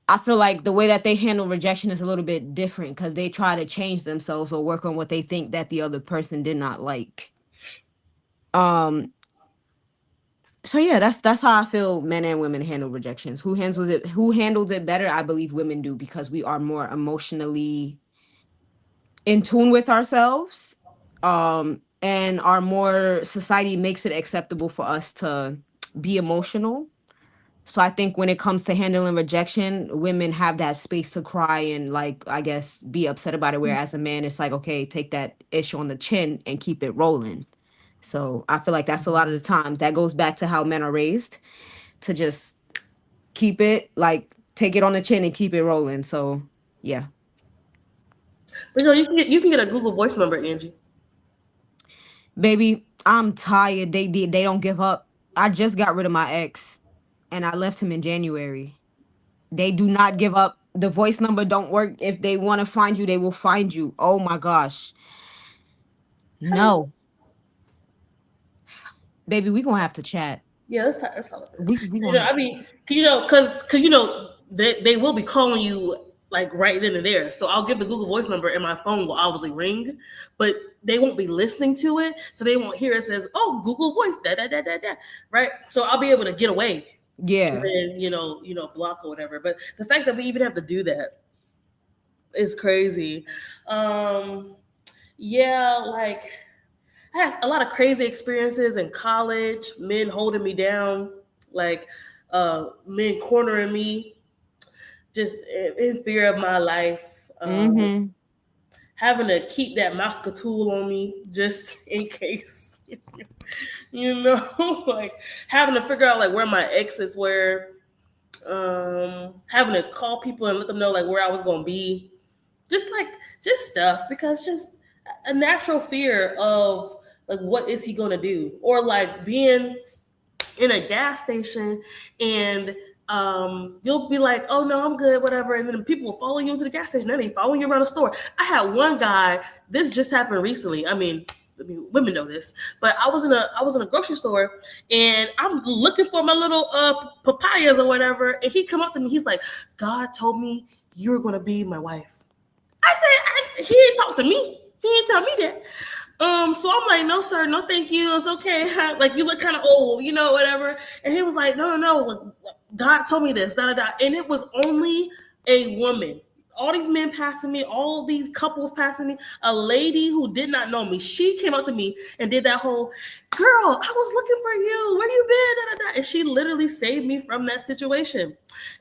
Speaker 4: I feel like the way that they handle rejection is a little bit different because they try to change themselves or work on what they think that the other person did not like. So yeah, that's how I feel men and women handle rejections. Who handles it better? I believe women do, because we are more emotionally in tune with ourselves. And our more society makes it acceptable for us to be emotional. So I think when it comes to handling rejection, women have that space to cry and, like, I guess, be upset about it. Whereas a man, it's like, okay, take that issue on the chin and keep it rolling. So I feel like that's a lot of the times that goes back to how men are raised, to just keep it, like, take it on the chin and keep it rolling. So yeah.
Speaker 2: But you can get a Google Voice number, Angie.
Speaker 4: Baby, I'm tired. They don't give up. I just got rid of my ex and I left him in January. They do not give up. The voice number don't work. If they want to find you, they will find you. Oh my gosh. No. Baby, we gonna have to chat.
Speaker 2: Yeah, that's how it is.
Speaker 4: We gonna have
Speaker 2: I mean, because they will be calling you like right then and there. So I'll give the Google Voice number, and my phone will obviously ring, but they won't be listening to it, so they won't hear it says, "Oh, Google Voice," right? So I'll be able to get away.
Speaker 4: Yeah.
Speaker 2: And block or whatever. But the fact that we even have to do that is crazy. Yeah, like I had a lot of crazy experiences in college, men holding me down, like men cornering me, just in fear of my life. Having to keep that Mosca tool on me just in case. Like having to figure out like where my exits were, having to call people and let them know like where I was gonna be, just stuff, because just a natural fear of like what is he gonna do, or like being in a gas station and you'll be like, oh no, I'm good, whatever. And then people will follow you into the gas station. Then they follow you around the store. I had one guy, this just happened recently. I mean, women know this, but I was in a grocery store and I'm looking for my little papayas or whatever. And he come up to me, he's like, God told me you were gonna be my wife. I said, he didn't talk to me. He didn't tell me that. So I'm like, no, sir, no, thank you. It's okay. Like, you look kind of old, whatever. And he was like, no. God told me this, da da da. And it was only a woman. All these men passing me, all these couples passing me, a lady who did not know me. She came up to me and did that whole, girl, I was looking for you. Where you been? Da, da, da. And she literally saved me from that situation.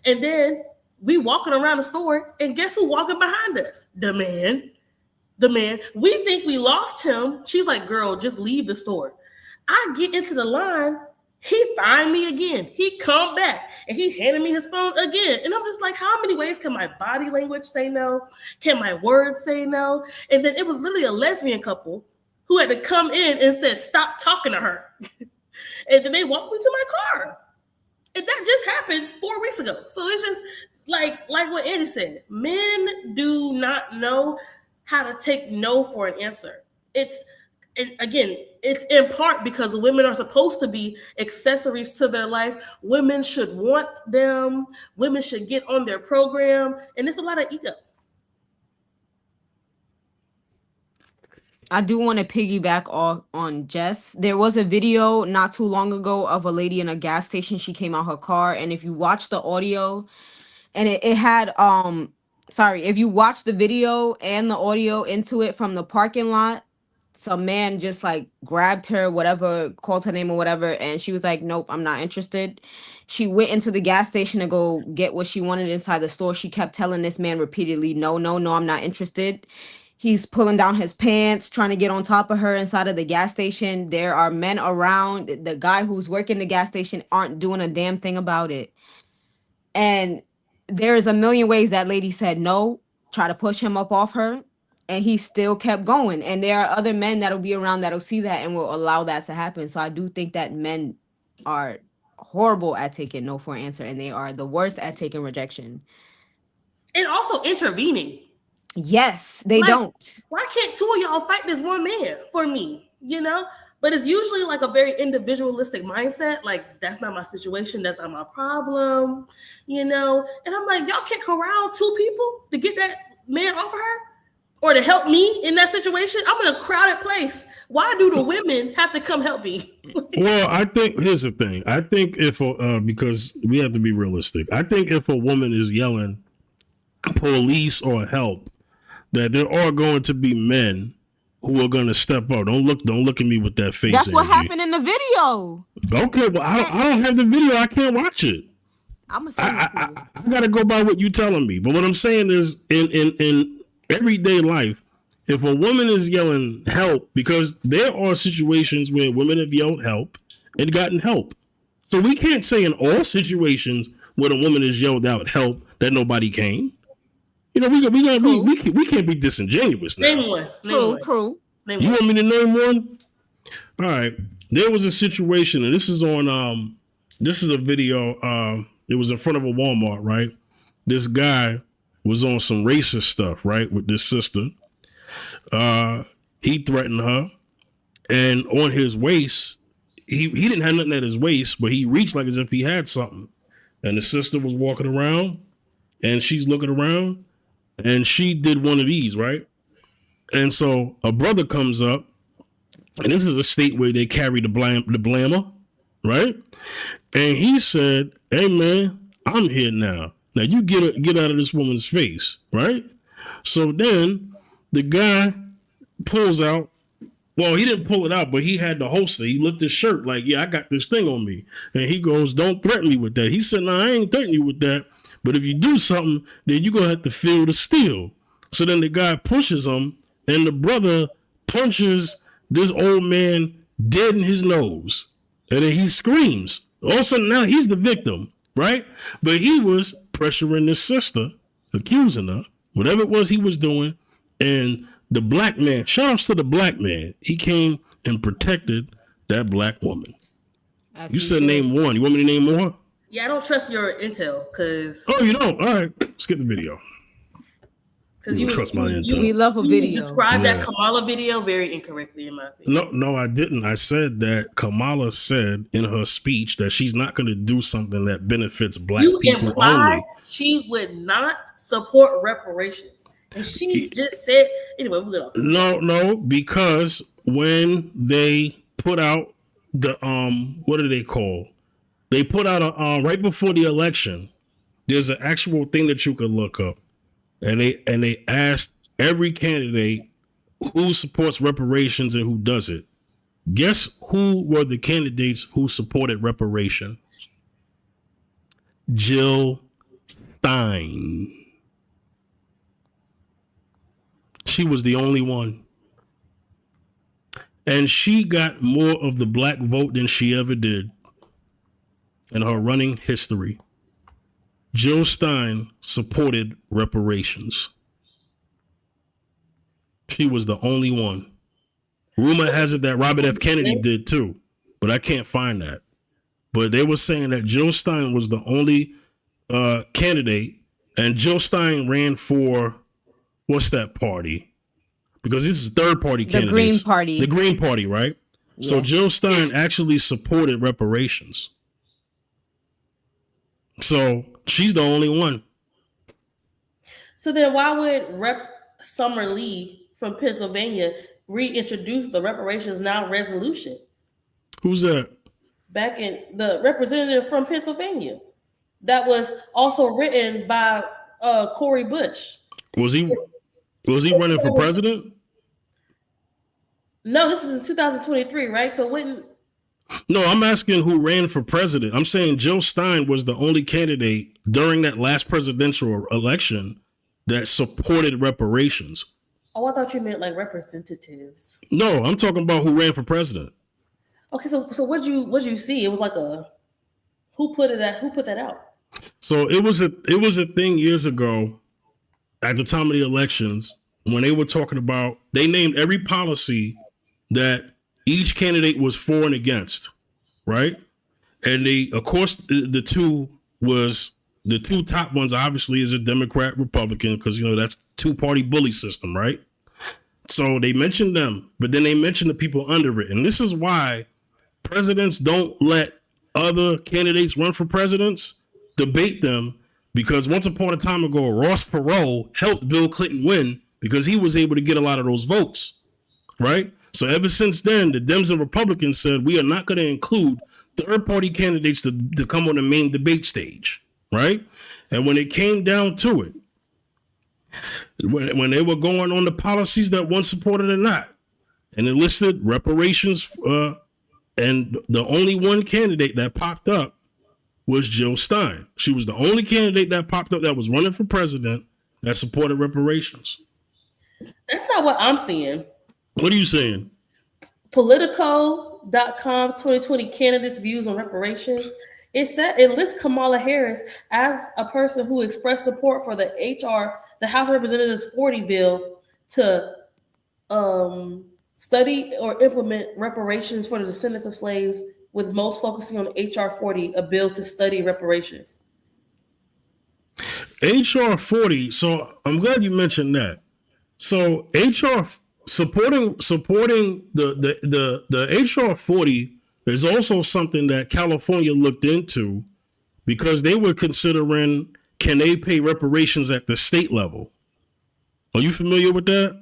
Speaker 2: And then we walking around the store, and guess who walking behind us? The man. We think we lost him. She's like, girl, just leave the store. I get into the line. He find me again. He come back and he handed me his phone again. And I'm just like, how many ways can my body language say no? Can my words say no? And then it was literally a lesbian couple who had to come in and said, stop talking to her. And then they walked me to my car. And that just happened 4 weeks ago. So it's just like what Angie said, men do not know how to take no for an answer. It's in part because women are supposed to be accessories to their life. Women should want them. Women should get on their program. And it's a lot of ego.
Speaker 4: I do want to piggyback on Jess. There was a video not too long ago of a lady in a gas station. She came out her car, and if you watch the audio, and it had if you watch the video and the audio into it from the parking lot, some man just like grabbed her, whatever, called her name or whatever, and she was like, nope, I'm not interested. She went into the gas station to go get what she wanted inside the store. She kept telling this man repeatedly, no, I'm not interested. He's pulling down his pants, trying to get on top of her inside of the gas station. There are men around. The guy who's working the gas station aren't doing a damn thing about it. And there's a million ways that lady said no, try to push him up off her, and he still kept going. And there are other men that'll be around that'll see that and will allow that to happen. So I do think that men are horrible at taking no for an answer, and they are the worst at taking rejection.
Speaker 2: And also intervening.
Speaker 4: Yes, they don't.
Speaker 2: Why can't two of y'all fight this one man for me? But it's usually like a very individualistic mindset. Like, that's not my situation. That's not my problem. And I'm like, y'all can't corral two people to get that man off of her or to help me in that situation. I'm in a crowded place. Why do the women have to come help me?
Speaker 1: Well, I think here's the thing. I think if because we have to be realistic. I think if a woman is yelling police or help, that there are going to be men who are going to step up. Don't look at me with that face.
Speaker 4: That's what happened in the video.
Speaker 1: Okay, well, I don't have the video. I can't watch it.
Speaker 4: I'm gonna send it to you.
Speaker 1: I gotta go by what you telling me. But what I'm saying is, in everyday life, if a woman is yelling help, because there are situations where women have yelled help and gotten help. So we can't say in all situations where a woman has yelled out help that nobody came. We can't be disingenuous now.
Speaker 2: Name one.
Speaker 4: True.
Speaker 1: You want me to name one? All right. There was a situation, and this is on this is a video. It was in front of a Walmart, right? This guy was on some racist stuff, right, with this sister. He threatened her, and on his waist, he didn't have nothing at his waist, but he reached like as if he had something. And the sister was walking around, and she's looking around, and she did one of these, right? And so a brother comes up, and this is a state where they carry the blammer, right? And he said, hey, man, I'm here now. Now you get out of this woman's face, right? So then the guy pulls out, well, he didn't pull it out, but he had the holster. He lifted his shirt like, yeah, I got this thing on me. And he goes, don't threaten me with that. He said, no, I ain't threatening you with that. But if you do something, then you're going to have to feel the steel. So then the guy pushes him, and the brother punches this old man dead in his nose. And then he screams. All of a sudden, now he's the victim, right? But he was pressuring this sister, accusing her, whatever it was he was doing. And the black man, shout outs to the black man, he came and protected that black woman. You said name one. You want me to name more?
Speaker 2: Yeah, I don't trust your intel because
Speaker 1: Oh, you don't? All right, skip the video. You
Speaker 2: you
Speaker 1: don't trust my intel.
Speaker 4: We love a
Speaker 2: you
Speaker 4: video.
Speaker 2: described that
Speaker 1: Yeah.
Speaker 2: Kamala video very incorrectly in my opinion.
Speaker 1: No, I didn't. I said that Kamala said in her speech that she's not going to do something that benefits black
Speaker 2: You
Speaker 1: people
Speaker 2: implied
Speaker 1: only.
Speaker 2: she would not support reparations, and she just said anyway. We'll get off.
Speaker 1: No, because when they put out the what do they call? They put out a right before the election. There's an actual thing that you could look up, and they asked every candidate who supports reparations and who doesn't. Guess who were the candidates who supported reparations? Jill Stein. She was the only one. And she got more of the black vote than she ever did in her running history. Jill Stein supported reparations. She was the only one. Rumor has it that Robert F. Kennedy did too, but I can't find that. But they were saying that Jill Stein was the only candidate, and Jill Stein ran for, what's that party? Because this is third party candidates.
Speaker 4: The Green Party.
Speaker 1: The Green Party, right? Yeah. So Jill Stein actually supported reparations. So she's the only one.
Speaker 2: So then why would Rep. Summer Lee from Pennsylvania reintroduce the reparations now resolution?
Speaker 1: Who's that?
Speaker 2: Back in the representative from Pennsylvania. That was also written by Cori Bush.
Speaker 1: Was he running for president?
Speaker 2: No, this is in 2023, right? So when...
Speaker 1: No, I'm asking who ran for president. I'm saying Jill Stein was the only candidate during that last presidential election that supported reparations.
Speaker 2: Oh, I thought you meant like representatives.
Speaker 1: No, I'm talking about who ran for president.
Speaker 2: Okay, so what'd you see? It was like who put that out?
Speaker 1: So it was a thing years ago at the time of the elections when they were talking about, they named every policy that each candidate was for and against, right? And they, of course, the two top ones obviously is a Democrat, Republican, because that's two-party bully system, right? So they mentioned them, but then they mentioned the people under it. And this is why presidents don't let other candidates run for presidents, debate them, because once upon a time ago, Ross Perot helped Bill Clinton win because he was able to get a lot of those votes, right? So ever since then, the Dems and Republicans said, we are not going to include third-party candidates to come on the main debate stage, right? And when it came down to it, when they were going on the policies that one supported or not, and it listed reparations, and the only one candidate that popped up was Jill Stein. She was the only candidate that popped up that was running for president that supported reparations.
Speaker 2: That's not what I'm seeing.
Speaker 1: What are you saying?
Speaker 2: Politico.com 2020 candidates' views on reparations. It lists Kamala Harris as a person who expressed support for the House of Representatives 40 bill to study or implement reparations for the descendants of slaves, with most focusing on HR 40, a bill to study reparations.
Speaker 1: HR 40. So I'm glad you mentioned that. So HR supporting the HR 40 is also something that California looked into because they were considering, can they pay reparations at the state level? Are you familiar with that?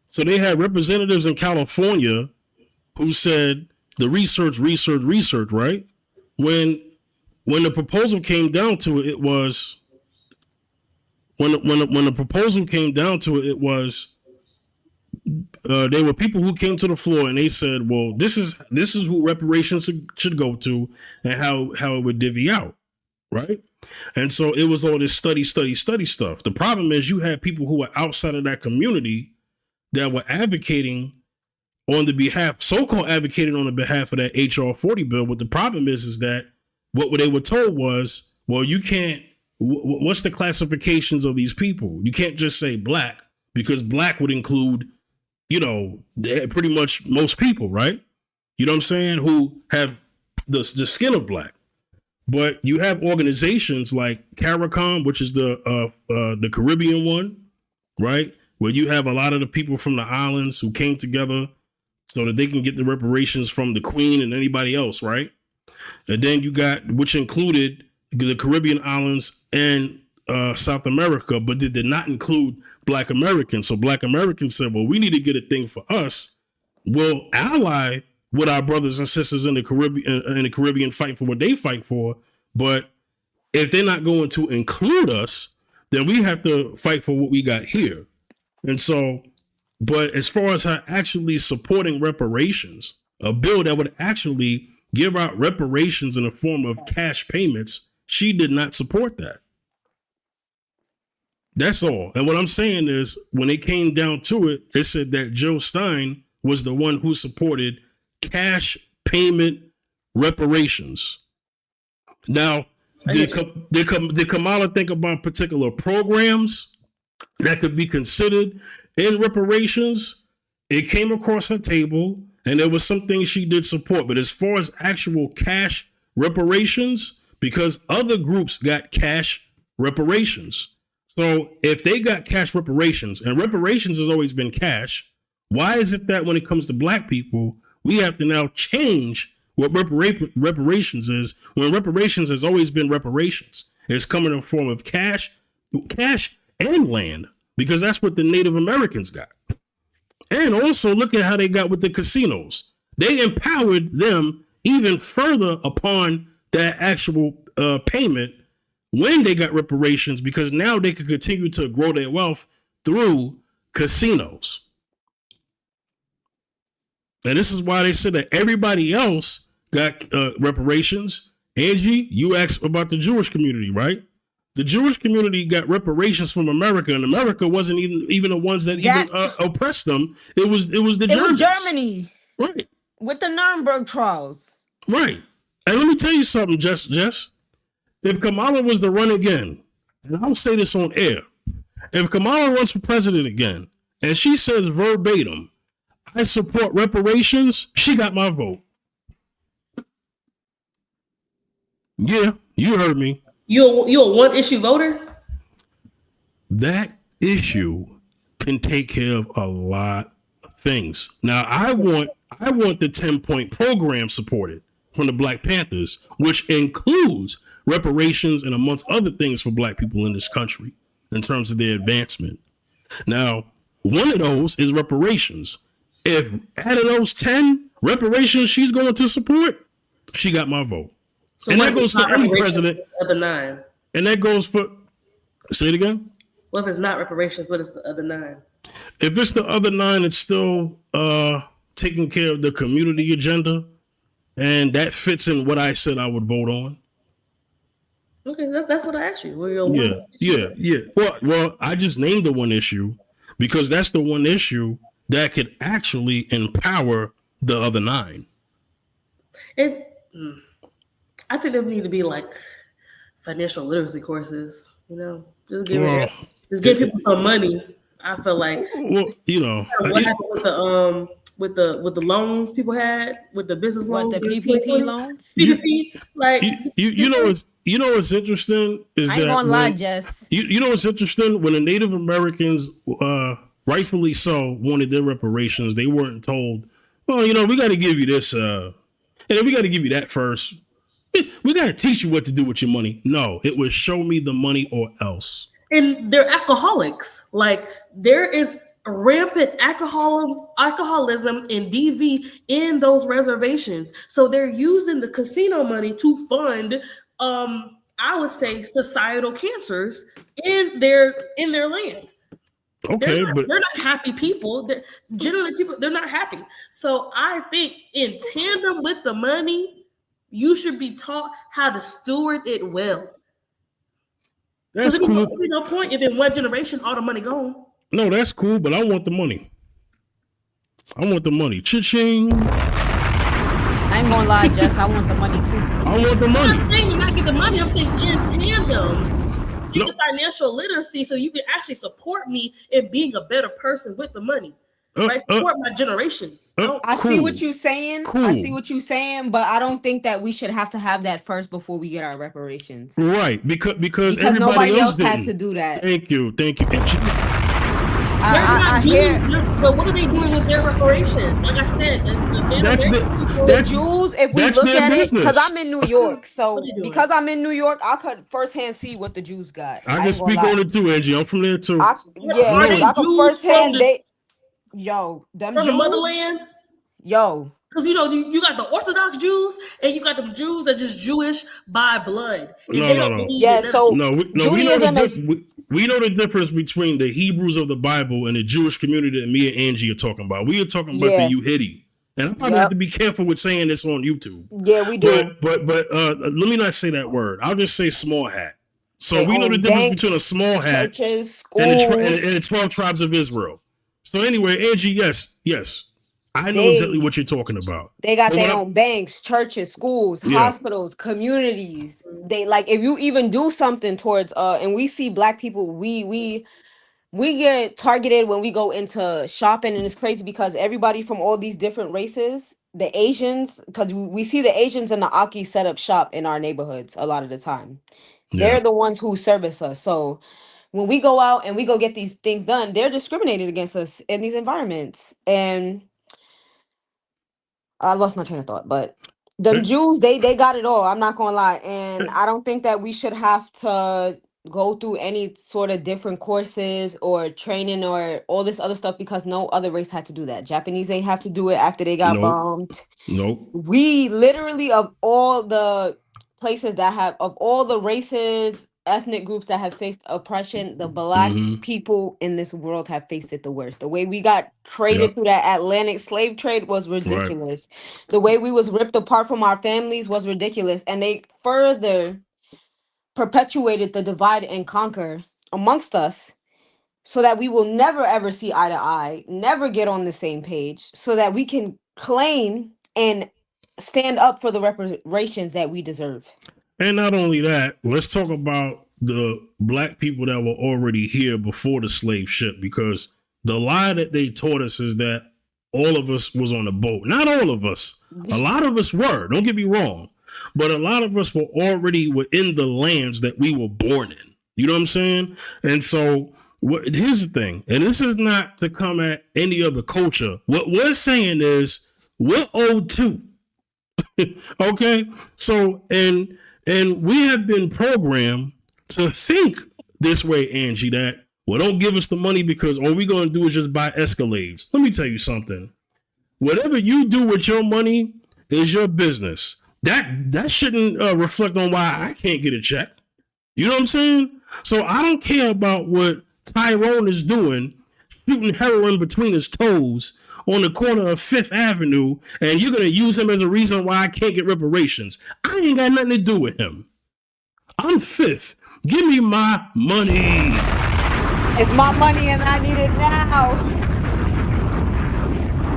Speaker 1: So they had representatives in California who said the research, right? When the proposal came down to it, it was when the proposal came down to it, it was there were people who came to the floor and they said, well, this is who reparations should go to and how it would divvy out, right? And so it was all this study stuff. The problem is you had people who were outside of that community that were advocating on the behalf, so-called advocating on the behalf of that HR 40 bill. But the problem is that what they were told was, well, you can't, what's the classifications of these people? You can't just say black, because black would include, pretty much most people, right? You know what I'm saying? Who have the skin of black. But you have organizations like CARICOM, which is the Caribbean one, right? Where you have a lot of the people from the islands who came together so that they can get the reparations from the Queen and anybody else, right? And then you got, which included the Caribbean islands and South America, but it did not include Black Americans. So Black Americans said, well, we need to get a thing for us. We'll ally with our brothers and sisters in the Caribbean fighting for what they fight for. But if they're not going to include us, then we have to fight for what we got here. And so, but as far as her actually supporting reparations, a bill that would actually give out reparations in the form of cash payments, she did not support that. That's all. And what I'm saying is, when it came down to it, it said that Joe Stein was the one who supported cash payment reparations. Now, did Kamala think about particular programs that could be considered in reparations? It came across her table, and there was some things she did support. But as far as actual cash reparations, because other groups got cash reparations. So if they got cash reparations, and reparations has always been cash, why is it that when it comes to Black people, we have to now change what reparations is, when reparations has always been reparations? It's coming in the form of cash and land, because that's what the Native Americans got. And also look at how they got with the casinos. They empowered them even further upon that actual payment when they got reparations, because now they could continue to grow their wealth through casinos. And this is why they said that everybody else got reparations. Angie, you asked about the Jewish community, right? The Jewish community got reparations from America, and America wasn't even the ones that even oppressed them. It was the Germans.
Speaker 4: It was Germany,
Speaker 1: right?
Speaker 4: With the Nuremberg trials,
Speaker 1: right? And let me tell you something, Jess. If Kamala was to run again, and I'll say this on air, if Kamala runs for president again, and she says verbatim, I support reparations, she got my vote. Yeah, you heard me.
Speaker 2: You a one issue voter?
Speaker 1: That issue can take care of a lot of things. Now, I want the 10-point program supported from the Black Panthers, which includes reparations and amongst other things for Black people in this country in terms of their advancement. Now, one of those is reparations. If out of those 10 reparations she's going to support, she got my vote.
Speaker 2: So
Speaker 1: and that goes for any president.
Speaker 2: The other 9.
Speaker 1: And that goes for, say it again?
Speaker 2: Well, if it's not reparations, what is the other 9?
Speaker 1: If it's the other 9, it's still taking care of the community agenda. And that fits in what I said I would vote on.
Speaker 2: Okay, that's what I asked you.
Speaker 1: Yeah. Well, I just named the one issue because that's the one issue that could actually empower the other 9.
Speaker 2: I think there need to be like financial literacy courses, just give people some money. I feel like,
Speaker 1: well,
Speaker 2: what happened with the loans people had, with the business loans,
Speaker 4: the PPP loans,
Speaker 2: PPP, like
Speaker 1: you know what's interesting is
Speaker 4: I ain't gonna lie, Jess.
Speaker 1: You know what's interesting, when the Native Americans, rightfully so, wanted their reparations, they weren't told, well, we got to give you this, and then we got to give you that first. We got to teach you what to do with your money. No, it was show me the money or else.
Speaker 2: And they're alcoholics. Like, there is rampant alcoholism and DV in those reservations. So they're using the casino money to fund, I would say, societal cancers in their land.
Speaker 1: Okay,
Speaker 2: they're not happy people. They're not happy. So I think in tandem with the money, you should be taught how to steward it well.
Speaker 1: That's cool.
Speaker 2: There's no point if in one generation all the money gone.
Speaker 1: No, that's cool, but I want the money. Cha-ching.
Speaker 4: I ain't gonna lie, Jess. I want the money too.
Speaker 1: I want the money.
Speaker 2: I'm not saying you not get the money. I'm saying in tandem, get the financial literacy so you can actually support me in being a better person with the money. right? Support my generations. Don't.
Speaker 4: I see what
Speaker 1: Cool.
Speaker 4: you're saying.
Speaker 1: Cool.
Speaker 4: I see what you're saying, but I don't think that we should have to have that first before we get our reparations.
Speaker 1: Right, because everybody
Speaker 4: nobody
Speaker 1: else
Speaker 4: else had
Speaker 1: didn't.
Speaker 4: to do that.
Speaker 1: Thank you.
Speaker 2: They're not
Speaker 4: I
Speaker 2: doing,
Speaker 4: hear
Speaker 2: but what are they doing with their reparations? Like I said, the Native
Speaker 1: That's
Speaker 2: American people.
Speaker 4: the Jews, if we
Speaker 1: that's
Speaker 4: look
Speaker 1: their
Speaker 4: at it, because
Speaker 1: business.
Speaker 4: I'm in New York,
Speaker 2: What
Speaker 4: so
Speaker 2: are they doing?
Speaker 4: because I'm in New York, I could firsthand see what the Jews got.
Speaker 1: I can
Speaker 4: ain't gonna
Speaker 1: speak
Speaker 4: lie.
Speaker 1: on it too, Angie. I'm from there too.
Speaker 2: Are they
Speaker 4: I could
Speaker 2: Jews
Speaker 4: firsthand
Speaker 2: from
Speaker 4: they them
Speaker 2: the
Speaker 4: Jews,
Speaker 2: motherland?
Speaker 4: Because
Speaker 2: you got the Orthodox Jews and you got them Jews that just Jewish by blood and
Speaker 1: No,
Speaker 2: they
Speaker 1: no,
Speaker 2: don't
Speaker 1: no.
Speaker 2: believe
Speaker 4: Yeah,
Speaker 2: in none
Speaker 4: so
Speaker 2: of
Speaker 1: No, we know the
Speaker 4: Judaism is
Speaker 1: we know the difference between the Hebrews of the Bible and the Jewish community that me and Angie are talking about. We are talking about the Yehudi. And I probably have to be careful with saying this on YouTube.
Speaker 4: Yeah, we do.
Speaker 1: But let me not say that word. I'll just say small hat. So
Speaker 4: They
Speaker 1: we know the
Speaker 4: own
Speaker 1: difference
Speaker 4: banks,
Speaker 1: between a small hat
Speaker 4: churches,
Speaker 1: and
Speaker 4: schools.
Speaker 1: the 12 tribes of Israel. So anyway, Angie, yes. I know exactly what you're talking about.
Speaker 4: They got their own banks, churches, schools,
Speaker 1: Yeah.
Speaker 4: hospitals, communities. They like if you even do something towards and we see black people, we get targeted when we go into shopping, and it's crazy because everybody from all these different races, the Asians, because we see the Asians and the Aki set up shop in our neighborhoods a lot of the time.
Speaker 1: Yeah.
Speaker 4: They're the ones who service us. So when we go out and we go get these things done, they're discriminated against us in these environments. And I lost my train of thought, but them Jews, they got it all. I'm not gonna lie, and I don't think that we should have to go through any sort of different courses or training or all this other stuff because no other race had to do that. Japanese ain't have to do it after they got bombed.
Speaker 1: Nope.
Speaker 4: We literally of all the places that have of all the races, ethnic groups that have faced oppression, the black people in this world have faced it the worst. The way we got traded through that Atlantic slave trade was ridiculous. Right. The way we was ripped apart from our families was ridiculous, and they further perpetuated the divide and conquer amongst us so that we will never ever see eye to eye, never get on the same page, so that we can claim and stand up for the reparations that we deserve.
Speaker 1: And not only that, let's talk about the black people that were already here before the slave ship, because the lie that they taught us is that all of us was on a boat. Not all of us. A lot of us were, don't get me wrong, but a lot of us were already within the lands that we were born in. You know what I'm saying? And so here's the thing, and this is not to come at any other culture. What we're saying is we're owed too. Okay? So, and we have been programmed to think this way, Angie, that, well, don't give us the money because all we're going to do is just buy Escalades. Let me tell you something. Whatever you do with your money is your business. That shouldn't reflect on why I can't get a check. You know what I'm saying? So I don't care about what Tyrone is doing, shooting heroin between his toes on the corner of 5th Avenue, and you're going to use him as a reason why I can't get reparations. I ain't got nothing to do with him. I'm 5th. Give me my money.
Speaker 4: It's my money and I need it now.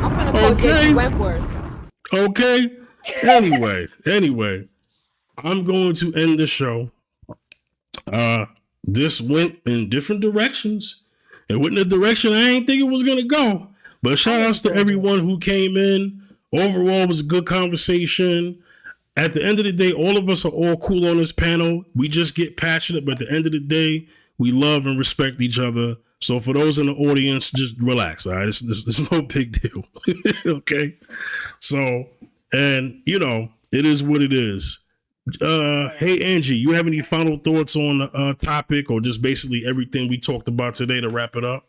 Speaker 4: I'm going to call J.G. Wentworth.
Speaker 1: Okay. Anyway, I'm going to end the show. This went in different directions. It went in a direction I ain't think it was going to go. But shout outs to everyone who came in. Overall, it was a good conversation. At the end of the day, all of us are all cool on this panel. We just get passionate, but at the end of the day, we love and respect each other. So for those in the audience, just relax, all right? It's no big deal, okay? So, and, you know, it is what it is. Hey, Angie, you have any final thoughts on the topic or just basically everything we talked about today to wrap it up?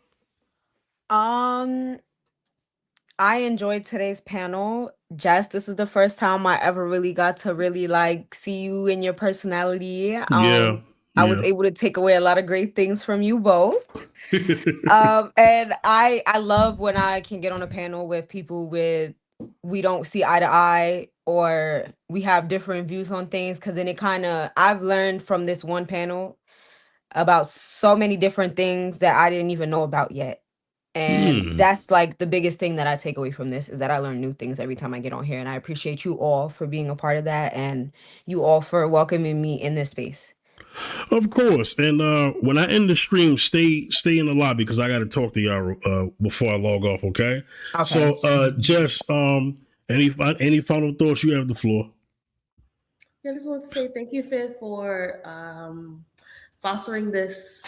Speaker 4: I enjoyed today's panel. Jess, this is the first time I ever really got to really like see you and your personality. I was able to take away a lot of great things from you both. And I love when I can get on a panel with people we don't see eye to eye or we have different views on things, because then I've learned from this one panel about so many different things that I didn't even know about yet. And that's like the biggest thing that I take away from this, is that I learn new things every time I get on here. And I appreciate you all for being a part of that, and you all for welcoming me in this space.
Speaker 1: Of course. And when I end the stream, stay in the lobby because I got to talk to y'all before I log off. Okay.
Speaker 4: Okay.
Speaker 1: So, Jess, any final thoughts? You have the floor.
Speaker 2: Yeah, I just want to say thank you, Fifth, for fostering this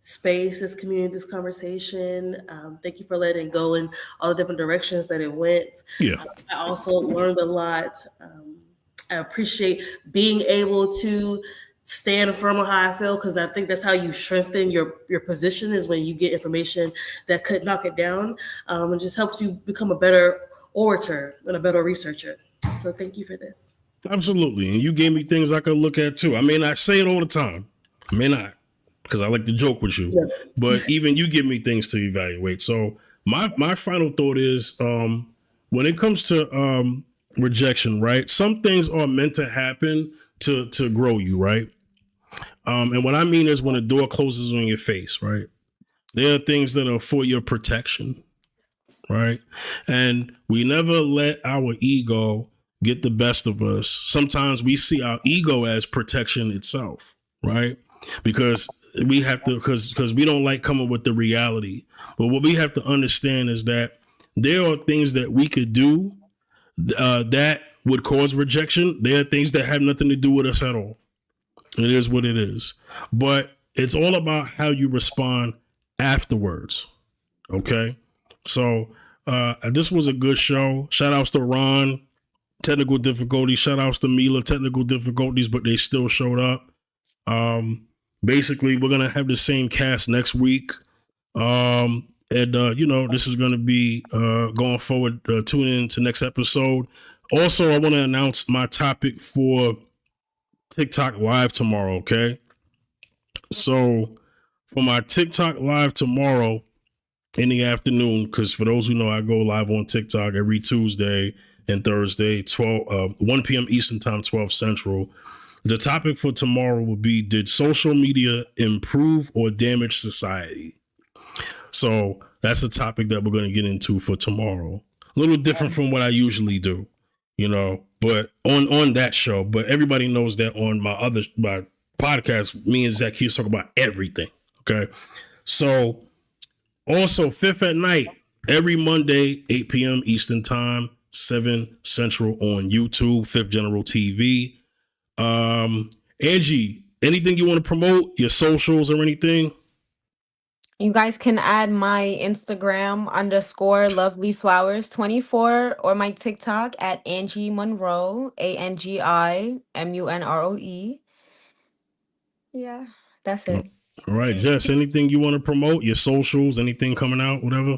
Speaker 2: space, this community, this conversation. Thank you for letting it go in all the different directions that it went.
Speaker 1: Yeah.
Speaker 2: I also learned a lot. I appreciate being able to stand firm on how I feel, because I think that's how you strengthen your position, is when you get information that could knock it down. It just helps you become a better orator and a better researcher. So thank you for this.
Speaker 1: Absolutely. And you gave me things I could look at too. I may not say it all the time. I may not, because I like to joke with you.
Speaker 2: Yeah.
Speaker 1: But even you give me things to evaluate. So my final thought is when it comes to rejection, right? Some things are meant to happen to grow you, right? And what I mean is when a door closes on your face, right? There are things that are for your protection, right? And we never let our ego get the best of us. Sometimes we see our ego as protection itself, right? Because we have to, because we don't like coming with the reality. But what we have to understand is that there are things that we could do that would cause rejection. There are things that have nothing to do with us at all. It is what it is. But it's all about how you respond afterwards. Okay. So this was a good show. Shout outs to Ron, technical difficulties. Shout outs to Mila, technical difficulties, but they still showed up. Basically, we're going to have the same cast next week. And this is going to be going forward. Tune in to next episode. Also, I want to announce my topic for TikTok live tomorrow. Okay. So for my TikTok live tomorrow in the afternoon, because for those who know, I go live on TikTok every Tuesday and Thursday, 1 p.m. Eastern time, 12 Central. The topic for tomorrow will be, did social media improve or damage society? So that's a topic that we're going to get into for tomorrow. A little different from what I usually do, but on that show. But everybody knows that on my podcast, me and Zach Hughes talk about everything. Okay. So also Fifth at Night, every Monday, 8 p.m. Eastern time, 7 Central on YouTube, Fifth General TV. Angie, anything you want to promote, your socials or anything?
Speaker 4: You guys can add my Instagram _lovelyflowers24 or my TikTok at Angie Monroe, ANGIMUNROE. Yeah, that's it.
Speaker 1: All right, Jess, anything you want to promote, your socials, anything coming out, whatever?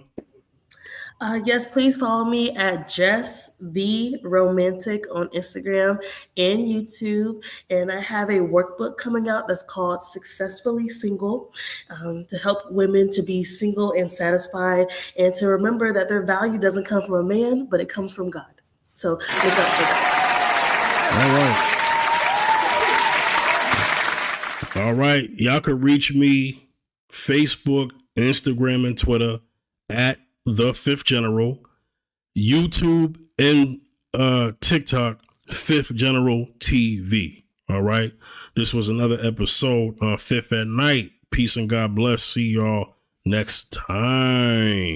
Speaker 2: Yes, please follow me at Jess the Romantic on Instagram and YouTube. And I have a workbook coming out that's called Successfully Single, to help women to be single and satisfied, and to remember that their value doesn't come from a man, but it comes from God. So look up for
Speaker 1: that. All right. Y'all could reach me Facebook, Instagram, and Twitter at The Fifth General, YouTube and TikTok, Fifth General TV. All right. This was another episode of Fifth at Night. Peace and God bless. See y'all next time.